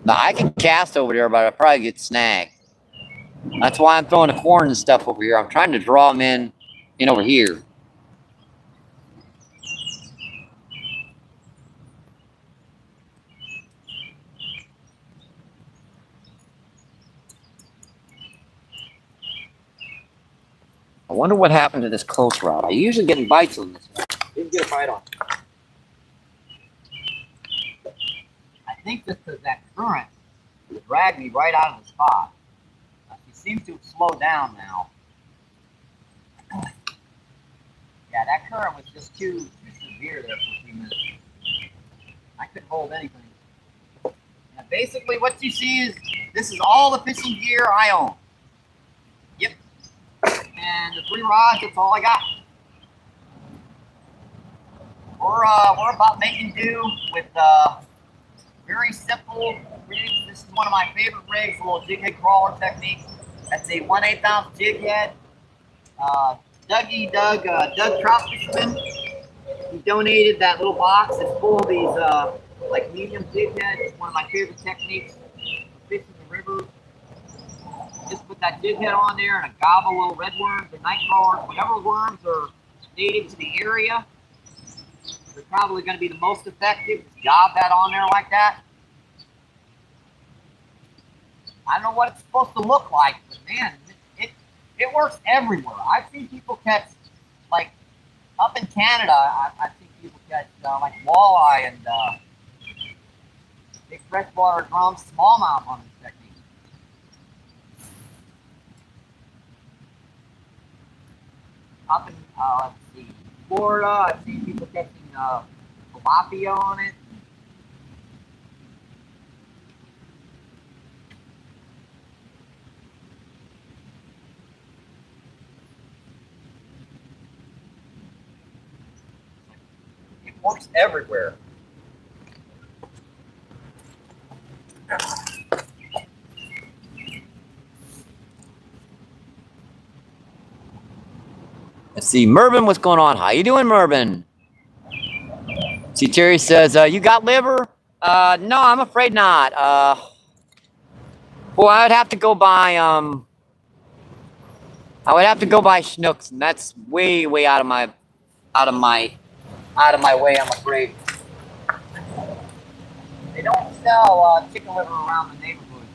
Now, I can cast over there, but I'll probably get snagged. That's why I'm throwing the corn and stuff over here. I'm trying to draw them in over here. I wonder what happened to this close rod. I usually get bites on this one. Didn't get a bite on it. I think this is that current dragged me right out of the spot. He seems to have slowed down now. Yeah, that current was just too severe there for a few minutes. I couldn't hold anything. And basically what you see is, this is all the fishing gear I own. Yep. And the 3 rods, that's all I got. We're about making do with very simple rigs. This is one of my favorite rigs, a little jig head crawler technique. That's a 1/8 ounce jig head. Doug Trout Fisherman, he donated that little box. It's full of these like medium jig heads. It's one of my favorite techniques for fishing the river. Just put that jig head on there and a gobble of little red worms or night crawlers, whatever worms are native to the area. They're probably going to be the most effective. Just gob that on there like that. I don't know what it's supposed to look like, but man, it works everywhere. I've seen people catch, like, up in Canada, I've seen people catch, like, walleye and big freshwater drums, smallmouth on this technique. Up in, let's see, Florida, I've seen people catching tilapia on it. It works everywhere. Let's see, Mervin, what's going on? How you doing, Mervin? See, Terry says, you got liver? No, I'm afraid not. Well, I would have to go buy, schnooks, and that's way out of my way, I'm afraid. They don't sell chicken liver around the neighborhood.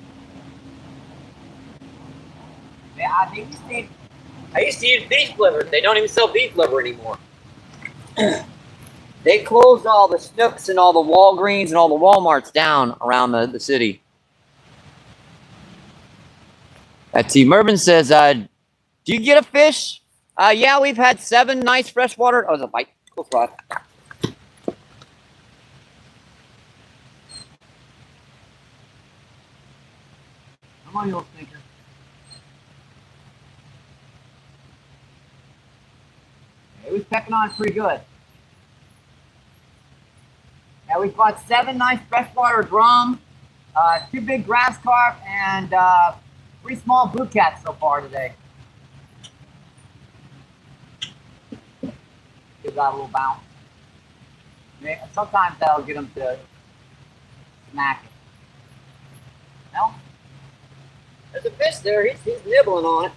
I used to use beef liver. They don't even sell beef liver anymore. They closed all the Snooks and all the Walgreens and all the Walmarts down around the city. Let's see. Mervin says, do you get a fish? Yeah, we've had 7 nice freshwater. Oh, it's a bite. Close rod. Come on, you little stinker. It was pecking on pretty good. Now we've got 7 nice freshwater drum, 2 big grass carp, and 3 small blue cats so far today. Give that a little bounce. Sometimes that'll get them to smack it. No? There's a fish there. He's nibbling on it.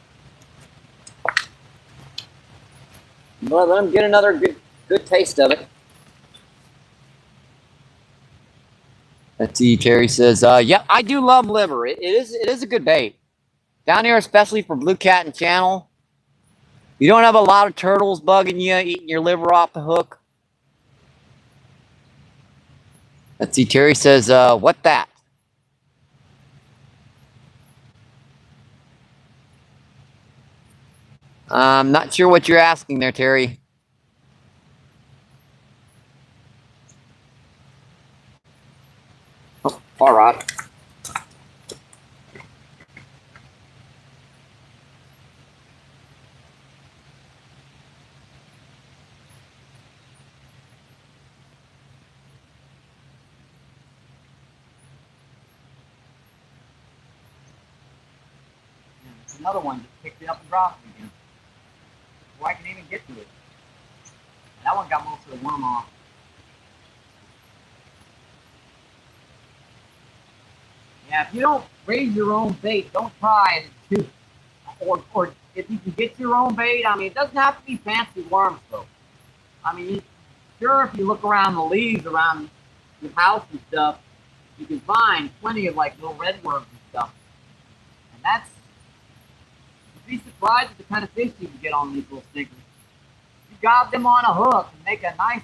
Well, let him get another good taste of it. Let's see. Terry says, yeah, I do love liver. It is a good bait. Down here, especially for blue cat and channel. You don't have a lot of turtles bugging you, eating your liver off the hook. Let's see. Terry says, what that? I'm not sure what you're asking there, Terry. another one just picked it up and dropped it again. Before I can even get to it. And that one got most of the worm off. Yeah, if you don't raise your own bait, don't try to. Or if you can get your own bait, I mean, it doesn't have to be fancy worms, though. I mean, sure, if you look around the leaves around your house and stuff, you can find plenty of like little red worms and stuff. And that's, you'd be surprised at the kind of fish you can get on these little stinkers. You gob them on a hook and make a nice,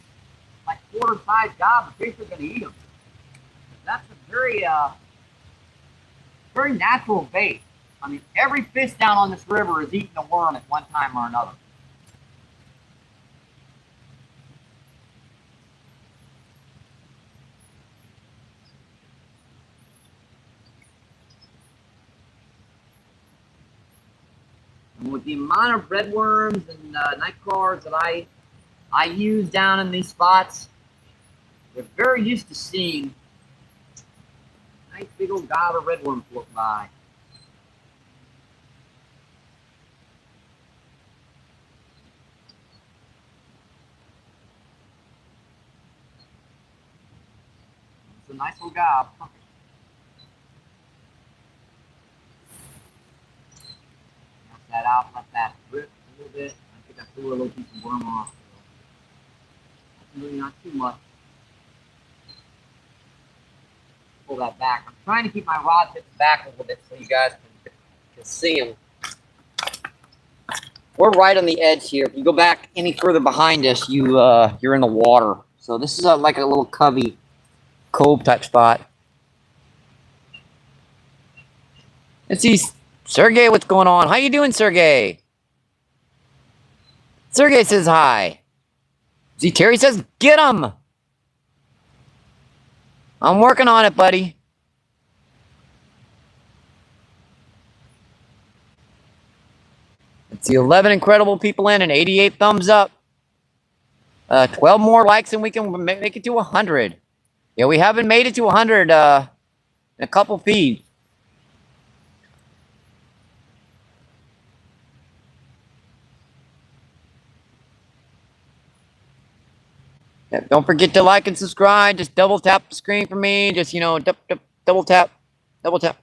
like quarter-size gob, the fish are going to eat them. That's a very, very natural bait. I mean, every fish down on this river is eating a worm at one time or another. And with the amount of red worms and night crawlers that I use down in these spots, they're very used to seeing a nice big old gob of red worms float by. It's a nice little gob. Knock that out, let that rip a little bit. I think I threw a little piece of worm off. So that's really not too much. Pull that back. I'm trying to keep my rod tips back a little bit so you guys can see them. We're right on the edge here. If you go back any further behind us, you're in the water. So this is like a little covey cove type spot. Let's see, Sergey, what's going on? How you doing, Sergey? Sergey says hi. See, Terry says, get him. I'm working on it, buddy. Let's see, 11 incredible people in and 88 thumbs up. 12 more likes and we can make it to 100. Yeah, we haven't made it to 100 in a couple feeds. Yeah, don't forget to like and subscribe. Just double tap the screen for me. Just, you know, double tap. Double tap.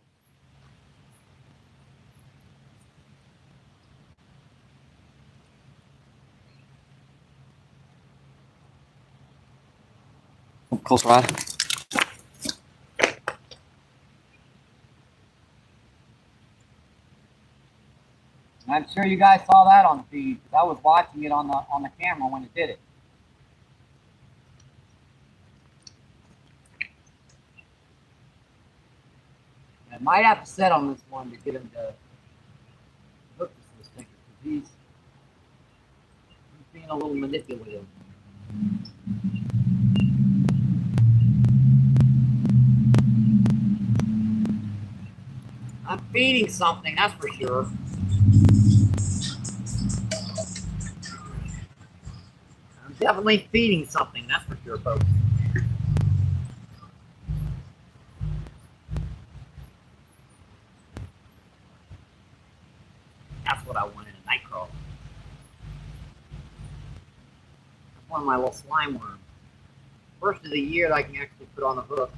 Oh, close rod. I'm sure you guys saw that on the feed because I was watching it on the camera when it did it. I might have to set on this one to get him to hook this stinker because he's being a little manipulative. I'm feeding something, that's for sure. I'm definitely feeding something, that's for sure, folks. That's what I wanted, a night crawl. That's one of my little slime worms. First of the year that I can actually put on the hook.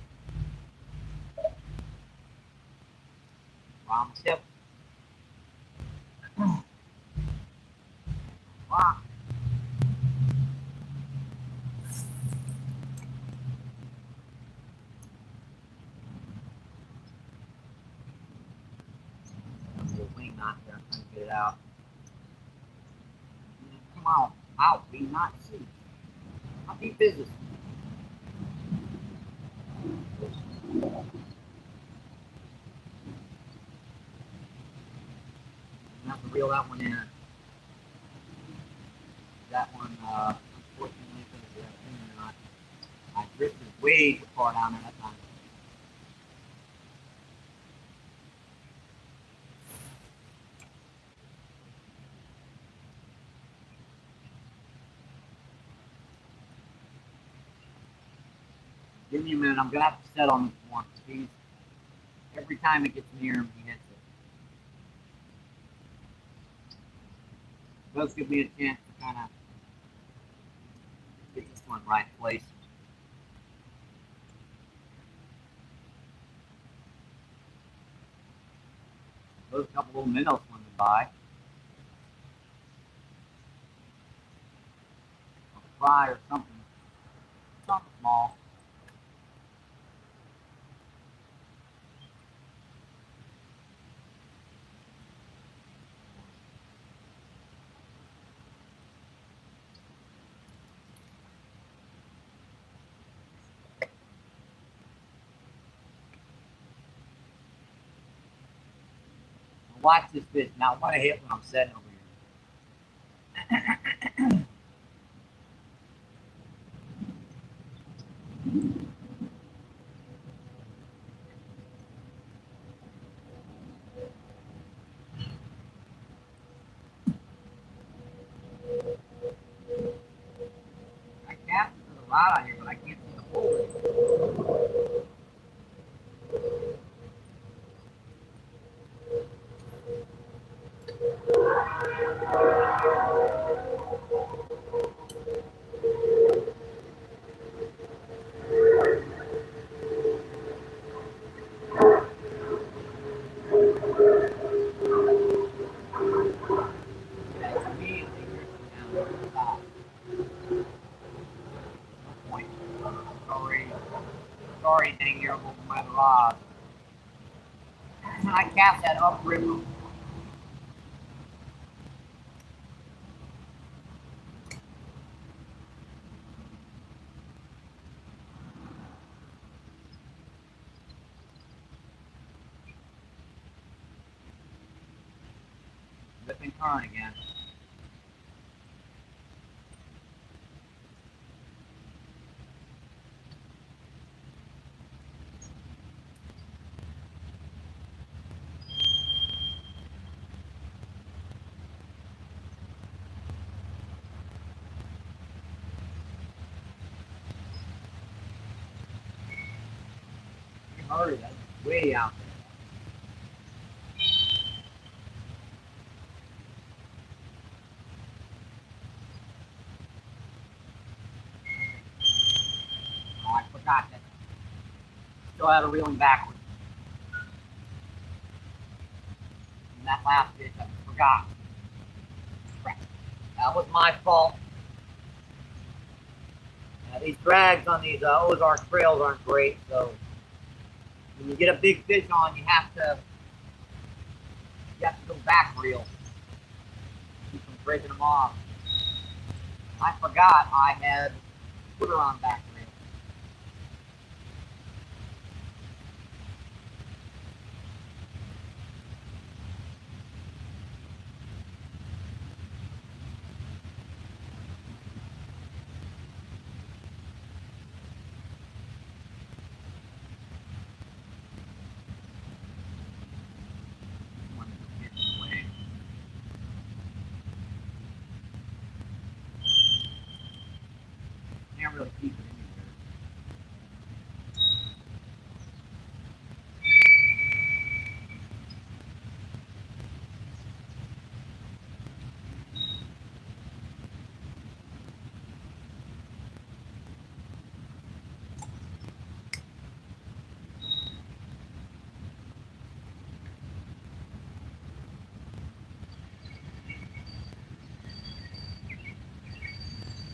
Wow, tip. Wow. Wing knot there, I'm trying to get it out. Come on, out, wing knot, see. How deep is this? I have to reel that one in. That one, unfortunately, because of that wing knot, I drifted way too far down there that time. Give me a minute. I'm gonna have to set on this one. Every time it gets near him, he hits does give me a chance to kind of get this one right place. Those couple little minnows swimming by. A fry or something small. Watch this fish. Now, I want to hit when I'm setting over here. I cast there's a lot on here, but I can't see the hole. Sorry, dang near over my rod. I cast that upriver. Lip and current again. Hurry, that's way out there. Oh, I forgot that. Still had a reeling backwards. And that last fish, I forgot. Crap. That was my fault. These drags on these Ozark trails aren't great, so when you get a big fish on, you have to go back reel. Keep from breaking them off. I forgot I had put her on back reel. Can't really keep it anywhere.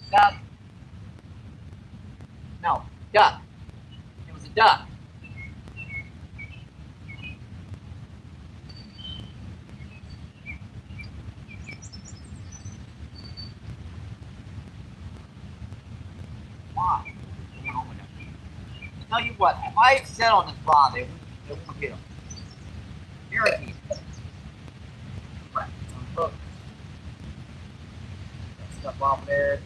Duck. No, duck. It was a duck. Why? Tell you what, if I set on this rod, they won't hit them. Guaranteed. Crap, unhook. That stuff off there.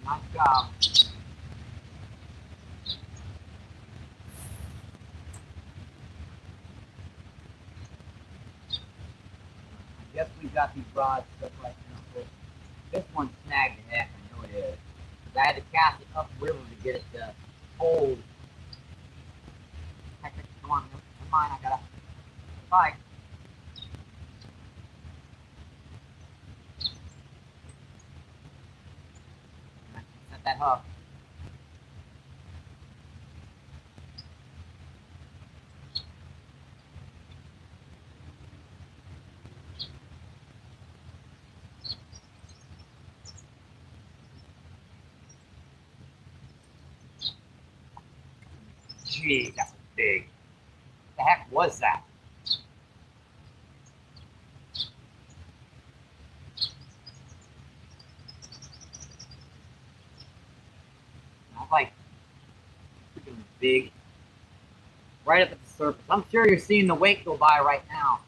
Nice job. got these rods stuck right now. This one's snagged to heck, I know it is. Because I had to cast it upriver to get it to hold. Heck, come on, never mind, I gotta fight. Set that hook. Jeez, that was big. What the heck was that? That's like freaking big. Right up at the surface. I'm sure you're seeing the wake go by right now.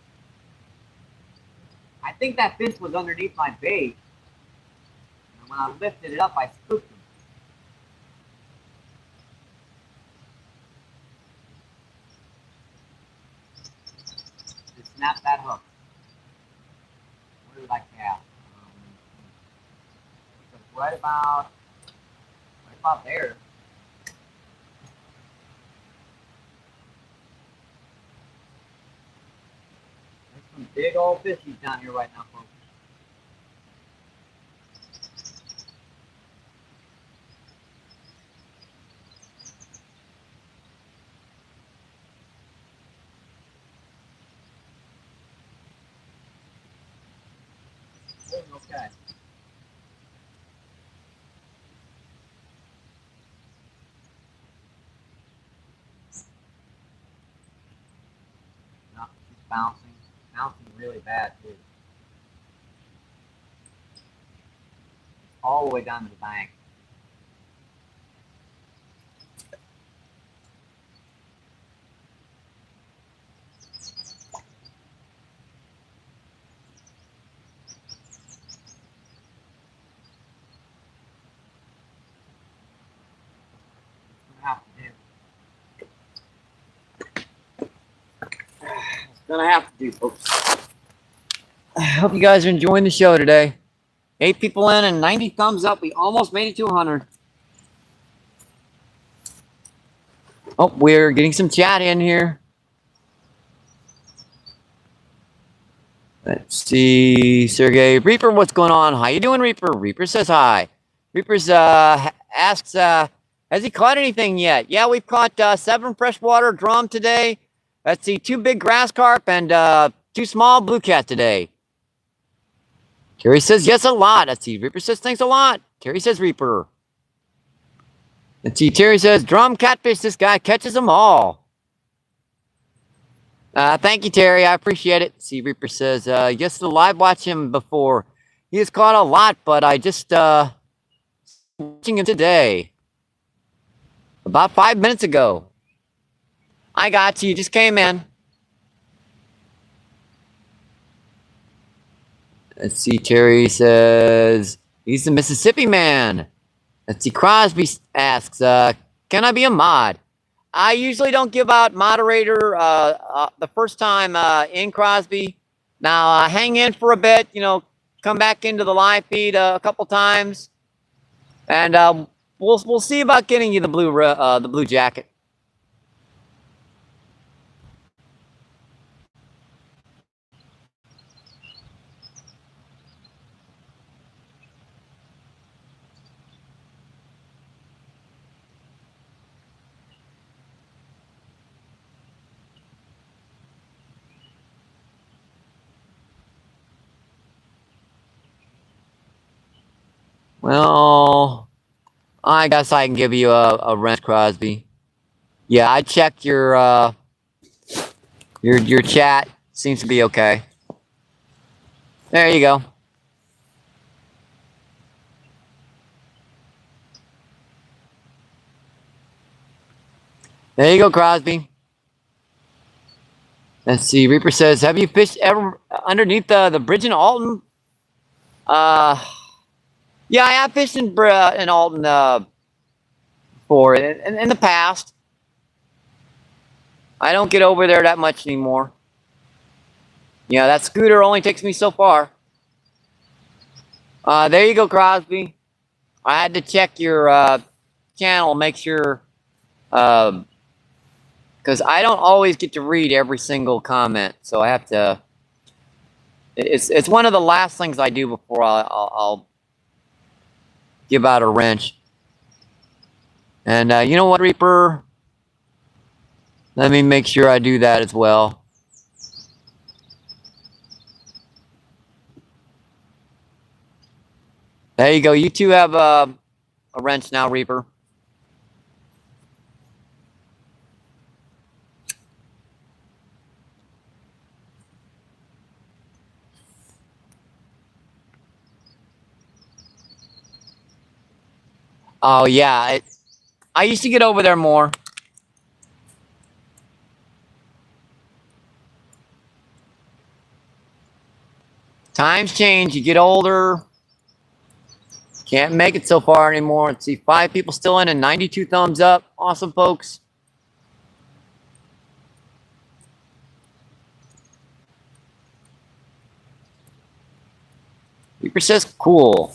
I think that fish was underneath my bait. And when I lifted it up, I spooked him. Just snap that hook. Where did I cast? Right about there. There's some big old fishies down here right now, folks. Okay. No, she's bouncing. Bouncing really bad, too. All the way down to the bank. Gonna have to do, folks. I hope you guys are enjoying the show today. 8 people in and 90 thumbs up. We almost made it to 100. Oh, we're getting some chat in here. Let's see, Sergey. Reaper, what's going on? How you doing, Reaper? Reaper says hi. Reaper's asks, has he caught anything yet? Yeah, we've caught 7 freshwater drum today. Let's see, 2 big grass carp and 2 small blue cat today. Terry says yes a lot. Let's see, Reaper says thanks a lot. Terry says Reaper. Let's see, Terry says drum catfish. This guy catches them all. Thank you, Terry. I appreciate it. See, Reaper says, yes, to live watch him before. He has caught a lot, but I just watching him today. About 5 minutes ago. I got you. Just came in. Let's see, Terry says he's the Mississippi man. Let's see, Crosby asks, can I be a mod? I usually don't give out moderator the first time in Crosby. Now hang in for a bit, you know, come back into the live feed a couple times, and we'll see about getting you the blue jacket. Well, I guess I can give you a rent, Crosby. Yeah, I checked your chat. Seems to be okay. There you go. There you go, Crosby. Let's see. Reaper says, have you fished ever underneath the bridge in Alton? Yeah, I have fished in Alton before in the past. I don't get over there that much anymore. Yeah, that scooter only takes me so far. There you go, Crosby. I had to check your channel, make sure, because I don't always get to read every single comment, so I have to. It's one of the last things I do before I'll give out a wrench. And you know what, Reaper? Let me make sure I do that as well. There you go. You two have a wrench now, Reaper. Oh yeah, I used to get over there more. Times change. You get older. Can't make it so far anymore. Let's see, 5 people still in and 92 thumbs up. Awesome, folks. Reaper says cool.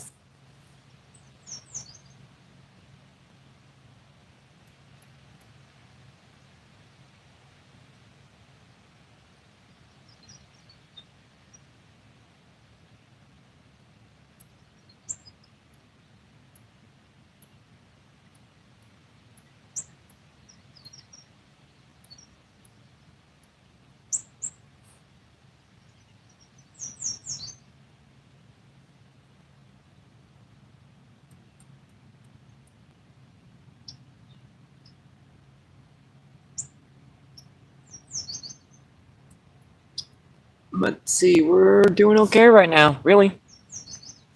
Let's see, we're doing okay right now. Really,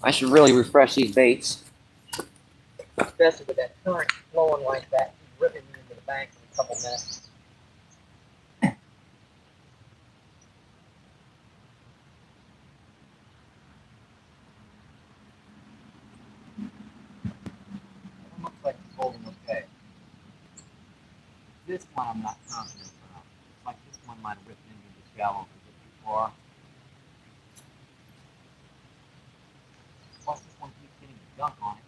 I should really refresh these baits. Especially with that current flowing like that, he's ripping me into the bank in a couple minutes. It looks like it's holding okay. This one I'm not confident about. Looks like this one might have ripped into the shallow before. Plus this one keeps getting gunk on it.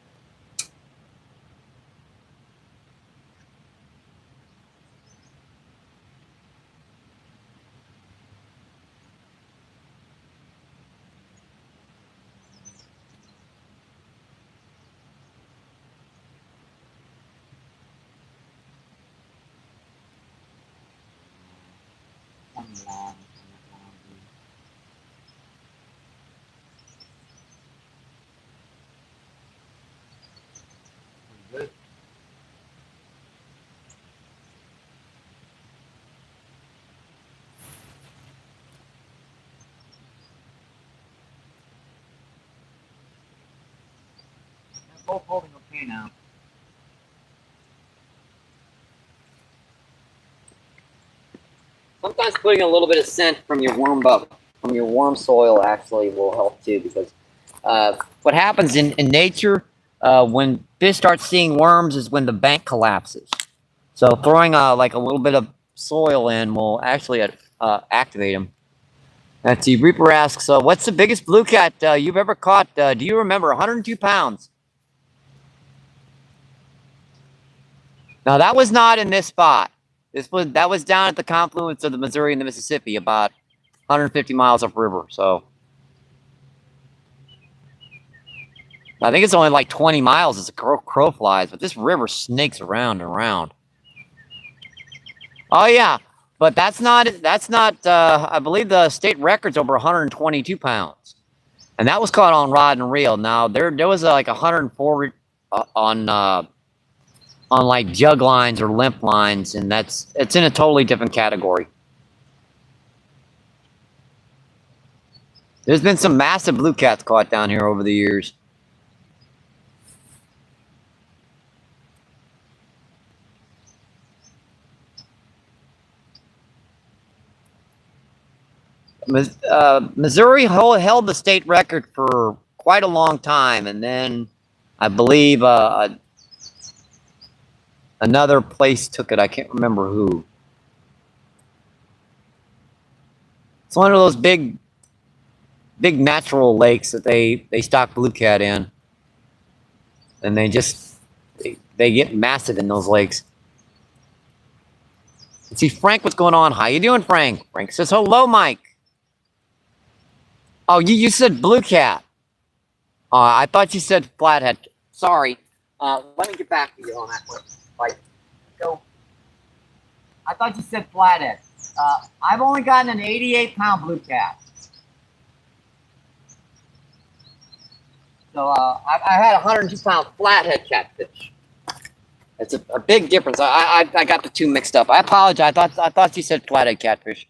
One long. Pretty good. They're both holding okay now. Sometimes putting a little bit of scent from your worm soil actually will help too, because what happens in nature when fish start seeing worms is when the bank collapses. So throwing like a little bit of soil in will actually activate them. Let's see. Reaper asks, "What's the biggest blue cat you've ever caught? Do you remember? 102 pounds." Now that was not in this spot. That was down at the confluence of the Missouri and the Mississippi, about 150 miles upriver. So I think it's only like 20 miles as a crow flies, but this river snakes around and around. Oh yeah, but that's not. I believe the state record's over 122 pounds, and that was caught on rod and reel. Now there was like 104 on like jug lines or limp lines, and it's in a totally different category. There's been some massive blue cats caught down here over the years. Missouri held the state record for quite a long time, and then I believe another place took it. I can't remember who. It's one of those big big natural lakes that they stock blue cat in, and they get massive in those lakes. Let's see, Frank, what's going on? How you doing, Frank? Frank says hello, Mike. Oh, you said blue cat. I thought you said flathead. Sorry. Let me get back to you on that one. Like, go. I thought you said flathead. I've only gotten an 88-pound blue cat. So I had a 102-pound flathead catfish. It's a big difference. I got the two mixed up. I apologize. I thought you said flathead catfish.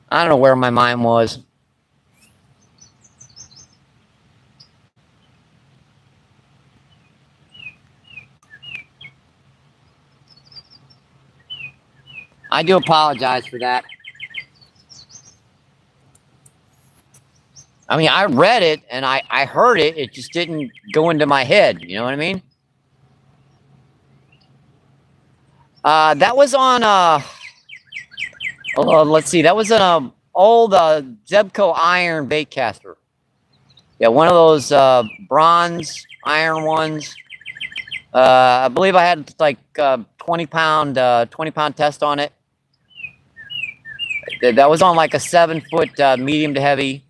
I don't know where my mind was. I do apologize for that. I mean, I read it and I heard it. It just didn't go into my head. You know what I mean? That was on. Let's see. That was an old Zebco iron bait caster. Yeah, one of those bronze iron ones. I believe I had like 20-pound test on it. That was on like a 7-foot medium to heavy.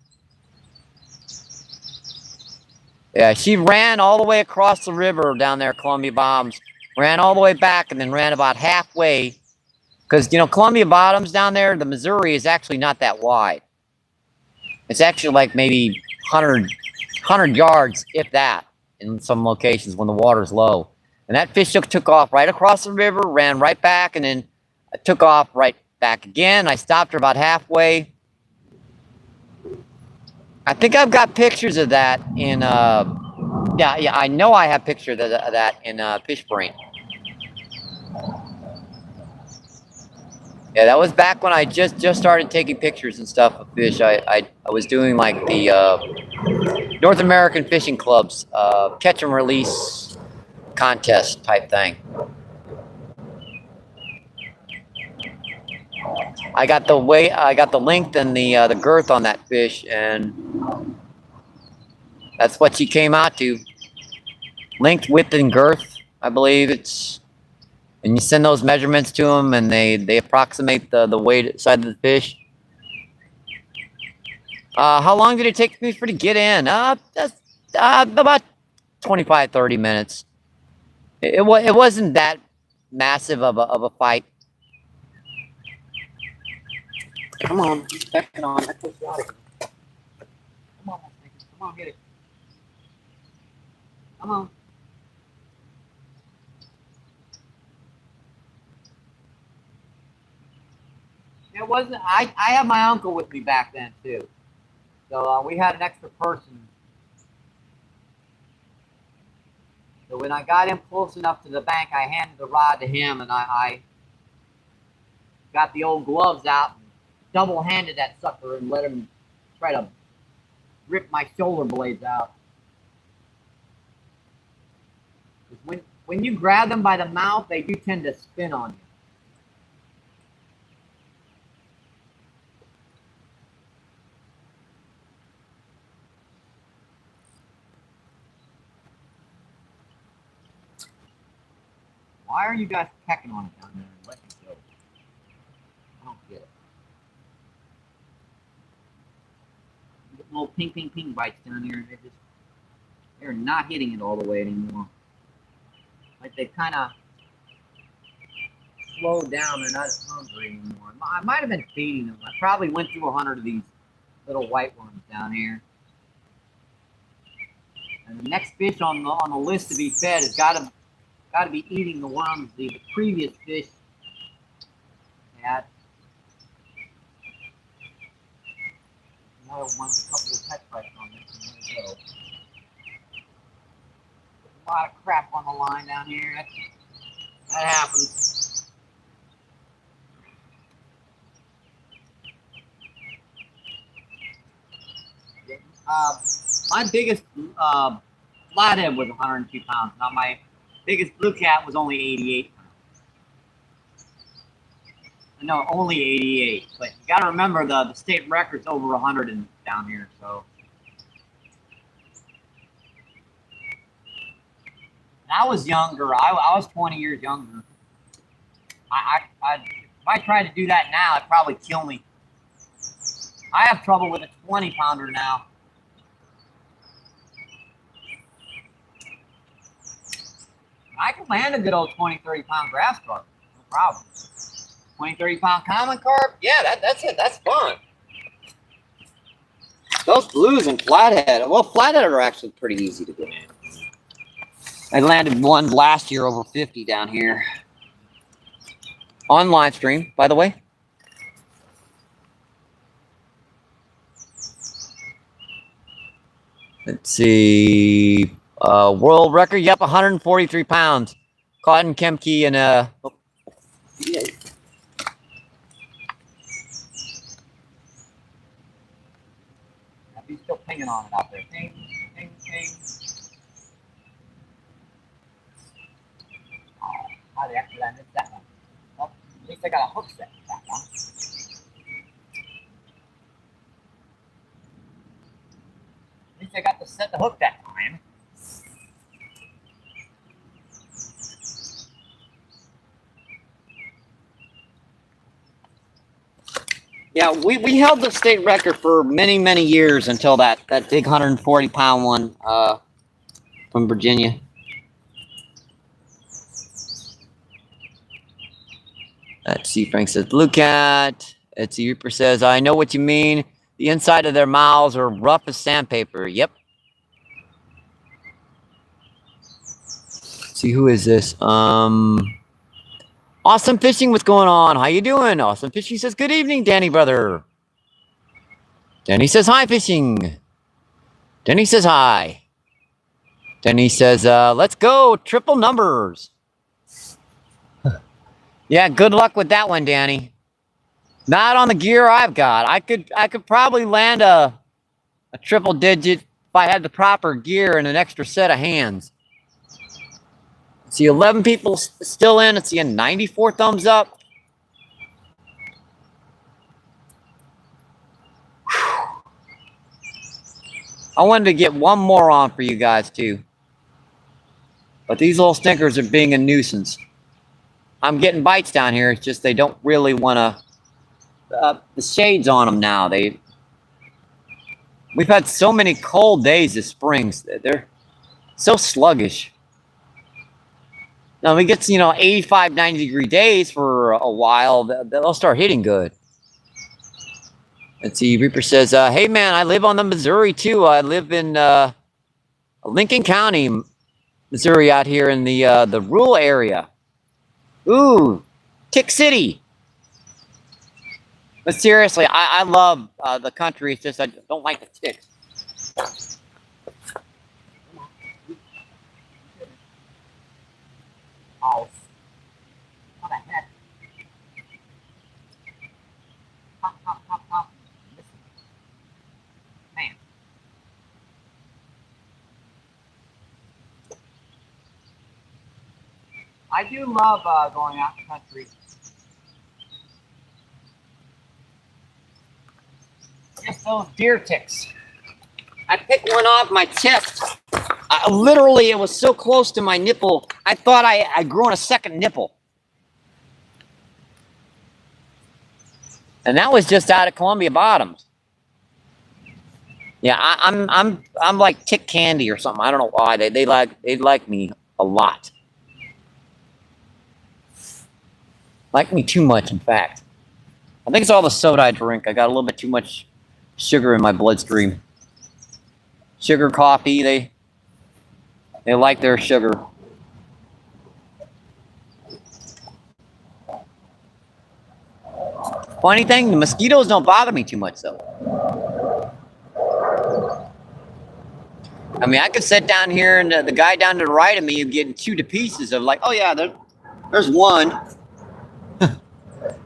Yeah, she ran all the way across the river down there, Columbia Bottoms. Ran all the way back and then ran about halfway. Because, you know, Columbia Bottoms down there, the Missouri is actually not that wide. It's actually like maybe 100 yards, if that, in some locations when the water's low. And that fish took off right across the river, ran right back, and then took off right back again. I stopped her about halfway. I think I've got pictures of that in, yeah, I know I have pictures of that in Fish Brain. Yeah, that was back when I just started taking pictures and stuff of fish. I was doing like the North American Fishing Club's catch and release contest type thing. I got the length and the girth on that fish, and that's what she came out to. Length, width, and girth. I believe it's. And you send those measurements to them, and they approximate the weight side of the fish. How long did it take me to get in? About 25, 30 minutes. It wasn't that massive of a fight. Come on, checking on. Come on, get it. Come on. It wasn't. I had my uncle with me back then too, so we had an extra person. So when I got him close enough to the bank, I handed the rod to him, and I got the old gloves out, and double-handed that sucker, and let him try to rip my shoulder blades out. When you grab them by the mouth, they do tend to spin on you. Why are you guys pecking on it down there and letting it go? I don't get it. You get little ping bites down here, and they're not hitting it all the way anymore. Like they kind of slowed down. They're not as hungry anymore. I might have been feeding them. I probably went through 100 of these little white ones down here. And the next fish on the list to be fed has got to be eating the worms the previous fish had. Another one with a couple of pet bites on this, and there we go. A lot of crap on the line down here. That happens. My biggest flathead was 102 pounds. Now my biggest blue cat was only 88 pounds. No, only 88. But you got to remember the state record's over 100 down here. So. And I was younger. I was 20 years younger. If I tried to do that now, it'd probably kill me. I have trouble with a 20-pounder now. I can land a good old 20, 30-pound grass carp. No problem. 20, 30-pound common carp? Yeah, that's it. That's fun. Those blues and flathead. Well, flathead are actually pretty easy to get in. I landed one last year over 50 down here. On live stream, by the way. Let's see. World record, yep, 143 pounds. Caught in Kemke and yeah. He's still pinging on it out there. Ping, ping, ping. Oh, how the heck did I miss that one? Well, at least I got a hook set for that one. At least I got to set the hook that time. Yeah, we held the state record for many, many years until that big 140-pound one from Virginia. Let's see, Frank says, blue cat. Let's see, Reaper says, I know what you mean. The inside of their mouths are rough as sandpaper. Yep. Let's see, who is this? Awesome Fishing, what's going on? How you doing? Awesome Fishing says, good evening, Danny brother. Danny says, hi, Fishing. Danny says, hi. Danny says, let's go, triple numbers. Yeah, good luck with that one, Danny. Not on the gear I've got. I could probably land a triple digit if I had the proper gear and an extra set of hands. See, 11 people still in. Let's see, 94 thumbs up. Whew. I wanted to get one more on for you guys, too. But these little stinkers are being a nuisance. I'm getting bites down here. It's just they don't really want to... the shades on them now. We've had so many cold days this spring. They're so sluggish. Now, we get, 85, 90-degree days for a while. They'll start hitting good. Let's see. Reaper says, hey, man, I live on the Missouri, too. I live in Lincoln County, Missouri, out here in the rural area. Ooh, Tick City. But seriously, I love the country. It's just I don't like the ticks. Oh, what the heck? Pop, pop, pop, pop. Man. I do love going out in the country. Just those deer ticks. I picked one off my chest. Literally, it was so close to my nipple. I thought I'd grown a second nipple. And that was just out of Columbia Bottoms. Yeah, I'm like tick candy or something. I don't know why. They like me a lot. Like me too much, in fact. I think it's all the soda I drink. I got a little bit too much sugar in my bloodstream. Sugar, coffee, they like their sugar. Funny thing, the mosquitoes don't bother me too much, though. I mean, I could sit down here and the guy down to the right of me is getting chewed to pieces of like, oh yeah, there's one.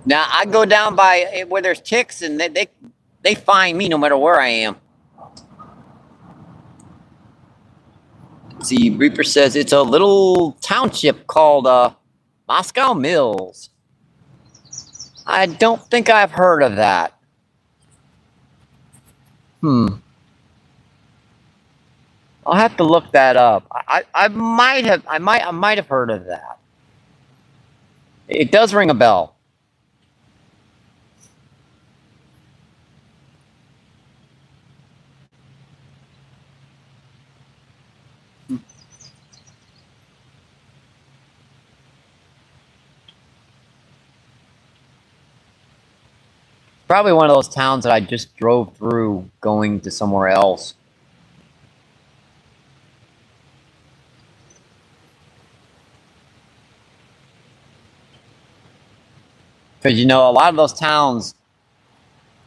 Now, I go down by where there's ticks and they find me no matter where I am. See, Reaper says it's a little township called Moscow Mills. I don't think I've heard of that. I'll have to look that up. I might have heard of that. It does ring a bell. Probably one of those towns that I just drove through going to somewhere else. Because, you know, a lot of those towns,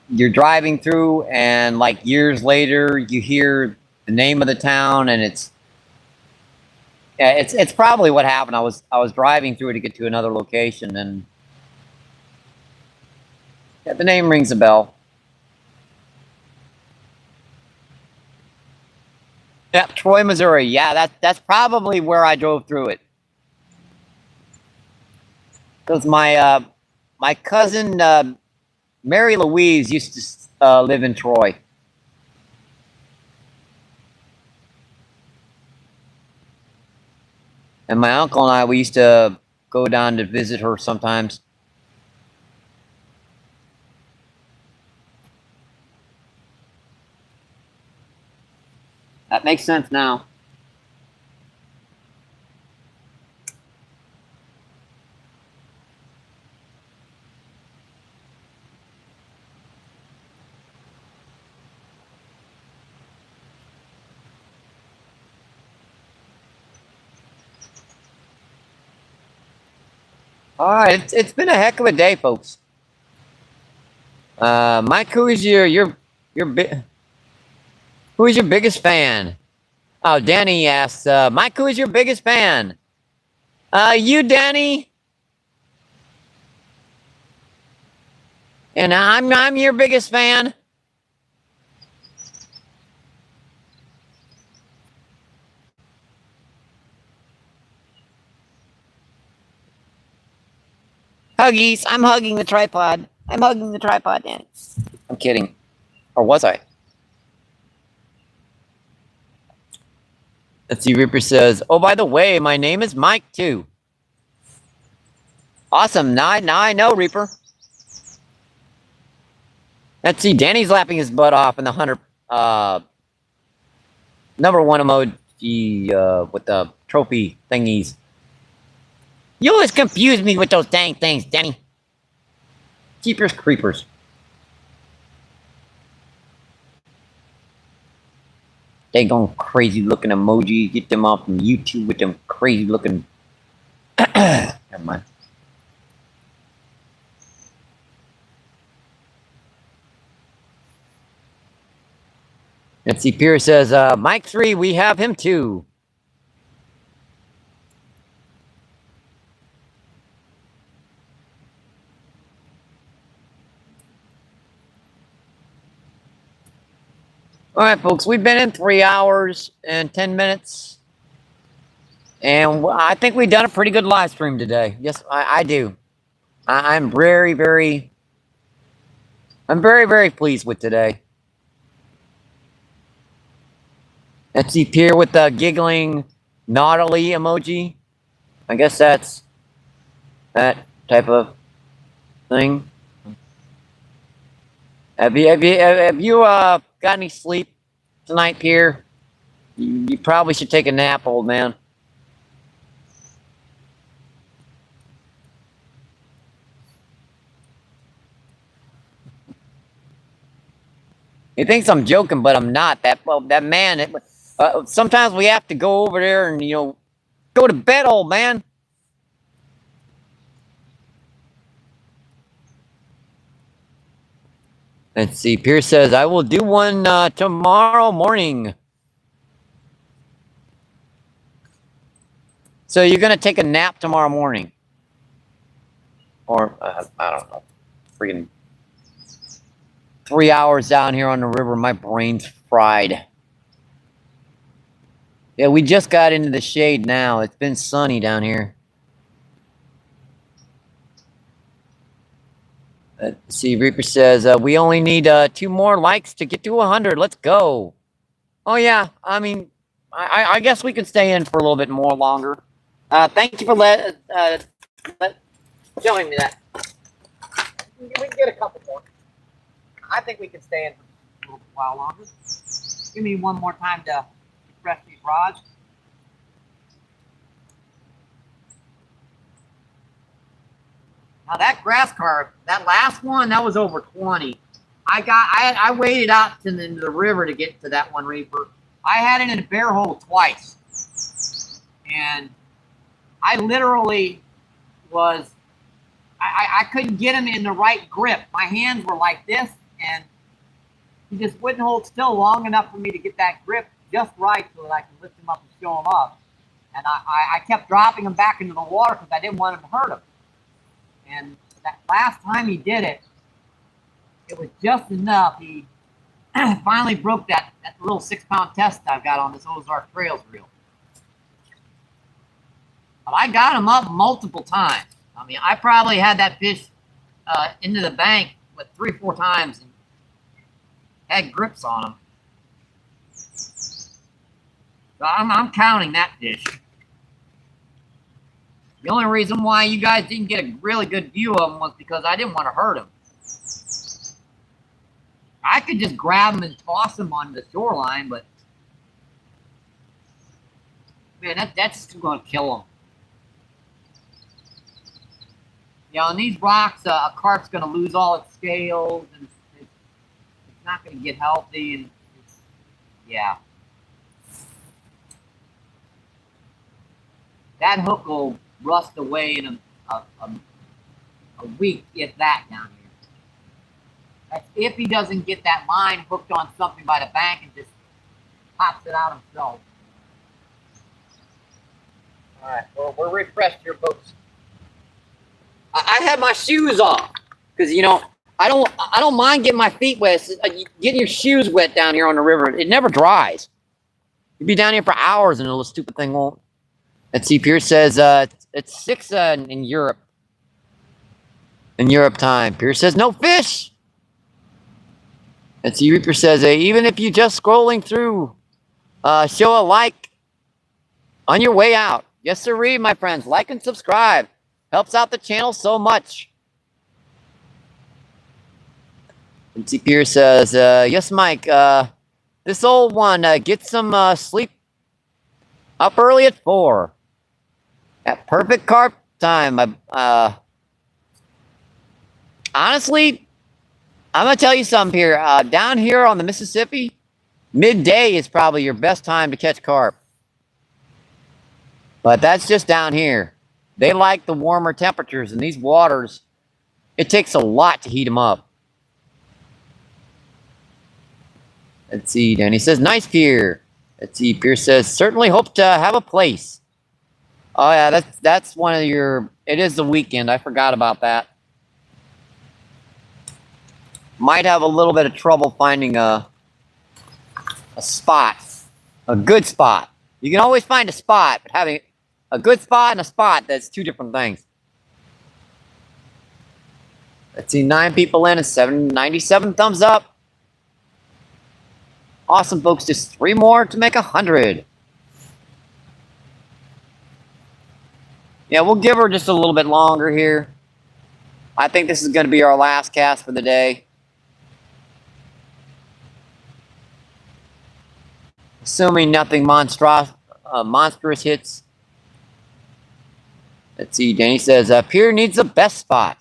you're driving through and like years later, you hear the name of the town and it's probably what happened. I was driving through to get to another location and yeah, the name rings a bell. Yeah, Troy, Missouri. Yeah, that's probably where I drove through it. Because my cousin Mary Louise used to live in Troy. And my uncle and I, we used to go down to visit her sometimes. That makes sense now. All right, it's been a heck of a day, folks. Mike, who is your who is your biggest fan? Oh, Danny asks, Mike, who is your biggest fan? You, Danny. And I'm your biggest fan. Huggies, I'm hugging the tripod. I'm hugging the tripod, Danny. I'm kidding. Or was I? Let's see, Reaper says, oh, by the way, my name is Mike, too. Awesome, now I know, Reaper. Let's see, Danny's lapping his butt off in the hunter, #1 emoji, with the trophy thingies. You always confuse me with those dang things, Danny. Keepers creepers. They going crazy looking emojis. Get them off from YouTube with them crazy looking. Never mind. Let's see, Pierce says, Mike 3, we have him too. All right, folks, we've been in 3 hours and 10 minutes. And I think we've done a pretty good live stream today. Yes, I do. I'm very, very pleased with today. Let's see, Pierre with the giggling naughtily emoji. I guess that's that type of thing. Have you got any sleep tonight, Pierre? You probably should take a nap, old man. He thinks I'm joking, but I'm not. That man. Sometimes we have to go over there and go to bed, old man. Let's see. Pierce says, I will do one tomorrow morning. So you're going to take a nap tomorrow morning? Or, I don't know. Freaking 3 hours down here on the river. My brain's fried. Yeah, we just got into the shade now. It's been sunny down here. Let's see, Reaper says, we only need 2 more likes to get to 100. Let's go. Oh, yeah. I mean, I guess we can stay in for a little bit more longer. Thank you for showing me that. We can get a couple more. I think we can stay in for a little while longer. Give me one more time to refresh these rods. Now that grass carp, that last one, that was over 20. I waded out to the river to get to that one, Reaper. I had it in a bear hole twice. And I literally was, I couldn't get him in the right grip. My hands were like this, and he just wouldn't hold still long enough for me to get that grip just right so that I could lift him up and show him up. And I kept dropping him back into the water because I didn't want him to hurt him. And that last time he did it, it was just enough. He finally broke that little 6-pound test I've got on this Ozark Trails reel. But I got him up multiple times. I mean, I probably had that fish into the bank with 3 or 4 times and had grips on him. So I'm counting that fish. The only reason why you guys didn't get a really good view of him was because I didn't want to hurt him. I could just grab him and toss him on the shoreline, but man, that's going to kill him. You know, on these rocks, a carp's going to lose all its scales, and it's not going to get healthy, and yeah. That hook will rust away in a week, if that, down here. That's if he doesn't get that line hooked on something by the bank and just pops it out himself. All right, well, we're refreshed here, folks. I had my shoes off because, you know, I don't mind getting my feet wet. Getting your shoes wet down here on the river, it never dries. You'd be down here for hours and the little stupid thing won't. Let's see, Pierce says it's 6 in Europe. In Europe time. Pierce says no fish. Let's see, Reaper says even if you're just scrolling through, show a like on your way out. Yes, sirree, my friends. Like and subscribe. Helps out the channel so much. And see, Pierce says, yes, Mike, this old one, get some sleep up early at 4. At perfect carp time. Honestly, I'm going to tell you something here. Down here on the Mississippi, midday is probably your best time to catch carp. But that's just down here. They like the warmer temperatures, and these waters, it takes a lot to heat them up. Let's see, Danny says, nice pier. Let's see, Pierce says, certainly hope to have a place. Oh, yeah, that's one of your, it is the weekend. I forgot about that. Might have a little bit of trouble finding a spot, a good spot. You can always find a spot, but having a good spot and a spot, that's 2 different things. Let's see, 9 people in and 97 thumbs up. Awesome, folks. Just 3 more to make 100. Yeah, we'll give her just a little bit longer here. I think this is going to be our last cast for the day. Assuming nothing monstrous hits. Let's see, Danny says, Pier needs the best spot.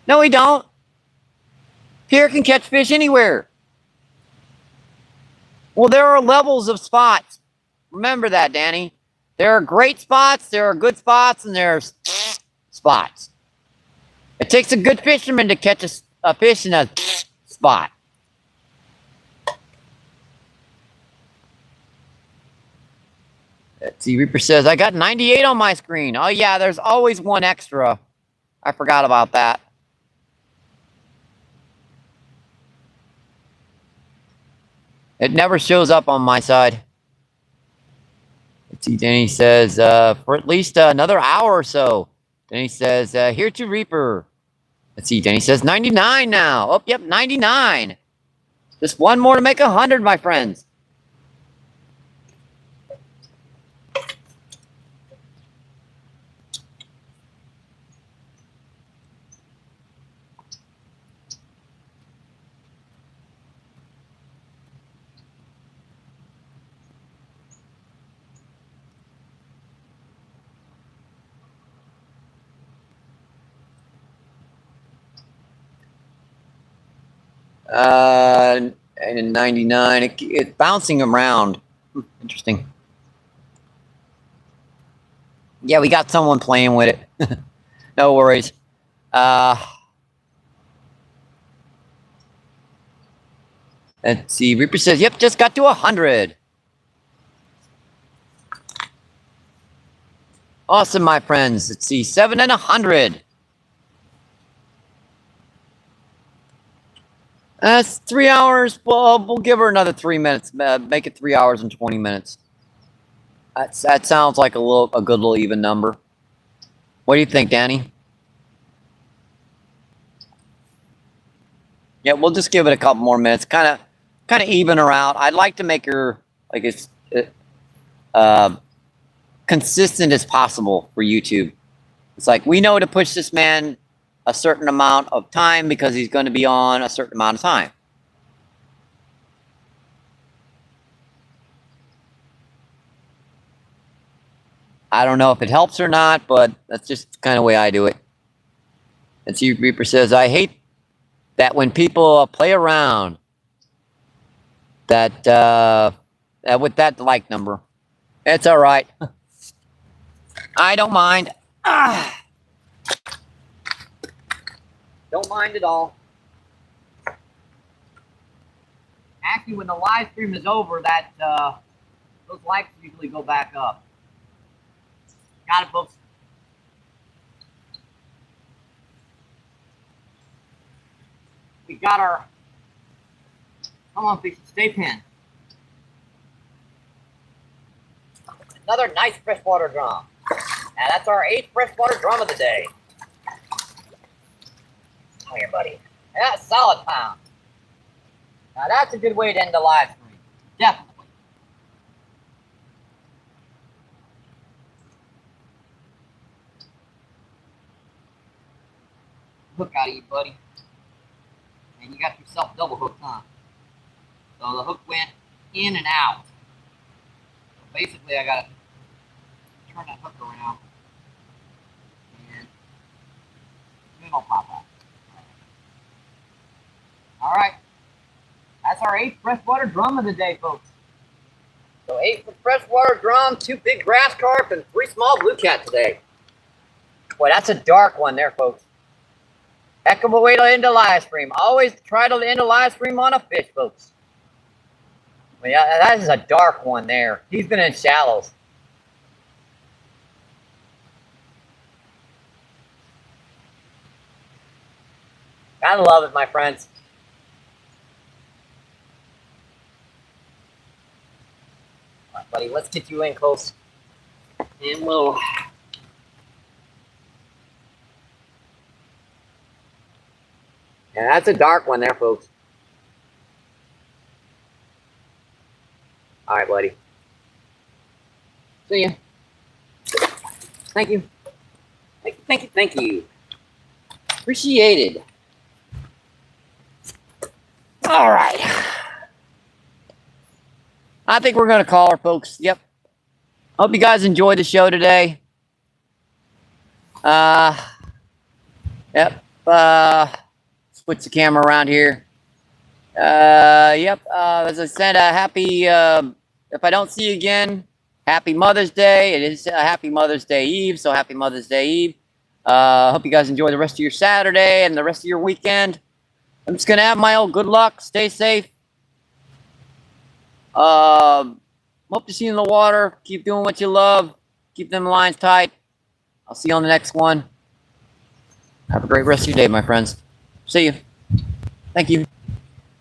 No, he don't. Pier can catch fish anywhere. Well, there are levels of spots. Remember that, Danny. There are great spots, there are good spots, and there's spots. It takes a good fisherman to catch a fish in a spot. Let's see, Reaper says, I got 98 on my screen. Oh, yeah, there's always one extra. I forgot about that. It never shows up on my side. Let's see, Danny says, for at least another hour or so. Danny says, here to Reaper. Let's see, Denny says 99 now. Oh, yep, 99. Just one more to make 100, my friends. And in 99, it's bouncing around. Interesting. Yeah, we got someone playing with it. No worries. Let's see. Reaper says, yep, just got to 100. Awesome, my friends. Let's see. 7 and 100. That's 3 hours. Well, we'll give her another 3 minutes. Make it 3 hours and 20 minutes. That sounds like a good little even number. What do you think, Danny? Yeah, we'll just give it a couple more minutes. Kind of even her out. I'd like to make her like it's consistent as possible for YouTube. It's like we know to push this man a certain amount of time because he's going to be on a certain amount of time. I don't know if it helps or not, but that's just kind of the way I do it. And see, Reaper says, I hate that when people play around that with that like number. It's all right. I don't mind. Don't mind at all. Actually, when the live stream is over, that those likes usually go back up. Got it, folks. We got our, come on, fish, stay pin. Another nice freshwater drum. Now that's our 8th freshwater drum of the day. Come here, buddy. That's solid pound. Now that's a good way to end the live stream. Definitely. Hook out of you, buddy. And you got yourself double hooked, huh? So the hook went in and out. So basically, I gotta turn that hook around and then it'll pop out. All right. That's our 8th freshwater drum of the day, folks. So 8 freshwater drum, 2 big grass carp, and 3 small blue cat today. Boy, that's a dark one there, folks. Heck of a way to end a live stream. Always try to end a live stream on a fish, folks. I mean, that is a dark one there. He's been in shallows. Gotta love it, my friends. All right, buddy, let's get you in close. And we'll... Yeah, that's a dark one there, folks. All right, buddy. See ya. Thank you. Thank you, thank you, thank you. Appreciated. All right. I think we're going to call her, folks. Yep. Hope you guys enjoyed the show today. Yep. Switch the camera around here. Yep. As I said, happy, if I don't see you again, happy Mother's Day. It is happy Mother's Day Eve, so happy Mother's Day Eve. Hope you guys enjoy the rest of your Saturday and the rest of your weekend. I'm just going to have my old good luck. Stay safe. Hope to see you in the water. Keep doing what you love. Keep them lines tight. I'll see you on the next one. Have a great rest of your day, my friends. See you. Thank you.